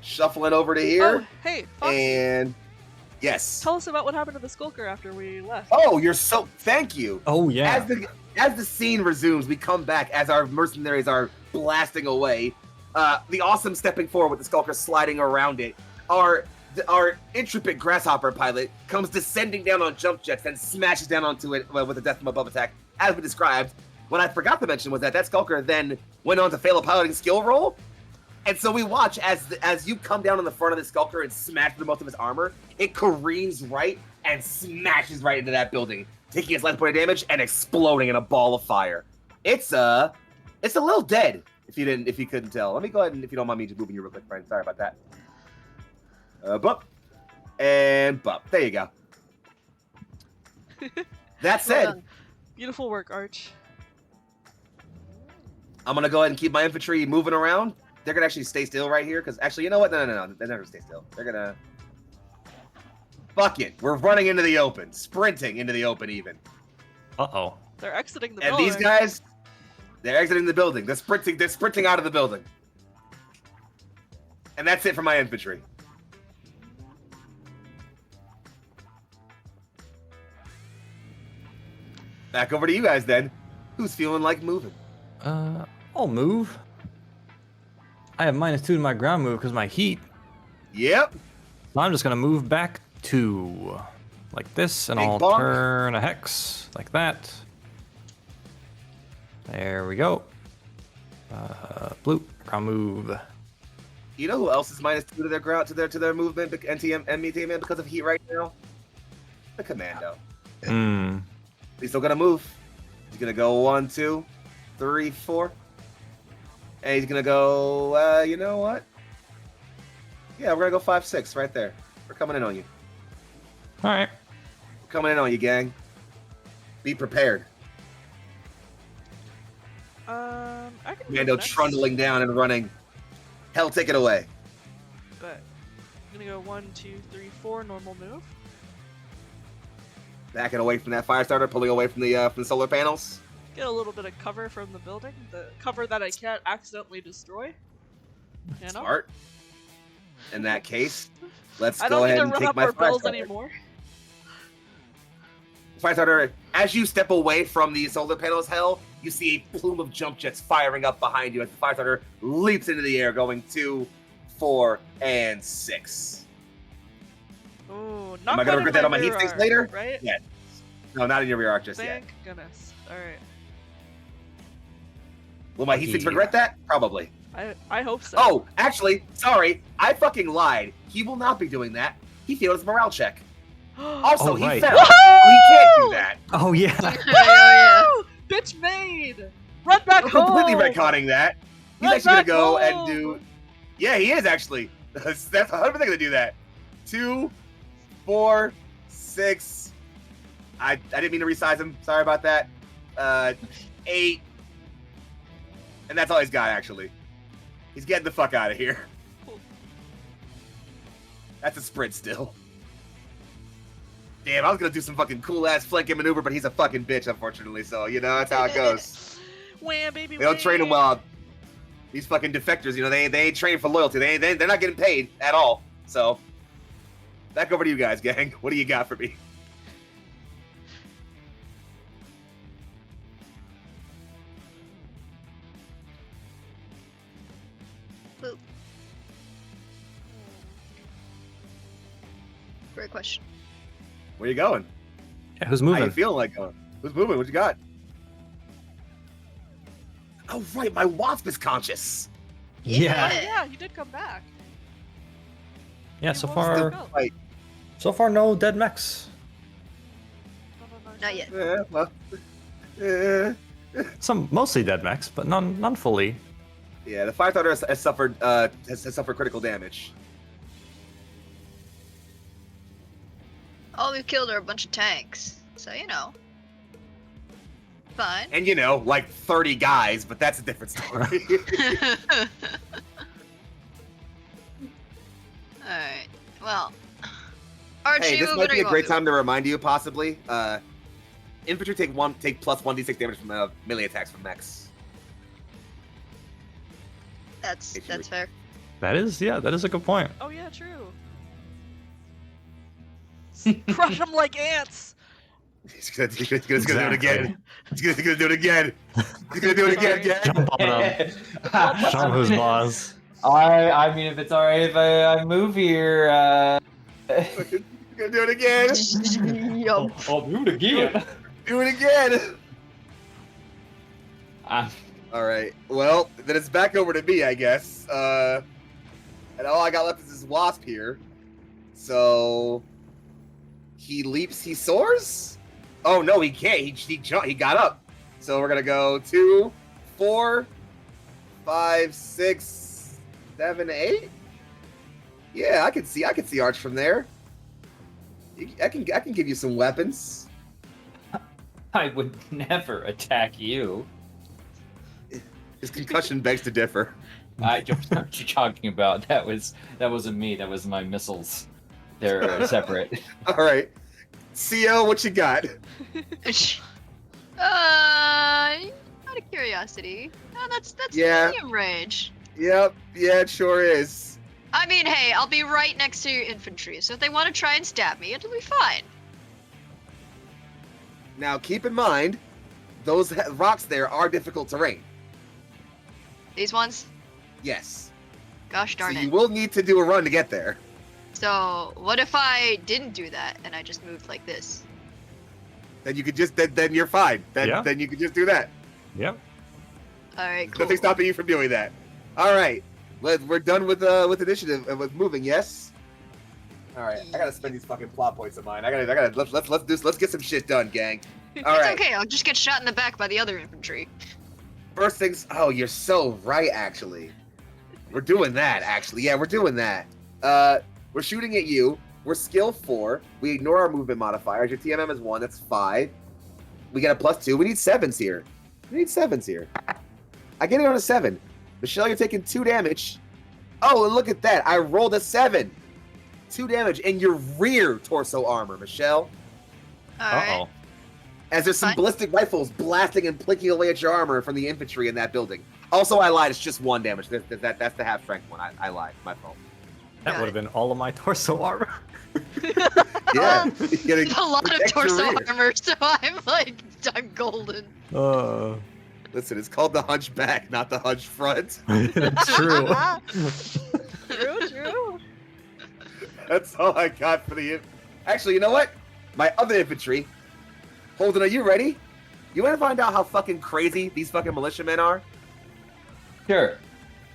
Shuffling over to here, Oh, hey, Fox, and yes. tell us about what happened to the Skulker after we left. Oh, you're so. Thank you. Oh yeah. As the scene resumes, we come back as our mercenaries are blasting away. The awesome stepping forward with the Skulker sliding around it. Our intrepid grasshopper pilot comes descending down on jump jets and smashes down onto it with a death from above attack, as we described. What I forgot to mention was that Skulker then went on to fail a piloting skill roll. And so we watch as you come down on the front of the Skulker and smash through most of his armor, it careens right and smashes right into that building, taking its last point of damage and exploding in a ball of fire. It's a little dead. If you couldn't tell. Let me go ahead and, if you don't mind me just moving you real quick, friend. Sorry about that. Bump. And bump. There you go. That said, done. Beautiful work, Arch. I'm going to go ahead and keep my infantry moving around. They're going to actually stay still right here. Because actually, you know what? No. They're not going to stay still. They're going to... Fuck it. We're running into the open. Sprinting into the open even. Uh-oh. They're exiting the And building. these guys, they're exiting the building. They're sprinting out of the building. And that's it for my infantry. Back over to you guys then. Who's feeling like moving? I'll move. I have -2 to my ground move because my heat. Yep. So I'm just gonna move back 2. Like this, and Big I'll bonk. turn a hex. Like that. There we go. Bloop. Ground move. You know who else is -2 to their ground to their movement NTM because of heat right now? The commando. Hmm. He's still gonna move. He's gonna go 1, 2, 3, 4. And he's gonna go, you know what? Yeah, we're gonna go 5, 6 right there. We're coming in on you. Alright. We're coming in on you, gang. Be prepared. I can move Commando next, trundling down and running. Hell, take it away. But I'm gonna go 1, 2, 3, 4, normal move. Backing away from that fire starter, pulling away from the solar panels. Get a little bit of cover from the building. The cover that I can't accidentally destroy. You know? Smart. In that case, let's I go don't need ahead to and run take up my our fire bills starter. anymore. Fire starter, as you step away from the solar panels, Hell, you see a plume of jump jets firing up behind you as the fire starter leaps into the air, going 2, 4, and 6. Oh, not Am I gonna regret that on my heat sinks later? Right? Yeah. No, not in your rear arc just yet. Thank goodness. Alright. Will my heat sinks Yeah. regret that? Probably. I hope so. Oh, actually, sorry, I fucking lied. He will not be doing that. He failed his morale check. Also, Oh, he right. fell. He can't do that. Oh yeah. Oh, Woo! Bitch made! Run back I'm home! completely retconning that. He's Run actually gonna back go and home! do. Yeah, he is actually. That's 100% gonna do that. 2, 4, 6. I didn't mean to resize him. Sorry about that. 8. And that's all he's got actually. He's getting the fuck out of here. That's a sprint still. Damn, I was gonna do some fucking cool ass flanking maneuver, but he's a fucking bitch, unfortunately. So you know that's how it goes. Wham, baby, They don't train him well. These fucking defectors, you know, they ain't trained for loyalty. They're not getting paid at all. So, back over to you guys, gang. What do you got for me? Boop. Great question. Where you going? Yeah, who's How you moving? feeling like going? Who's moving? What you got? Oh right, my wasp is conscious. Yeah. Yeah, he did come back. Yeah, He so wants to far go. Like, no dead mechs. No, Not yet. well, Some mostly dead mechs, but none fully. yeah, the fire starter has suffered has suffered critical damage. All we've killed are a bunch of tanks, so you know. Fine. And you know, like 30 guys, but that's a different story. Alright. Well. Archie, Hey, this move might it or be you a great won't move? time to remind you, possibly. Infantry take plus 1d6 damage from melee attacks from mechs. That's Actually. fair. That is a good point. Oh yeah, true. Crush them like ants. He's gonna do it again. He's gonna do it again. He's gonna do it again, gang. Jump on them. Show 'em who's boss. I mean, if it's alright if I move here, He's gonna do it again. Yup. I'll do it again. Do it again. All right. Well, then it's back over to me, I guess. And all I got left is this wasp here. So he leaps. He soars. Oh no, he can't. He got up. So we're gonna go 2, 4, 5, 6, 7, 8. Yeah, I can see Arch from there. I can give you some weapons. I would never attack you. His concussion begs to differ. I don't know what you're talking about. That wasn't me. That was my missiles. They're separate. All right, CO, what you got? Out of curiosity. No, that's Yeah. medium range. Yep, yeah, it sure is. I mean, hey, I'll be right next to your infantry, so if they want to try and stab me, it'll be fine. Now, keep in mind, those rocks there are difficult terrain. These ones? Yes. Gosh darn So it. you will need to do a run to get there. So, what if I didn't do that and I just moved like this? Then you could just then you're fine. Yeah. Then you could just do that. Yep. Alright, cool. Nothing stopping you from doing that. All right, we're done with initiative and with moving. Yes. All right, I gotta spend these fucking plot points of mine. Let's get some shit done, gang. All It's right. okay, I'll just get shot in the back by the other infantry. First things. Oh, you're so right. Actually, we're doing that. Actually, yeah, we're doing that. We're shooting at you. We're skill 4. We ignore our movement modifiers. Your TMM is 1. That's 5. We get a +2. We need 7s here. I get it on a 7. Michelle, you're taking 2 damage. Oh, and look at that. I rolled a 7. 2 damage in your rear torso armor, Michelle. Alright. Uh-oh. As there's some Fine. ballistic rifles blasting and plinking away at your armor from the infantry in that building. Also, I lied. It's just 1 damage. That's the half strength one. I lied. My fault. That Got would have been all of my torso armor. Yeah. There's a lot of Protect your torso rear. armor, so I'm golden. Listen, it's called the hunchback, not the hunch front. It's true. True. That's all I got for the. Actually, you know what? My other infantry. Holden, are you ready? You want to find out how fucking crazy these fucking militiamen are? Sure.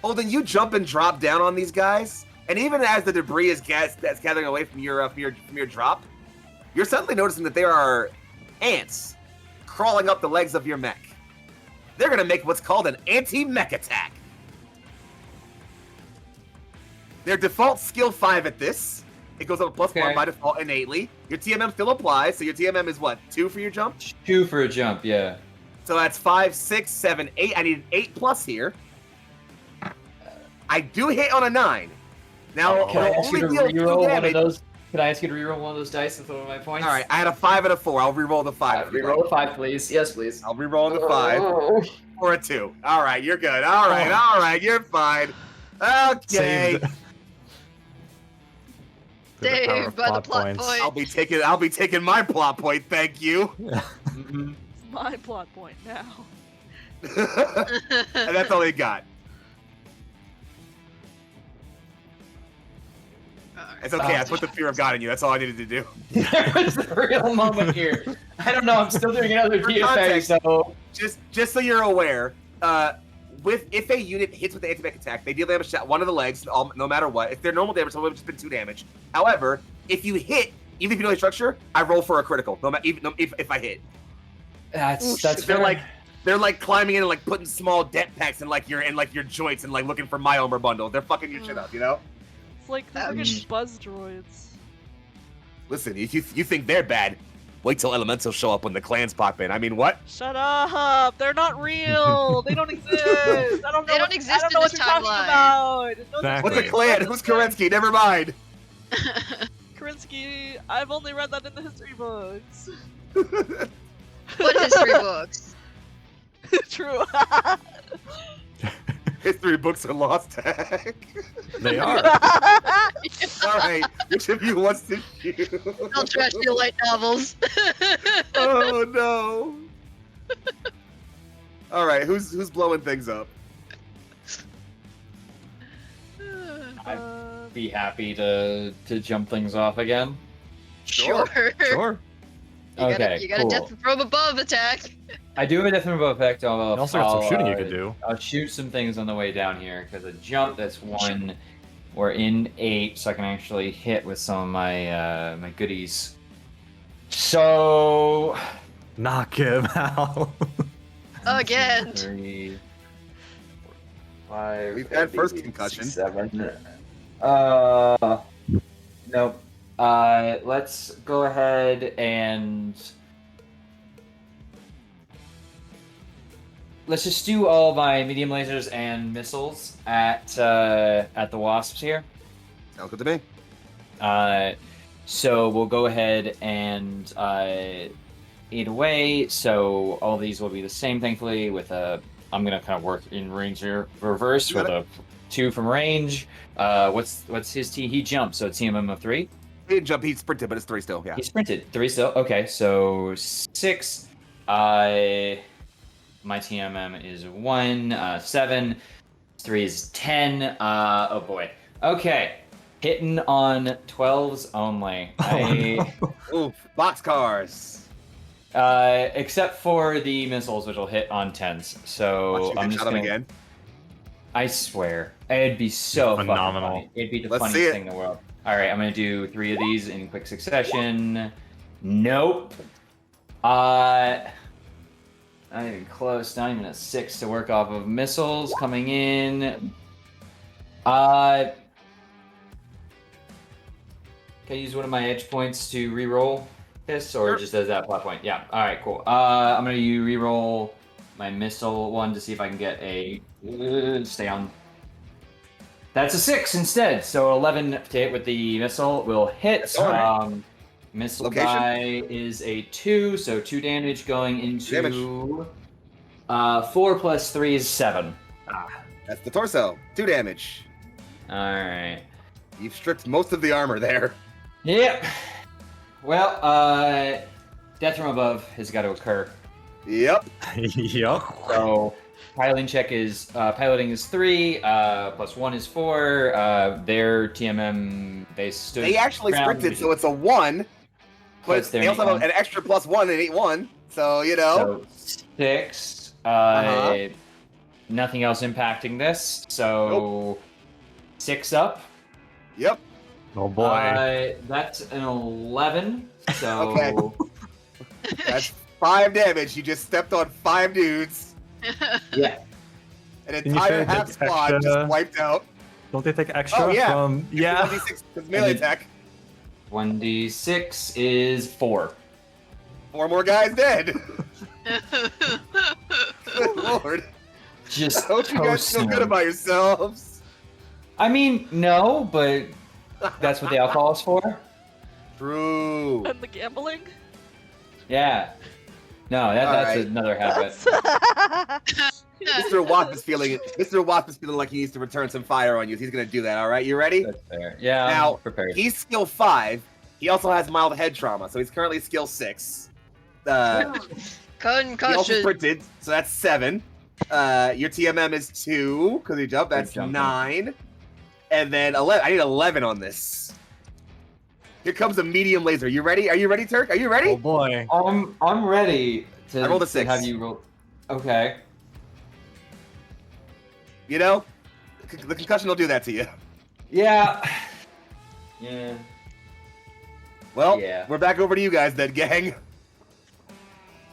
Holden, you jump and drop down on these guys, and even as the debris is that's gathering away from your drop, you're suddenly noticing that there are ants crawling up the legs of your mech. They're gonna make what's called an anti-mech attack. Their default skill 5 at this. It goes up a +1 Okay. by default innately. Your TMM still applies, so your TMM is what? 2 for your jump? 2 for a jump, yeah. So that's 5, 6, 7, 8. I need an 8+ here. I do hit on a 9. Now, Uh-oh. Can I I'll ask you only to deal 2 reroll one damage. of those? Can I ask you to reroll one of those dice with one of my points? All right, I had a 5 and a 4. I'll reroll the 5. if you'd Reroll like. a 5, please. Yes, please. I'll reroll the 5 or a 2. All right, you're good. All right, you're fine. Okay. Saved. Through the power of Saved by the plot point. I'll be taking my plot point. Thank you. Mhm. It's my plot point now. And that's all he got. It's okay. I put the fear of God in you. That's all I needed to do. There was a real moment here. I don't know. I'm still doing another For DFA, context, so Just so you're aware, if a unit hits with the anti-mech attack, they deal damage to one of the legs, no matter what. If they're normal damage, so it would have just been 2 damage. However, if you hit, even if you know the structure, I roll for a critical. No matter if I hit. that's They're fair. they're like climbing in and like putting small dent packs in like your joints and like looking for my armor bundle. They're fucking your shit up, you know. It's like the fucking buzz droids. Listen, if you think they're bad, wait till elementals show up when the clans pop in. I mean, what? Shut up! They're not real. They don't exist. I don't know. They don't exist I don't know in what this you're talking timeline. about. Those Exactly. are What's a fake clan? Who's references. Kerensky? Never mind. Kerensky, I've only read that in the history books. What history books? True. History books are lost tag. They are. All right, which of you wants to shoot? I'll trash your light novels. Oh no! All right, who's blowing things up? I'd be happy to jump things off again. Sure. Sure. You got a cool. death from above attack. I do have a death from above effect. You also got some shooting you could do. I'll shoot some things on the way down here because a jump that's 1. We're in 8, so I can actually hit with some of my my goodies. So Knock him out. Again. 3, 5. We've had first 8, concussion. 7. Nope. Let's go ahead and let's just do all my medium lasers and missiles at the wasps here. Sounds good to me. So we'll go ahead and 8 away. So all these will be the same, thankfully. With I'm gonna kind of work in range here, reverse with a 2 from range. What's his T? He jumped, so it's TMM of 3. He didn't jump, he sprinted, but it's 3 still, yeah. He sprinted 3 still. Okay, so 6. My TMM is 1. 7. 3 is 10. Oh boy. Okay. Hitting on 12s only. Oof, boxcars. Except for the missiles, which will hit on 10s. So I'm just gonna... again. I swear, it'd be so Phenomenal. Funny. It'd be the Let's see funniest it. thing in the world. All right, I'm gonna do 3 of these in quick succession. Nope. Not even close. Not even a 6 to work off of missiles coming in. Can I use one of my edge points to re-roll this, or Sure. just as that plot point? Yeah. All right. Cool. I'm gonna re-roll my missile one to see if I can get a stay on. That's a 6 instead. So 11 to hit with the missile will hit. That's all right. Missile Location? die is a 2, so 2 damage going into 4 plus 3 is 7. That's the torso. 2 damage. All right. You've stripped most of the armor there. Yep. Well, death from above has got to occur. Yep. Yup. So piloting is 3, plus 1 is 4. Their TMM they stood. They actually ground, sprinted, so it's a 1. But Plus their they also have one. an extra plus 1 and 8-1. So, you know. So 6. Uh-huh. Nothing else impacting this. So 6 up. Yep. Oh boy. That's an 11. So Okay. That's 5 damage. You just stepped on 5 dudes. yeah. An you entire try to half take squad extra- just wiped out. Don't they take extra Oh, yeah. from? Yeah. 1d6 with melee And then- attack. 1d6 is 4. 4 more guys dead. Good lord. Just I hope you guys feel toasting good them. about yourselves. I mean, no, but that's what the alcohol is for. True. And the gambling? Yeah. No, that's Alright. another habit. Mr. Wasp is feeling like he needs to return some fire on you. He's gonna do that. All right, you ready? That's fair. Yeah, Now, I'm prepared. He's skill 5. He also has mild head trauma, so he's currently skill 6. He also Concussion. sprinted, so that's 7. Your TMM is 2 because he jumped. That's jumping. 9. And then 11. I need 11 on this. Here comes a medium laser. You ready? Are you ready, Turk? Are you ready? Oh boy. I'm ready to, I rolled a to 6. have you roll. Okay. You know, the concussion will do that to you. Yeah. Yeah. Well, Yeah. we're back over to you guys then, gang.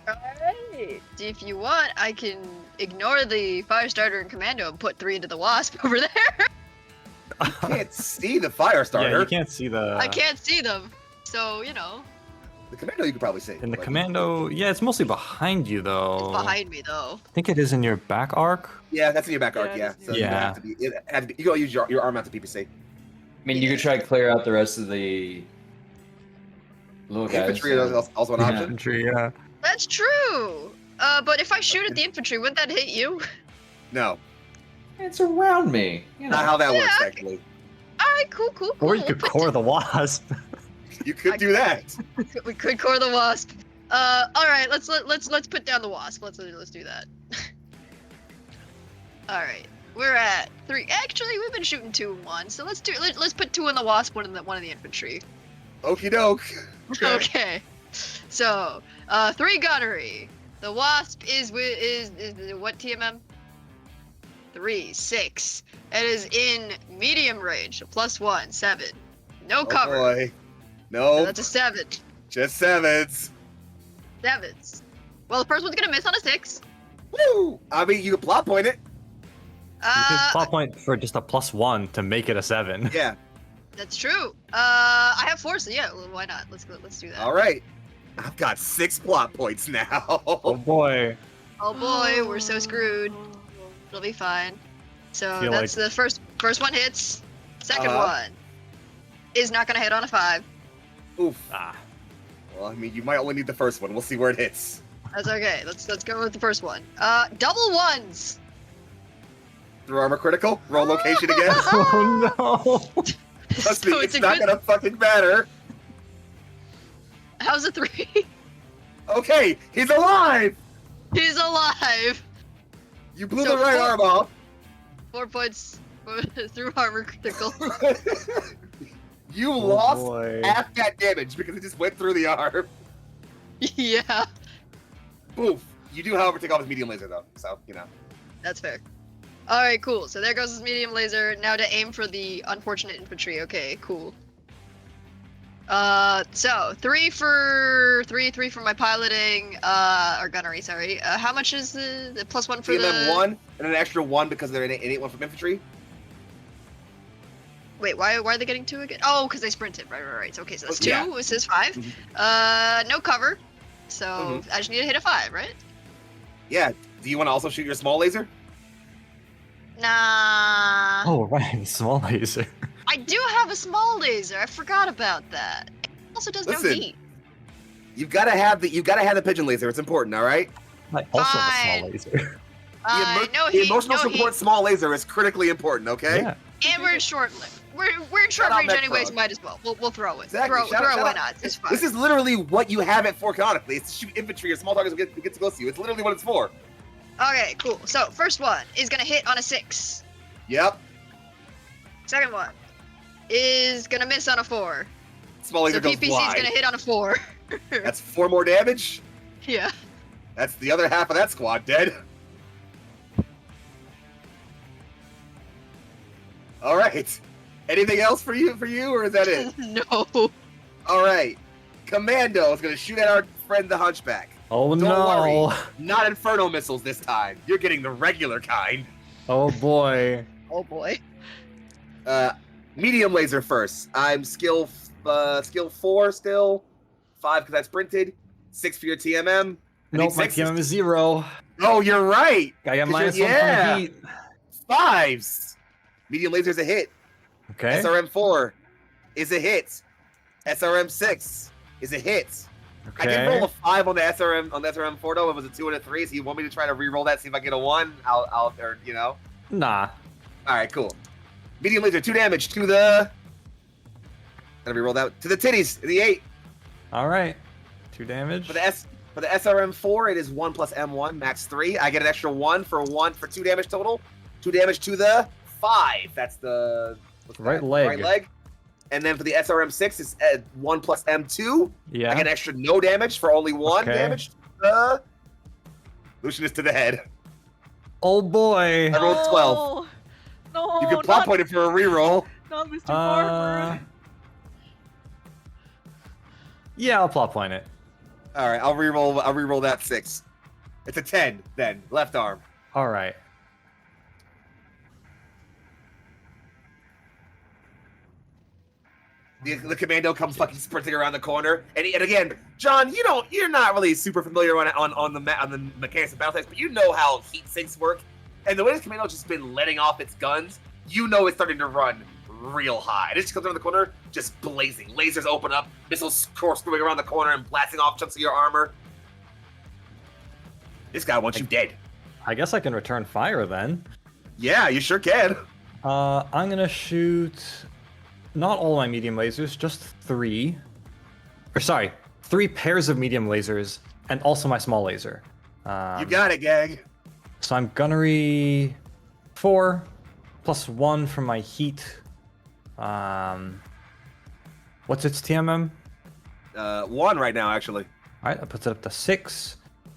Alright. If you want, I can ignore the fire starter and commando and put 3 into the wasp over there. You can't see the fire starter. Yeah, you can't see the. I can't see them. So, you know, The commando you could probably see. In the but- commando, yeah, it's mostly behind you though. it's behind me though. I think it is in your back arc. Yeah, that's in your back arc, Yeah, yeah. it is So in you your- don't have to be. It has to be you gotta use your arm out to PPC. I mean, you could try to clear out the rest of the little guys. Infantry is also an Yeah. option. Infantry, yeah. That's true. But if I shoot at the infantry, wouldn't that hit you? No, It's around me. You know. not how that Yeah, works. okay. Actually, Alright, cool. Or you could core the wasp. you could do that. We could core the wasp. Alright, let's put down the wasp. Let's do that. Alright. We're at 3. Actually, we've been shooting 2 and 1, so let's put 2 in the wasp, 1 in the infantry. Okie doke. Okay. So, 3 gunnery. The wasp is what TMM? 3, 6. It is in medium range. +1, 7. No cover. Oh boy. So No, that's a 7. just 7s. 7s. Well, the first one's gonna miss on a 6. Woo! I mean, you can plot point it. You could plot point for just a +1 to make it a 7. Yeah. That's true. I have 4, so yeah, well, why not? Let's go. Let's do that. All right. I've got 6 plot points now. Oh boy. Oh boy, we're so screwed. It'll be fine. So Feel that's the first one hits. Second Uh-huh. one is not gonna hit on a 5. Oof. Ah. Well, I mean, you might only need the first one. We'll see where it hits. That's okay. Let's go with the first one. Double ones. Through armor critical. Roll location again. Oh no. Trust me, So it's a not good- gonna fucking matter. How's a 3? Okay, he's alive. He's alive. You blew So the right four- arm off. 4 points through armor critical. You Oh, lost boy. half that damage because it just went through the arm. Yeah, Oof. You do, however, take off his medium laser though, so you know. that's fair. All right, cool. So there goes his medium laser. Now to aim for the unfortunate infantry. Okay, cool. So 3 for my piloting, or gunnery. Sorry. How much is the +1 for CMM the? 1 and an extra 1 because they're an innate 1 from infantry. Wait, why are they getting 2 again? Oh, because they sprinted. Right. So, okay, so that's 2. Yeah. This is 5. No cover. So I just need to hit a 5, right? Yeah. Do you want to also shoot your small laser? Nah. Oh right, small laser. I do have a small laser. I forgot about that. It also does no Listen. heat. You've got to have the pigeon laser. It's important, all right? I also have a Fine. small laser. No the heat. emotional No support heat. small laser is critically important, okay? Yeah. And we're in short. We're in short out range Mech anyways. Frog. Might as well. We'll throw it. Exactly. Throw Shout it. out- Why shout not? It's fine. This is literally what you have it for canonically. It's to shoot infantry or small targets who get to go see you. It's literally what it's for. Okay, cool. So first one is gonna hit on a 6. Yep. Second one is gonna miss on a 4. Small laser So goes PPC is wide. gonna hit on a 4. That's 4 more damage. Yeah. That's the other half of that squad dead. All right. Anything else for you, or is that it? No. All right. Commando is going to shoot at our friend the Hunchback. Oh Don't no. worry. Not Inferno missiles this time. You're getting the regular kind. Oh boy. Oh boy. Medium laser first. I'm skill 4 still. 5 because I sprinted. 6 for your TMM. I Nope, need my 6. TMM is 0. Oh, you're right. I got 'Cause -1 from yeah. the heat. 5s. Medium laser's a hit. Okay. SRM 4 is a hit. SRM 6 is a hit. I did roll a 5 on the SRM 4 though. It was a 2 and a 3. So you want me to try to re-roll that, see if I get a 1? I'll or you know. Nah. All right, cool. Medium laser, 2 damage to the. Gotta re-roll that to the titties. The 8 All right. 2 damage. for the SRM 4. It is 1 plus M1 max 3. I get an extra 1 for 2 damage total. 2 damage to the 5. That's the what's Right that? leg. Right leg. And then for the SRM 6, it's 1 plus M2. Yeah. I get extra no damage for only 1 Okay. damage. To Lucian is to the head. Oh boy. I rolled 12. No, You can plot point it for a reroll. not Mr. Farmer. Yeah, I'll plot point it. All right, I'll reroll that 6. It's a 10 then. Left arm. All right. The commando comes fucking sprinting around the corner, and again, John, you're not really super familiar on the mechanics of battle types, but you know how heat sinks work, and the way this commando's just been letting off its guns, you know it's starting to run real high. It just comes around the corner, just blazing. Lasers open up, missiles screwing around the corner and blasting off chunks of your armor. This guy wants you dead. I guess I can return fire then. Yeah, you sure can. I'm gonna shoot not all my medium lasers, just 3. Or sorry, 3 pairs of medium lasers and also my small laser. You got it, gang. So I'm gunnery 4 plus 1 from my heat. What's its TMM? 1 right now, actually. All right, that puts it up to 6.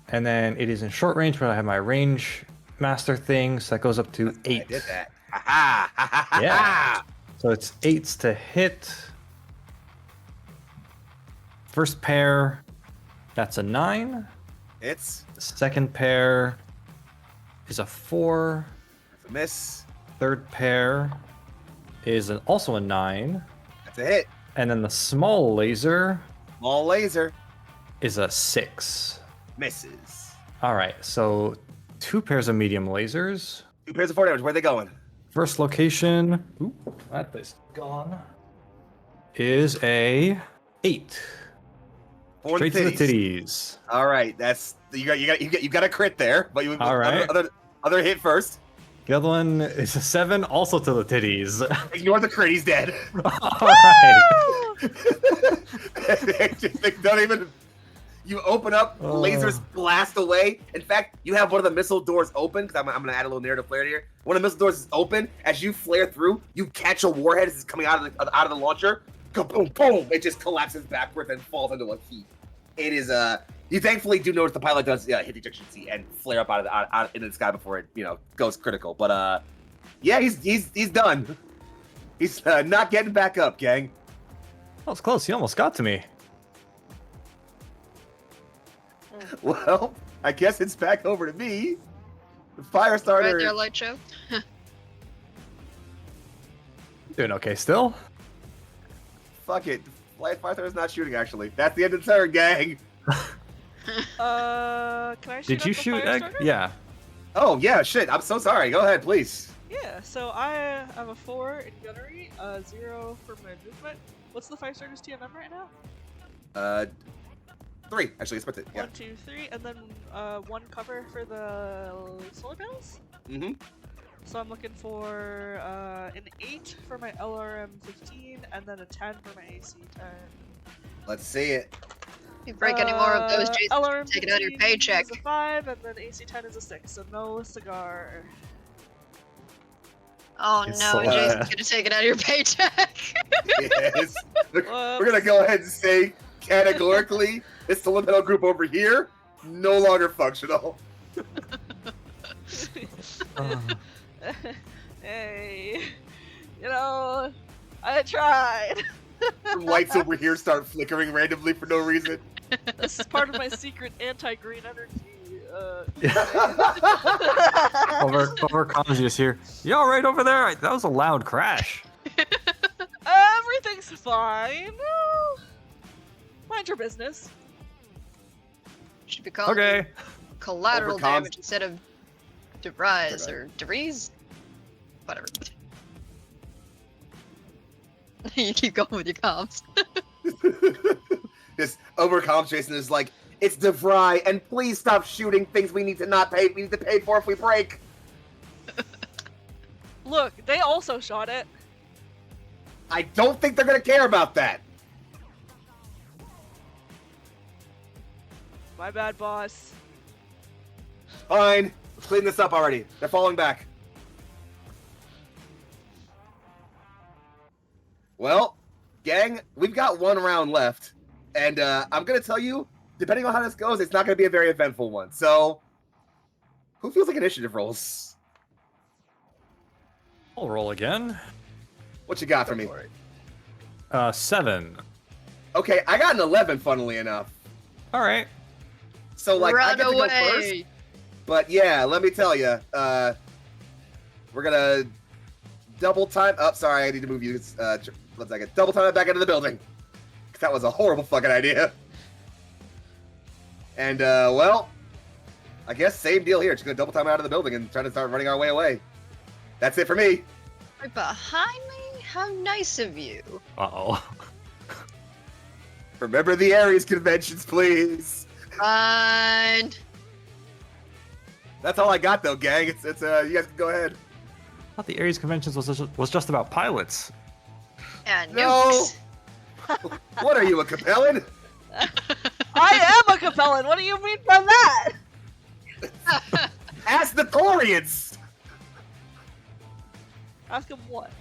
And then it is in short range, but I have my range master thing, so that goes up to 8. I did that. Ha ha ha ha ha. Yeah. So it's 8s to hit. First pair, that's a 9. It's The second pair is a 4. Miss. Third pair is also a 9. That's a hit. And then the small laser Small laser. is a 6. Misses. All right, so 2 pairs of medium lasers. 2 pairs of 4 damage. Where are they going? First location, that place gone, is a 8. Four Straight to the titties. All right, that's you got a crit there, but you All right. other hit first. The other one is a 7, also to the titties. Ignore the crit. He's dead. All right. They don't even. You open up, lasers blast away. In fact, you have one of the missile doors open, because I'm going to add a little narrative flair here. One of the missile doors is open. As you flare through, you catch a warhead as it's coming out of the launcher. Go boom, boom. It just collapses backwards and falls into a heap. It is, you thankfully do notice the pilot does hit the ejection seat and flare up out into the sky before it, goes critical. But, yeah, he's done. He's not getting back up, gang. That was close. He almost got to me. Well, I guess it's back over to me. The fire starter. Right there, light show. Doing okay still. Fuck it. Fire starter's not shooting, actually. That's the end of the turn, gang. Can I shoot Did you at the shoot fire egg? starter? Yeah. Oh, yeah, shit. I'm so sorry. Go ahead, please. Yeah, so I have a 4 in gunnery, 0 for my movement. What's the fire starter's TMM right now? 3. Actually, expect it. Yeah. 1, 2, 3, and then 1 cover for the solar panels. Mm-hmm. So I'm looking for an 8 for my LRM 15, and then a 10 for my AC 10. Let's see it. If you break any more of those, Jason, LRM take it out of your 15 paycheck. is a 5, and then AC 10 is a 6, so no cigar. Oh It's no, so Jason's gonna take it out of your paycheck. Yes. We're going to go ahead and say categorically, this Solid group over here, no longer functional. Hey, I tried. The lights over here start flickering randomly for no reason. This is part of my secret anti-green energy. Over comms, you just hear, you all right over there? That was a loud crash. Everything's fine. Mind your business. Should be called Okay. collateral Over comms. damage instead of derise or derise. Whatever. You keep going with your comms. This overcomms Jason is like, it's DeVry, and please stop shooting things we need to pay for if we break. Look, they also shot it. I don't think they're gonna care about that. My bad, boss. Fine. Let's clean this up already. They're falling back. Well, gang, we've got 1 round left. And I'm going to tell you, depending on how this goes, it's not going to be a very eventful one. So, who feels like initiative rolls? I'll roll again. What you got for me? 7. Okay, I got an 11, funnily enough. All right. So, like, I Run get to go first. away! But yeah, let me tell you, we're gonna double time. Oh, sorry, I need to move you. 1 second. Double time it back into the building. 'Cause that was a horrible fucking idea. And well, I guess same deal here. Just gonna double time out of the building and try to start running our way away. That's it for me. Right behind me? How nice of you. Uh-oh. Remember the Ares conventions, please. Fine. That's all I got though, gang. It's you guys can go ahead. I thought the Ares Conventions was just about pilots. And No. nukes. What are you, a Capellan? I am a Capellan. What do you mean by that? Ask the Thorians. Ask him what?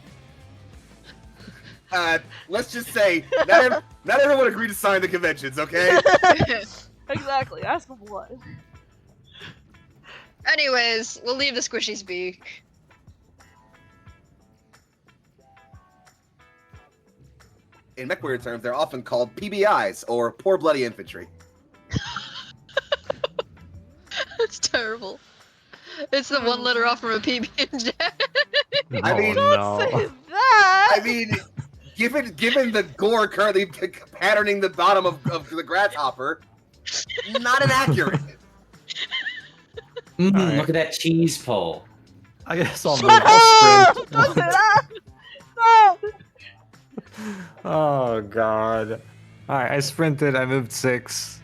Let's just say not everyone agreed to sign the conventions, okay? Exactly. Ask him what. Anyways, we'll leave the squishies be. In MechWarrior terms, they're often called PBIs, or Poor Bloody Infantry. That's terrible. It's the one letter off from a PB&J. I Oh, mean, no. Say that. I mean, given the gore currently patterning the bottom of the grasshopper, not inaccurate. Alright. Look at that cheese pull. I guess I'll move. Shut I'll up! sprint. Don't say that. No. Oh god. Alright, I sprinted. I moved 6.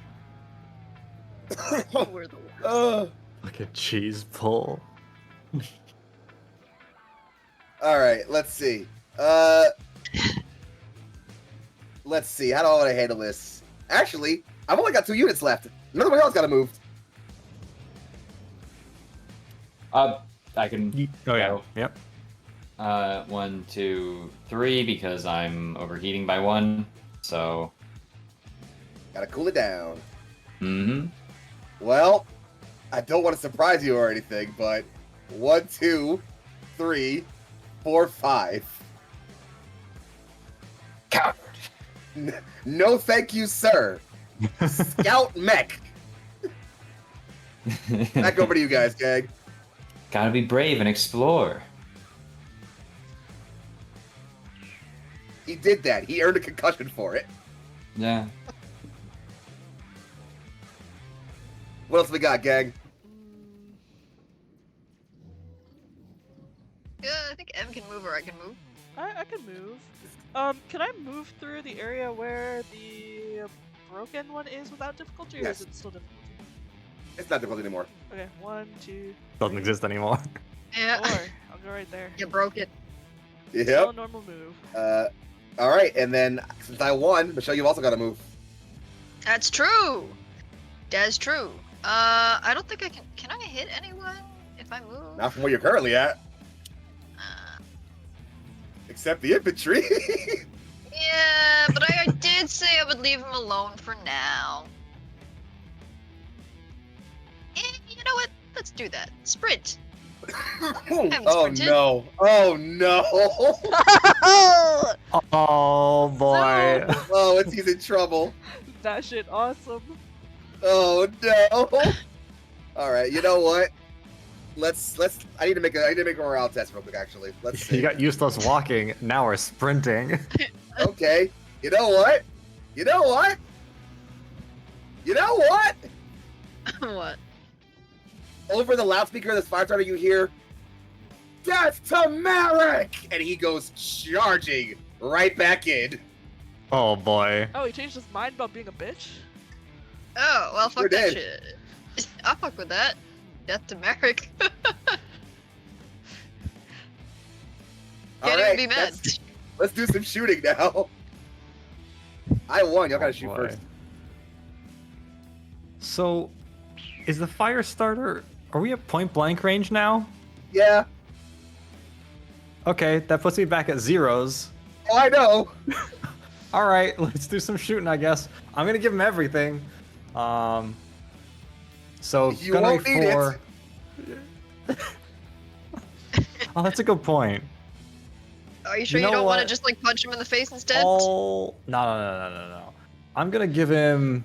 We're the worst. Look at cheese pull. All right, let's see. Let's see. How do I want to handle this? Actually, I've only got 2 units left. None of my else got to move. I can. Oh yeah. go. Yep. 1, 2, 3 because I'm overheating by 1. So. Gotta cool it down. Mm-hmm. Well, I don't want to surprise you or anything, but 1, 2, 3, 4, 5. Coward. No, thank you, sir. Scout mech. Back over to you guys, gang. Gotta be brave and explore. He did that. He earned a concussion for it. Yeah. What else we got, gang? Yeah, I think M can move or I can move. I can move. Can I move through the area where the broken one is without difficulty, or Yes. is it still difficult? It's not difficult anymore. Okay, 1, 2, Doesn't exist anymore. Yeah. 4. I'll go right there. You broke it. Still Yep. a normal move. All right, and then since I won, Michelle, you've also got to move. That's true. That's true. I don't think I can. Can I hit anyone if I move? Not from where you're currently at, except the infantry. Yeah, but I did say I would leave him alone for now. You know what? Let's do that. Sprint. Oh sprinted. no! Oh no! Oh boy. Oh, he's in trouble. That shit awesome. Oh no! All right, you know what? Let's. I need to make a morale test real quick. Actually, let's see. You got useless walking. Now we're sprinting. Okay. You know what? You know what? You know what? What? Over the loudspeaker of this fire starter, you hear, "Death to Merrick!" And he goes charging right back in. Oh boy. Oh, he changed his mind about being a bitch? Oh, well, fuck Sure that did. shit. I'll fuck with that. Death to Merrick. All Can't right, even be mad. let's do some shooting now. I won. Y'all gotta shoot boy. first. So, is the fire starter? Are we at point blank range now? Yeah. Okay, that puts me back at zeros. Oh, I know. All right, let's do some shooting, I guess. I'm gonna give him everything. So You gunnery won't need 4. Oh, that's a good point. Are you sure You you, know don't want to what? just like punch him in the face instead? No. I'm gonna give him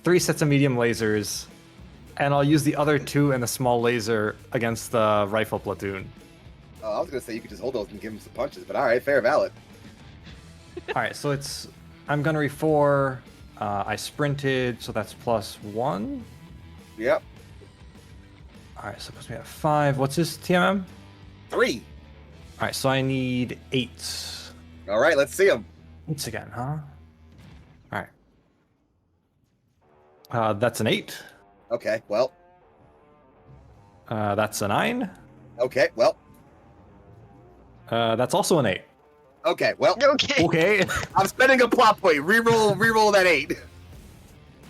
3 sets of medium lasers, and I'll use the other 2 and the small laser against the rifle platoon. Oh, I was gonna say you could just hold those and give him some punches, but all right, fair, valid. All right, so I'm gunnery 4. I sprinted, so that's +1. Yep. All right, so it puts me at 5. What's his TMM? 3. All right, so I need 8. All right, let's see him. Once again, huh? All right. That's an 8. Okay, well. That's a 9. Okay, well. That's also an 8. Okay, well. Okay. Okay. I'm spending a plot point. Reroll that 8.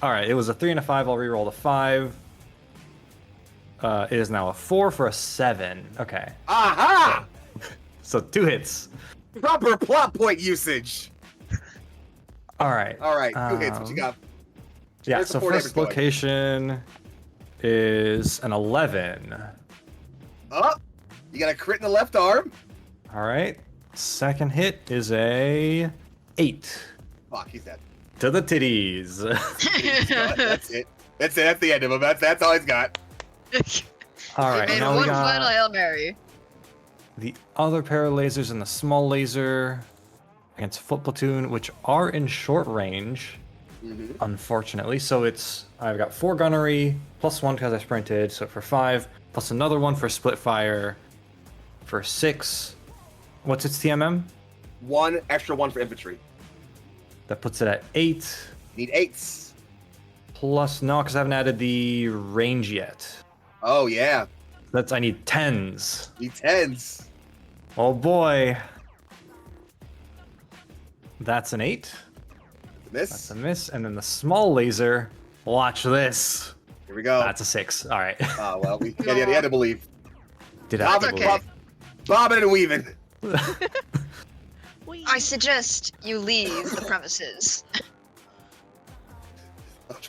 All right, it was a 3 and a 5. I'll reroll the 5. It is now a 4 for a 7. Okay. Aha! So 2 hits. Proper plot point usage. All right. All right, 2 hits. What you got? Yeah, Where's the so 4 first damage going? location is an 11. Oh, you got a crit in the left arm. All right. Second hit is a 8. Fuck, he's dead. To the titties. That's it. That's it. That's the end of him. That's all he's got. All You right, made now we one final got Hail Mary. the other pair of lasers and the small laser against foot platoon, which are in short range, unfortunately. So I've got 4 gunnery, +1 because I sprinted, so for 5, plus another one for split fire, for 6. What's its TMM? 1 extra 1 for infantry. That puts it at 8. Need 8s. Plus, no, because I haven't added the range yet. Oh yeah. I need 10s. Need 10s. Oh boy. That's an 8. Miss. That's a miss. And then the small laser. Watch this. Here we go. That's a 6. All right. Oh well, we had to believe. Did I That's believe? okay. Bobbing and weaving. Whee! I suggest you leave the premises.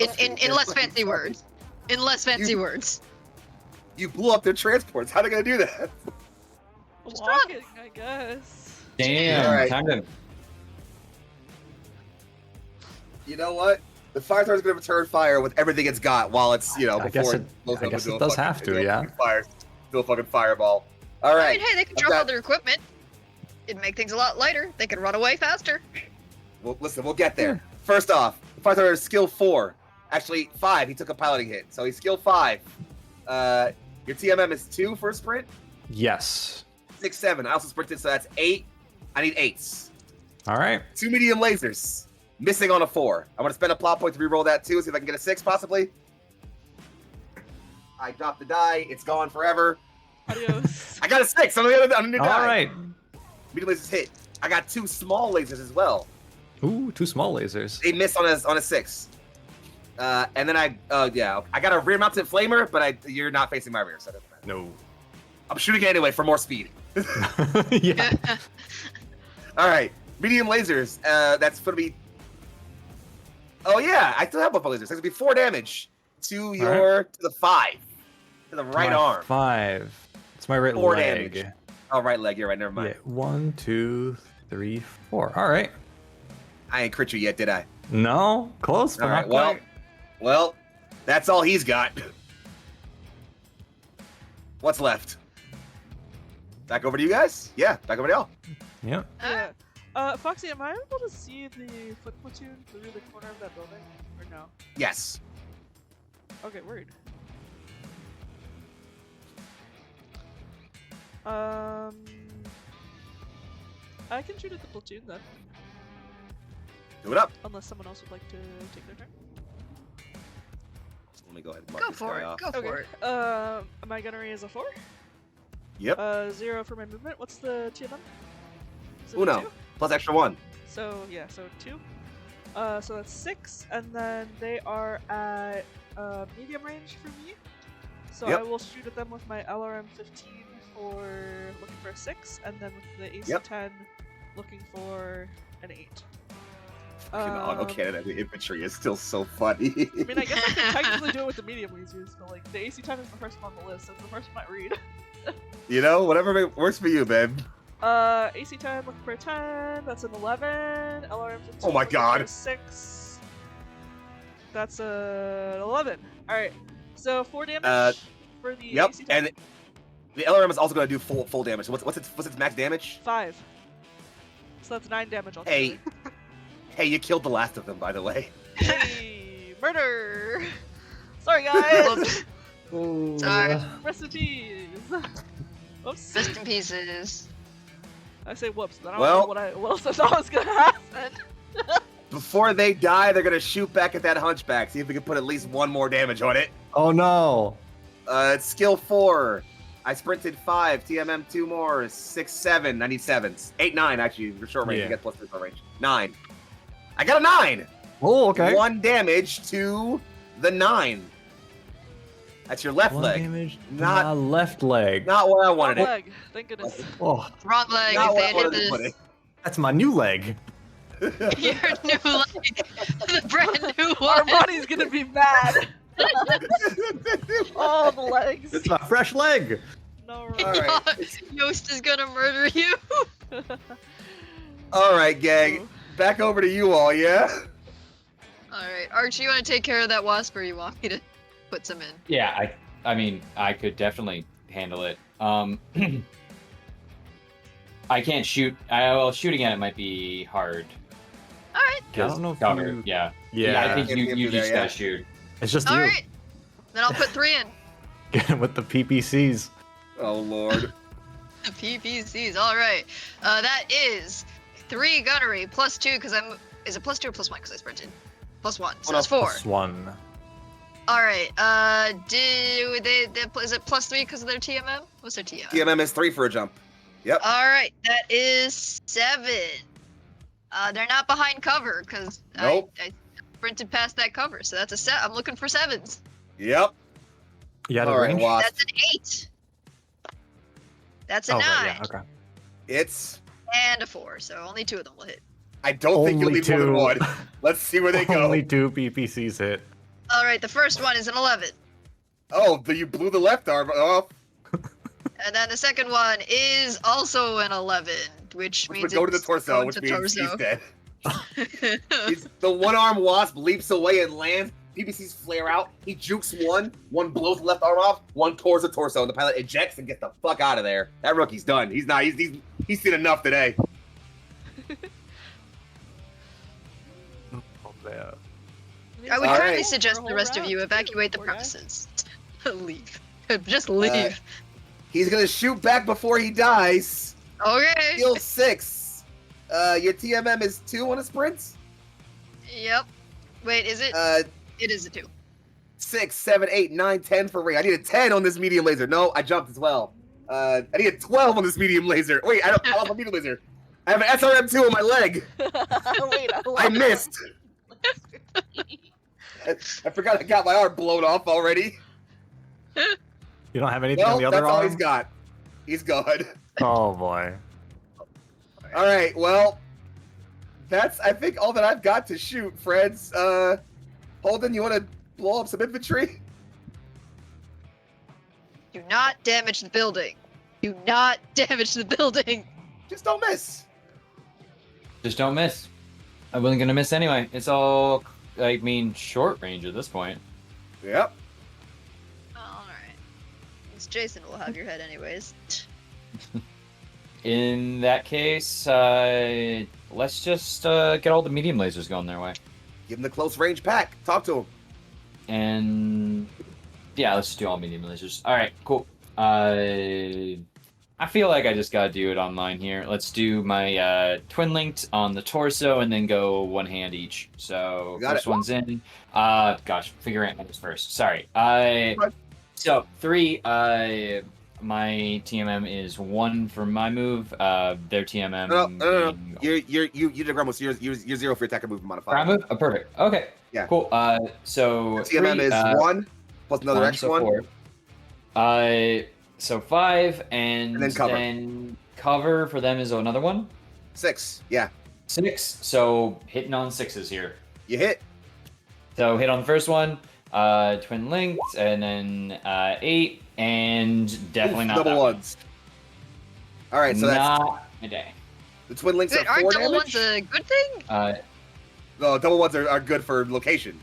In less fancy words. In less fancy words. You blew up their transports. How are they gonna do that? Walking, I guess. Damn. Alright. Time to. You know what? The fire tower's gonna return fire with everything it's got while it's I guess before it- blows I up guess into it a does fucking- have to, into a yeah. fucking Fire, do a fucking fireball. All I right. mean, hey, they could I've drop got- all their equipment. It'd make things a lot lighter. They could run away faster. Well, listen, we'll get there. First off, the fire tower is skill 4. Actually, 5. He took a piloting hit, so he's skill 5. Your TMM is 2 for a sprint. Yes. 6, 7. I also sprinted, so that's 8. I need 8s. All right. 2 medium lasers. Missing on a 4. I'm gonna spend a plot point to reroll that too, see if I can get a 6 possibly. I dropped the die. It's gone forever. Adios. I got a 6 on the new die. All right. Medium lasers hit. I got 2 small lasers as well. Ooh, 2 small lasers. They missed on a 6. And then I got a rear mounted flamer, but you're not facing my rear, so it doesn't matter. No. I'm shooting it anyway for more speed. Yeah. All right, medium lasers. That's gonna be. Oh yeah, I still have one lasers. That's gonna be 4 damage to your to the 5, to the right My arm. 5. It's my right 4 leg. damage. Oh, right leg. You're right. Never mind. Yeah. 1, 2, 3, 4. All right. I ain't crit you yet, did I? No. Close, but All right. not quite. Well, that's all he's got. What's left? Back over to you guys? Yeah, back over to y'all. Yep. Yeah. Foxy, am I able to see the foot platoon through the corner of that building? Or no? Yes. Okay, worried. I can shoot at the platoon then, Do it up. unless someone else would like to take their turn. Let me go ahead and mark Go this for guy it. off. Go for it. My gunnery is a 4. Yep. 0 for my movement. What's the TMM? Is it Uno. 2? Plus extra 1. So yeah, so 2. So that's 6, and then they are at medium range for me. So Yep. I will shoot at them with my LRM 15 for looking for a 6, and then with the AC Yep. 10 looking for an 8. Autocannon and the infantry is still so funny. I mean, I guess I could technically do it with the medium lasers, but like the AC 10 is the first one on the list. That's the first one I read. You know, whatever works for you, man. AC 10 looking for a 10. That's an 11. LRM 15. Oh my looking God. For a 6. That's an 11. All right. So 4 damage for the Yep. AC 10. And the LRM is also going to do full damage. So what's its max damage? 5. So that's 9 damage altogether. Hey, hey, you killed the last of them, by the way. Hey, murder! Sorry, guys. Sorry. Rest in peace. Whoops. Rest in pieces. I say whoops, but I don't Well- know what else I thought was gonna happen. Before they die, they're going to shoot back at that hunchback. See if we can put at least 1 more damage on it. Oh no. It's skill 4. I sprinted 5. TMM 2 more. 6, 7. I need 7s. 8, 9 actually. For short range. Yeah. You get plus 3 for range. 9. I got a 9. Oh, okay. 1 damage to the 9. That's your left 1 leg. damage. to Not- my left leg. Not where I wanted Wrong it. leg. Thank goodness. Oh, Wrong leg. Not If where I they wanted did to put this, it. that's my new leg. your new leg, the brand new one. Armani's gonna be mad. All the legs. It's my fresh leg. No, All right. right. Yost is gonna murder you. All right, gang. Back over to you all, yeah? All right, Archie, you want to take care of that wasp, or you want me to put some in? Yeah, I mean, I could definitely handle it. I can't shoot. Well, shooting at it might be hard. All right. Yeah, I don't know if cover. you... Yeah. Yeah, I think Get you him just there, yeah. gotta shoot. it's just All you. right. Then I'll put 3 in. Get him with the PPCs. Oh lord. PPCs. All right. That is 3 gunnery plus 2 because I'm. Is it plus 2 or plus 1 because I sprinted? Plus 1. So that's 4. Plus 1. All right. Is it plus 3 because of their TMM? What's their TMM? TMM is 3 for a jump. Yep. All right. That is 7. They're not behind cover because Nope. I sprinted past that cover, so that's a set. I'm looking for 7s. Yep. You had a All right, range? Wasp. That's an 8. That's a Oh, 9. right, yeah, okay. It's. And a 4. So only 2 of them will hit. I don't think you'll Only need more than 2. 1. Let's see where they go. Only 2 PPCs hit. All right. The first one is an 11. Oh, but you blew the left arm off. And then the second one is also an 11, which Which means would go to the it's torso, going which to means he's torso. dead. The one-arm wasp leaps away and lands. PPCs flare out. He jukes one blows the left arm off, one towards the torso, and the pilot ejects and gets the fuck out of there. That rookie's done. He's not. He's seen enough today. I would All kindly right. suggest the rest of you evacuate the premises. Leave. Just leave. He's gonna shoot back before he dies. Okay. Heal 6. Your TMM is 2 on a sprint. Yep. Wait, is it? It is a 2. 6, 7, 8, 9, 10 for ring. I need a 10 on this medium laser. No, I jumped as well. I need a 12 on this medium laser. Wait, I don't have a medium laser. I have an SRM2 on my leg. Wait, I missed. I forgot I got my arm blown off already. You don't have anything No, on the other that's all arm? he's got. He's good. Oh boy. All right, well, that's I think all that I've got to shoot, friends. Holden, you want to blow up some infantry? Do not damage the building. Do not damage the building. Just don't miss. Just don't miss. I wasn't gonna miss anyway. It's all, I mean, short range at this point. Yep. All right. It's Jason will have your head anyways. In that case, let's just get all the medium lasers going their way. Give him the close range pack. Talk to him. And yeah, let's do all medium lasers. All right, cool. I feel like I just gotta do it online here. Let's do my twin linked on the torso and then go one hand each. So Got first it. one's in. Gosh, figure it out first. Sorry. So 3. My TMM is 1 for my move. Their TMM. No. being- You did Grumble, so you're 0 for your attack and movement modifier. For my move? Oh, perfect. Okay. Yeah. Cool. So TMM 3, is 1 plus another extra so 1. 4. So 5 And then cover. then cover for them is another one. 6. Yeah. 6. So hitting on 6s here. You hit. So hit on the first one, twin linked, and then 8, and definitely not double that ones. All right, so that's not a day. the twin links Wait, are 4 aren't double damage. ones a good thing? No, double ones are good for location.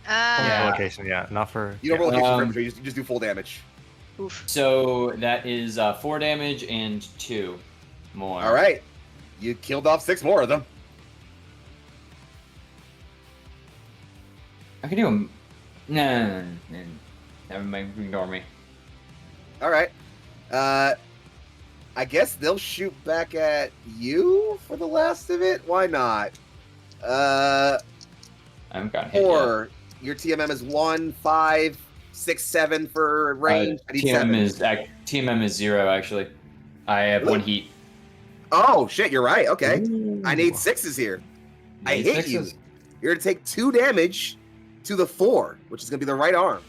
Yeah. Location, yeah. Not for... You don't yeah. roll location for Um, infantry. You just do full damage. Oof. So that is 4 damage and 2 more. All right, you killed off 6 more of them. I can do them. No. Never mind. Ignore me. All right. I guess they'll shoot back at you for the last of it. Why not? I haven't got hit yet. 4. Your TMM is 1, 5, 6, 7 for range. I need 7. TMM is 0 actually. I have Really? 1 heat. Oh shit, you're right. Okay. Ooh. I need 6s here. I Need hit you. 6s. You're gonna take 2 damage to the 4, which is gonna be the right arm.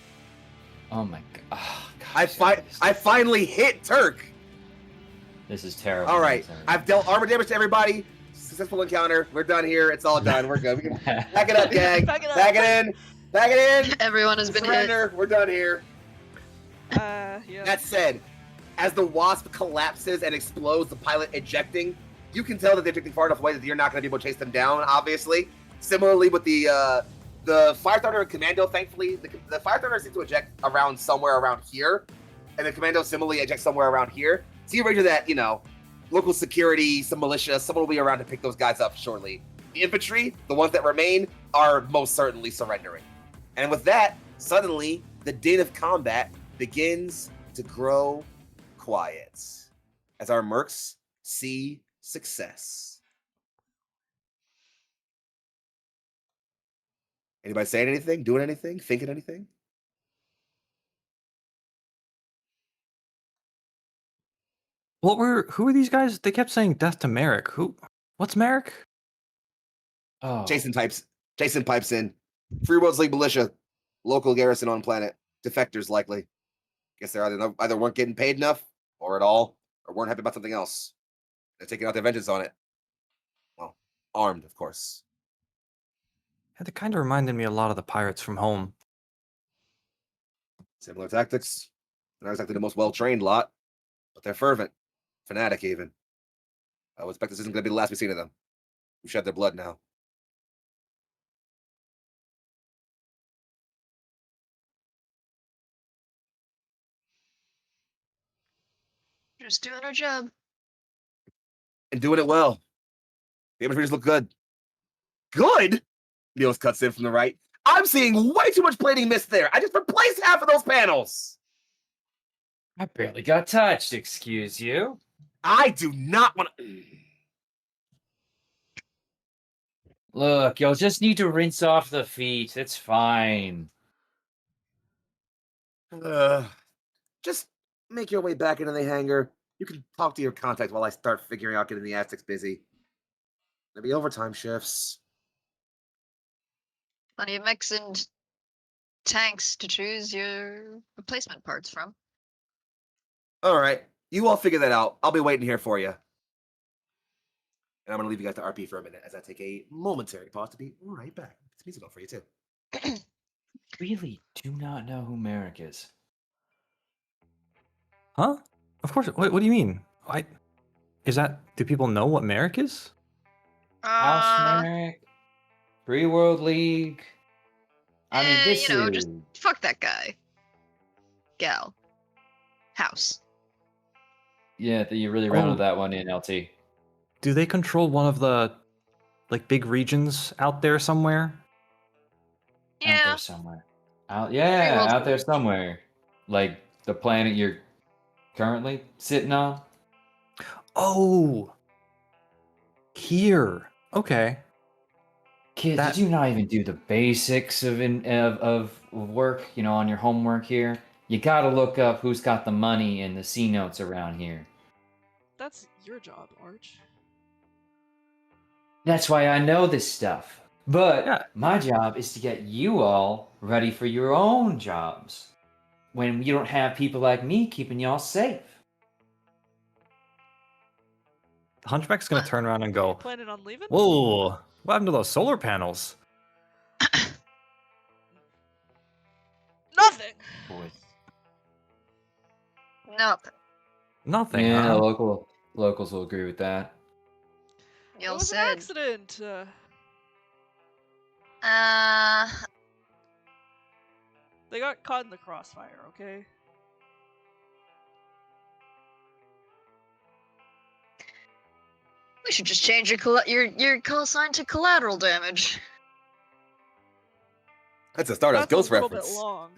Oh my god. Oh, I finally hit Turk. This is terrible. All right, This is I've dealt armor damage to everybody. Successful encounter. We're done here. It's all done. We're good. We can pack it up, gang. Pack it up. Pack it in. Pack it in. Everyone has been hit. Surrender. We're done here. Yeah. That said, as the wasp collapses and explodes, the pilot ejecting, you can tell that they're ejecting far enough away that you're not going to be able to chase them down, obviously. Similarly with the The Firestarter and Commando, thankfully, the Firestarter seems to eject around somewhere around here, and the Commando similarly ejects somewhere around here. So you ready that, local security, some militia, someone will be around to pick those guys up shortly. The infantry, the ones that remain, are most certainly surrendering. And with that, suddenly, the din of combat begins to grow quiet as our mercs see success. Anybody saying anything, doing anything, thinking anything? Who are these guys? They kept saying death to Merrick. What's Merrick? Oh, Jason pipes in. Free Worlds League militia, local garrison on planet. Defectors likely. Guess they're either weren't getting paid enough, or at all, or weren't happy about something else. They're taking out their vengeance on it. Well, armed, of course. Yeah, they kind of reminded me a lot of the pirates from home. Similar tactics. Not exactly the most well-trained lot, but they're fervent. Fanatic, even. I would expect this isn't going to be the last we've seen of them. We shed their blood now. Just doing our job. And doing it well. The infantry look good. Good? Niels cuts in from the right. I'm seeing way too much plating missed there. I just replaced half of those panels. I barely got touched, excuse you. I do not want to... Look, you'll just need to rinse off the feet. It's fine. Just make your way back into the hangar. You can talk to your contact while I start figuring out getting the Aztecs busy. There'll be overtime shifts. Plenty of mechs and tanks to choose your replacement parts from. All right. You all figure that out. I'll be waiting here for you. And I'm going to leave you guys to RP for a minute as I take a momentary pause to be right back. It's musical for you, too. Really do not know who Merrick is. Huh? Of course. What do you mean? Do people know what Merrick is? House Merrick, Free World League. I mean, this is... just fuck that guy. Gal. House. Yeah, you really rounded that one in, LT. Do they control one of the, big regions out there somewhere? Yeah. Out there somewhere. Out there somewhere. Like the planet you're currently sitting on. Oh! Here. Okay. Kid, did you not even do the basics of work, on your homework here? You gotta look up who's got the money and the C notes around here. That's your job, Arch. That's why I know this stuff. But my job is to get you all ready for your own jobs. When you don't have people like me keeping y'all safe. The Hunchback's gonna turn around and go, Planning on leaving? whoa, what happened to those solar panels? Nothing! Boys. Nothing. Nothing, Yeah, huh? locals will agree with that. It was an accident. They got caught in the crossfire, okay? We should just change your call sign to collateral damage. That's a Stardust That's Ghost a little reference. bit long.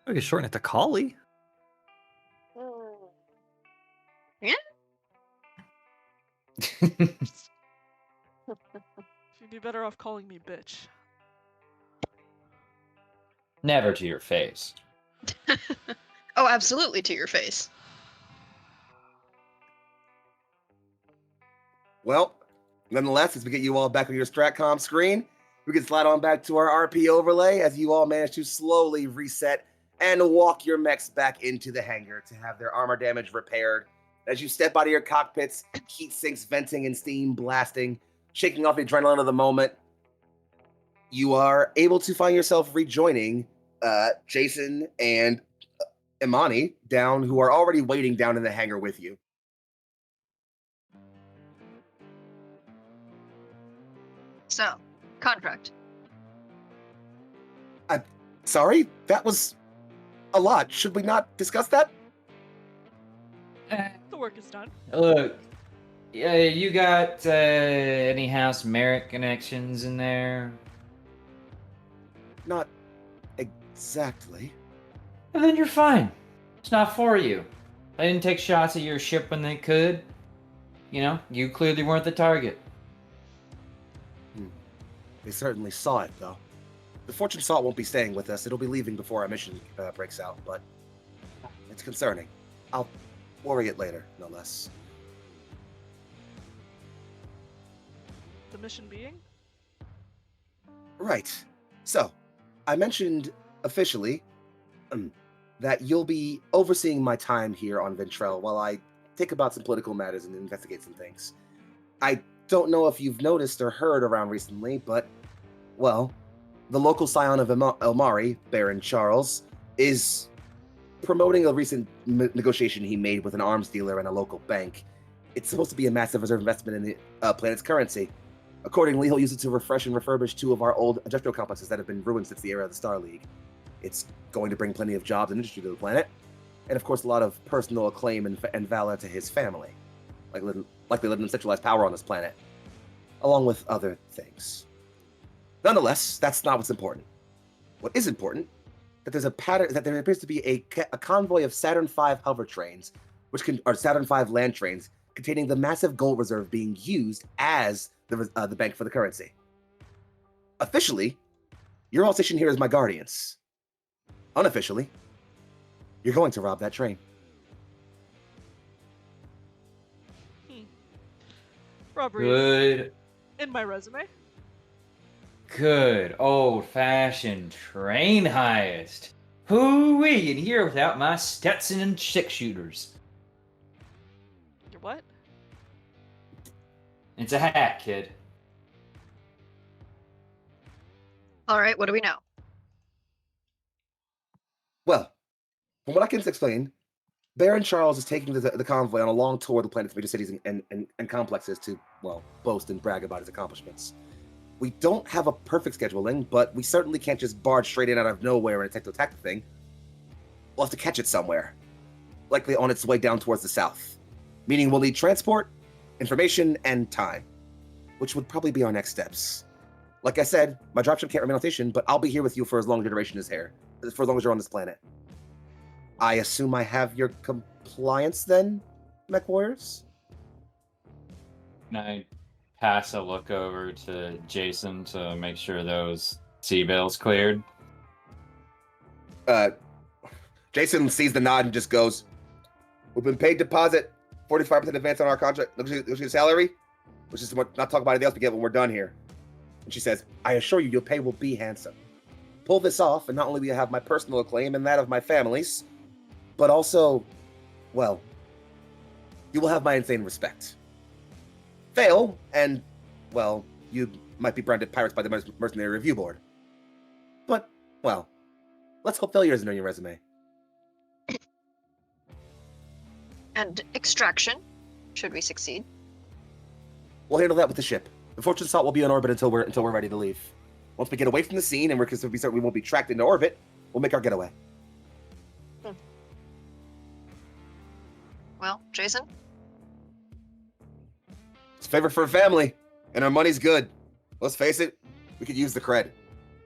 We could shorten it to Collie. Yeah. You'd be better off calling me bitch. Never to your face. Oh, absolutely to your face. Well, nonetheless, as we get you all back on your StratCom screen, we can slide on back to our RP overlay as you all manage to slowly reset and walk your mechs back into the hangar to have their armor damage repaired. As you step out of your cockpits, heat sinks venting and steam blasting, shaking off the adrenaline of the moment, you are able to find yourself rejoining Jason and Imani down, who are already waiting down in the hangar with you. So, contract. Sorry, that was a lot. Should we not discuss that? The work is done. Look, you got any House Merrick connections in there? Not exactly. Well, then you're fine. It's not for you. They didn't take shots at your ship when they could. You know, you clearly weren't the target. They certainly saw it, though. The Fortune Salt won't be staying with us. It'll be leaving before our mission breaks out, but it's concerning. I'll worry it later, no less. The mission being? Right. So, I mentioned officially that you'll be overseeing my time here on Ventrelle while I think about some political matters and investigate some things. I don't know if you've noticed or heard around recently, but, well, the local scion of Elmari, Baron Charles, is promoting a recent negotiation he made with an arms dealer and a local bank. It's supposed to be a massive reserve investment in the planet's currency. Accordingly, he'll use it to refresh and refurbish 2 of our old industrial complexes that have been ruined since the era of the Star League. It's going to bring plenty of jobs and industry to the planet, and of course a lot of personal acclaim and valor to his family, likely living in centralized power on this planet, along with other things. Nonetheless, that's not what's important. What is important, that there appears to be a convoy of Saturn V hover trains, or Saturn V land trains, containing the massive gold reserve being used as the bank for the currency. Officially, you're all stationed here as my guardians. Unofficially, you're going to rob that train. Robbery Good, in my resume. good old-fashioned train heist. Hoo-wee, and here without my Stetson and 6-shooters. Your what? It's a hat, kid. All right, what do we know? Well, from what I can explain, Baron Charles is taking the convoy on a long tour of the planet's major cities and complexes to, well, boast and brag about his accomplishments. We don't have a perfect scheduling, but we certainly can't just barge straight in out of nowhere and attack the thing. We'll have to catch it somewhere, likely on its way down towards the south, meaning we'll need transport, information, and time, which would probably be our next steps. Like I said, my dropship can't remain on station, but I'll be here with you for as long as your duration is here, for as long as you're on this planet. I assume I have your compliance then, mech warriors? Can I pass a look over to Jason to make sure those C-bills cleared? Jason sees the nod and just goes, "We've been paid deposit, 45% advance on our contract, negotiated salary, which is not talk about anything else we get when we're done here." And she says, "I assure you, your pay will be handsome. Pull this off, and not only will you have my personal acclaim and that of my family's, but also, well, you will have my insane respect. Fail, and, well, you might be branded pirates by the Mercenary Review Board. But, well, let's hope failure isn't on your resume." And extraction, should we succeed. We'll handle that with the ship. The Fortune Salt will be on orbit until we're ready to leave. Once we get away from the scene and we're certain we won't be tracked into orbit, we'll make our getaway. Well, Jason? It's a favor for a family, and our money's good. Let's face it, we could use the cred.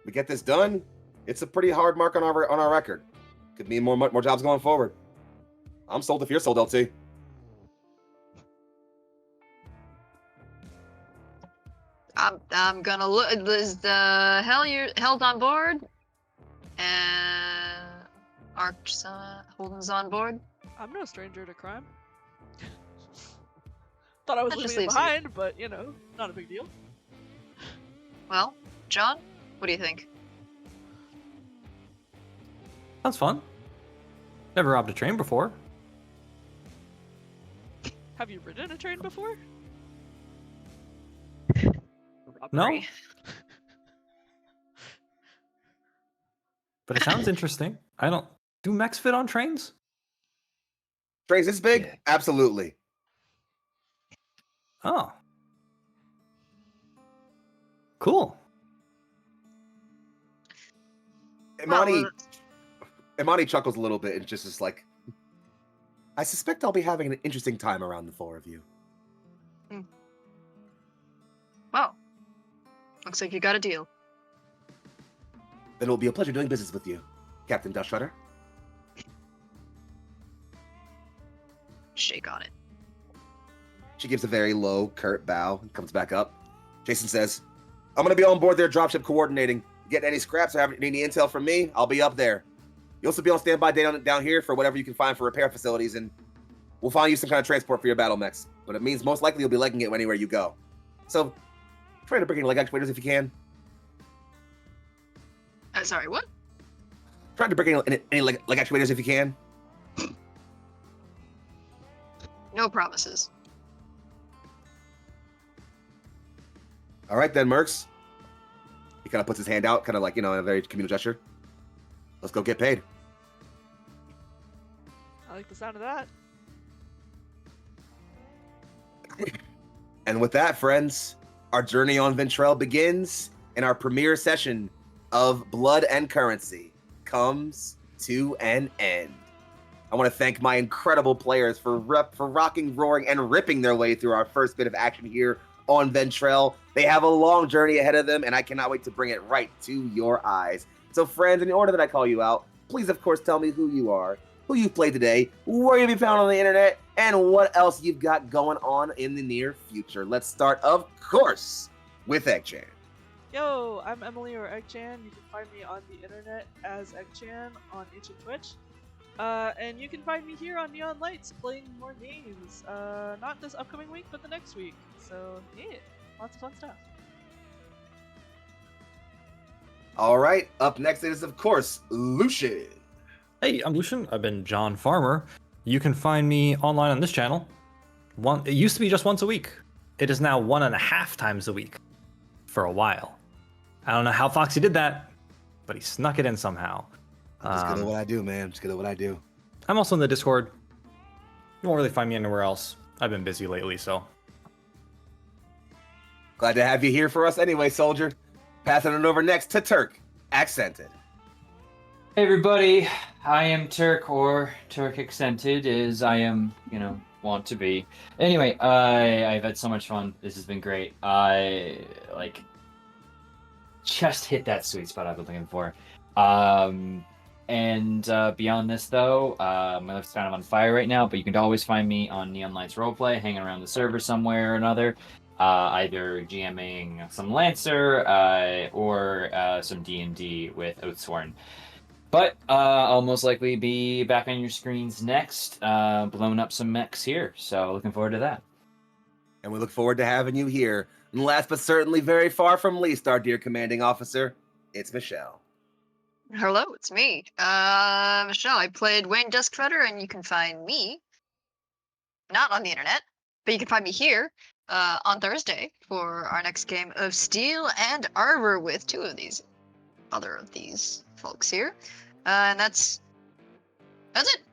We get this done, it's a pretty hard mark on our record. Could mean more jobs going forward. I'm sold if you're sold, LT. I'm gonna look. Is the held on board? And Arch Holden's on board. I'm no stranger to crime. Thought I was That just leaving it leaves you. behind, but you know, not a big deal. Well, John, what do you think? Sounds fun. Never robbed a train before. Have you ridden a train before? No? Robbery. But it sounds interesting. Do mechs fit on trains? Trains this big? Yeah. Absolutely. Oh. Cool. Imani chuckles a little bit and just is like, I suspect I'll be having an interesting time around the four of you. Well, looks like you got a deal. Then it will be a pleasure doing business with you, Captain Dusktreader. Shake on it. She gives a very low, curt bow and comes back up. Jason says, I'm going to be on board there dropship coordinating. Get any scraps or have any intel from me, I'll be up there. You'll also be on standby down here for whatever you can find for repair facilities, and we'll find you some kind of transport for your Battlemechs. But it means most likely you'll be legging it anywhere you go. So, try to bring in leg actuators if you can. Sorry, what? Try to bring in any leg actuators if you can. No promises. All right then, mercs. He kind of puts his hand out, kind of like, in a very communal gesture. Let's go get paid. I like the sound of that. And with that, friends, our journey on Ventrelle begins, and our premiere session of Blood and Currency comes to an end. I want to thank my incredible players for rocking, roaring, and ripping their way through our first bit of action here on Ventrelle. They have a long journey ahead of them, and I cannot wait to bring it right to your eyes. So, friends, in the order that I call you out, please, of course, tell me who you are, who you've played today, where you'll be found on the internet, and what else you've got going on in the near future. Let's start, of course, with Eggchan. Yo, I'm Emily or Eggchan. You can find me on the internet as Eggchan on Ancient Twitch. And you can find me here on Neon Lights playing more games. Not this upcoming week, but the next week. So, yeah, lots of fun stuff. All right, up next is, of course, Lucian. Hey, I'm Lucian. I've been John Farmer. You can find me online on this channel. It used to be just once a week. It is now 1.5 times a week for a while. I don't know how Foxy did that, but he snuck it in somehow. I'm just good at what I do, man. Just good at what I do. I'm also in the Discord. You won't really find me anywhere else. I've been busy lately, so. Glad to have you here for us anyway, soldier. Passing it over next to Turk, Accented. Hey everybody, I am Turk, or Turk Accented, as I am, want to be. Anyway, I've had so much fun. This has been great. I, just hit that sweet spot I've been looking for. And beyond this, though, my life's kind of on fire right now, but you can always find me on Neon Lights Roleplay, hanging around the server somewhere or another, either GMing some Lancer or some D&D with Oathsworn. But I'll most likely be back on your screens next, blowing up some mechs here, so looking forward to that. And we look forward to having you here. And last but certainly very far from least, our dear commanding officer, it's Michelle. Hello, it's me. Michelle. I played Wayne Dusktreader, and you can find me not on the internet, but you can find me here on Thursday for our next game of Steel and Arbor with two of these folks here. And that's it.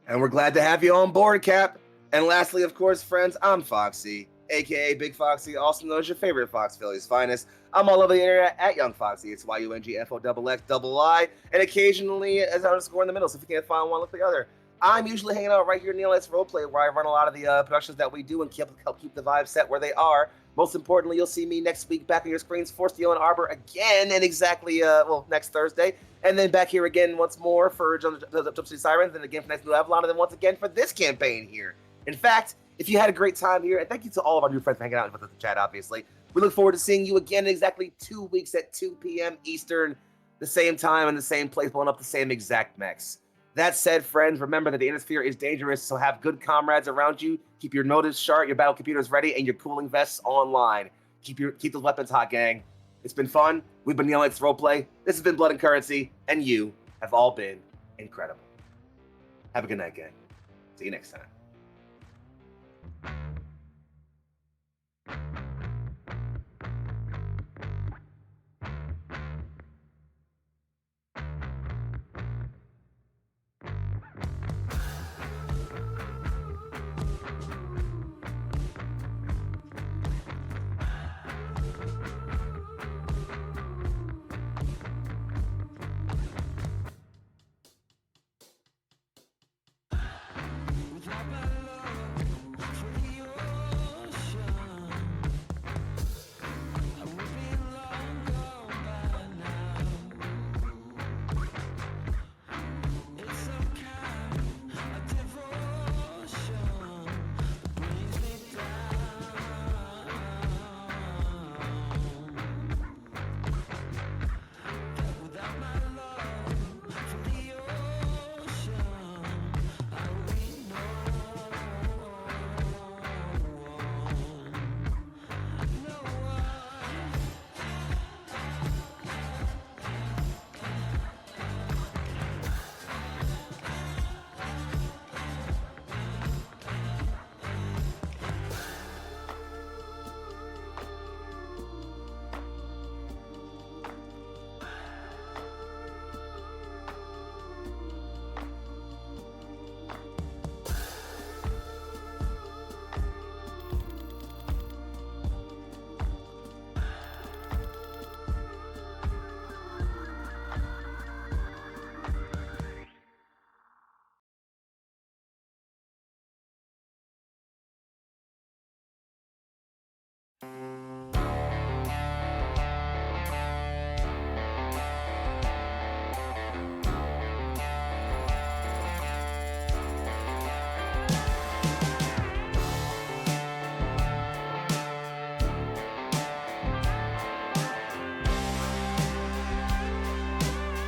And we're glad to have you on board, Cap. And lastly, of course, friends, I'm Foxy, aka Big Foxy, also known as your favorite Fox Philly's finest. I'm all over the internet at Young Foxy. It's YUNGFOXXII, and occasionally as an underscore in the middle. So if you can't find one, look for the other. I'm usually hanging out right here in Neon Lights Roleplay, where I run a lot of the productions that we do and help keep the vibe set where they are. Most importantly, you'll see me next week back on your screens for Steel and Arbor again, and exactly next Thursday, and then back here again once more for Jump City Sirens, and again for next New Avalon, and then once again for this campaign here. In fact, if you had a great time here, and thank you to all of our new friends for hanging out with us in the chat, obviously. We look forward to seeing you again in exactly 2 weeks at 2 p.m. Eastern, the same time and the same place, blowing up the same exact mechs. That said, friends, remember that the Innisphere is dangerous, so have good comrades around you. Keep your motives sharp, your battle computers ready, and your cooling vests online. Keep those weapons hot, gang. It's been fun. We've been Neon Lights Roleplay. This has been Blood and Currency, and you have all been incredible. Have a good night, gang. See you next time.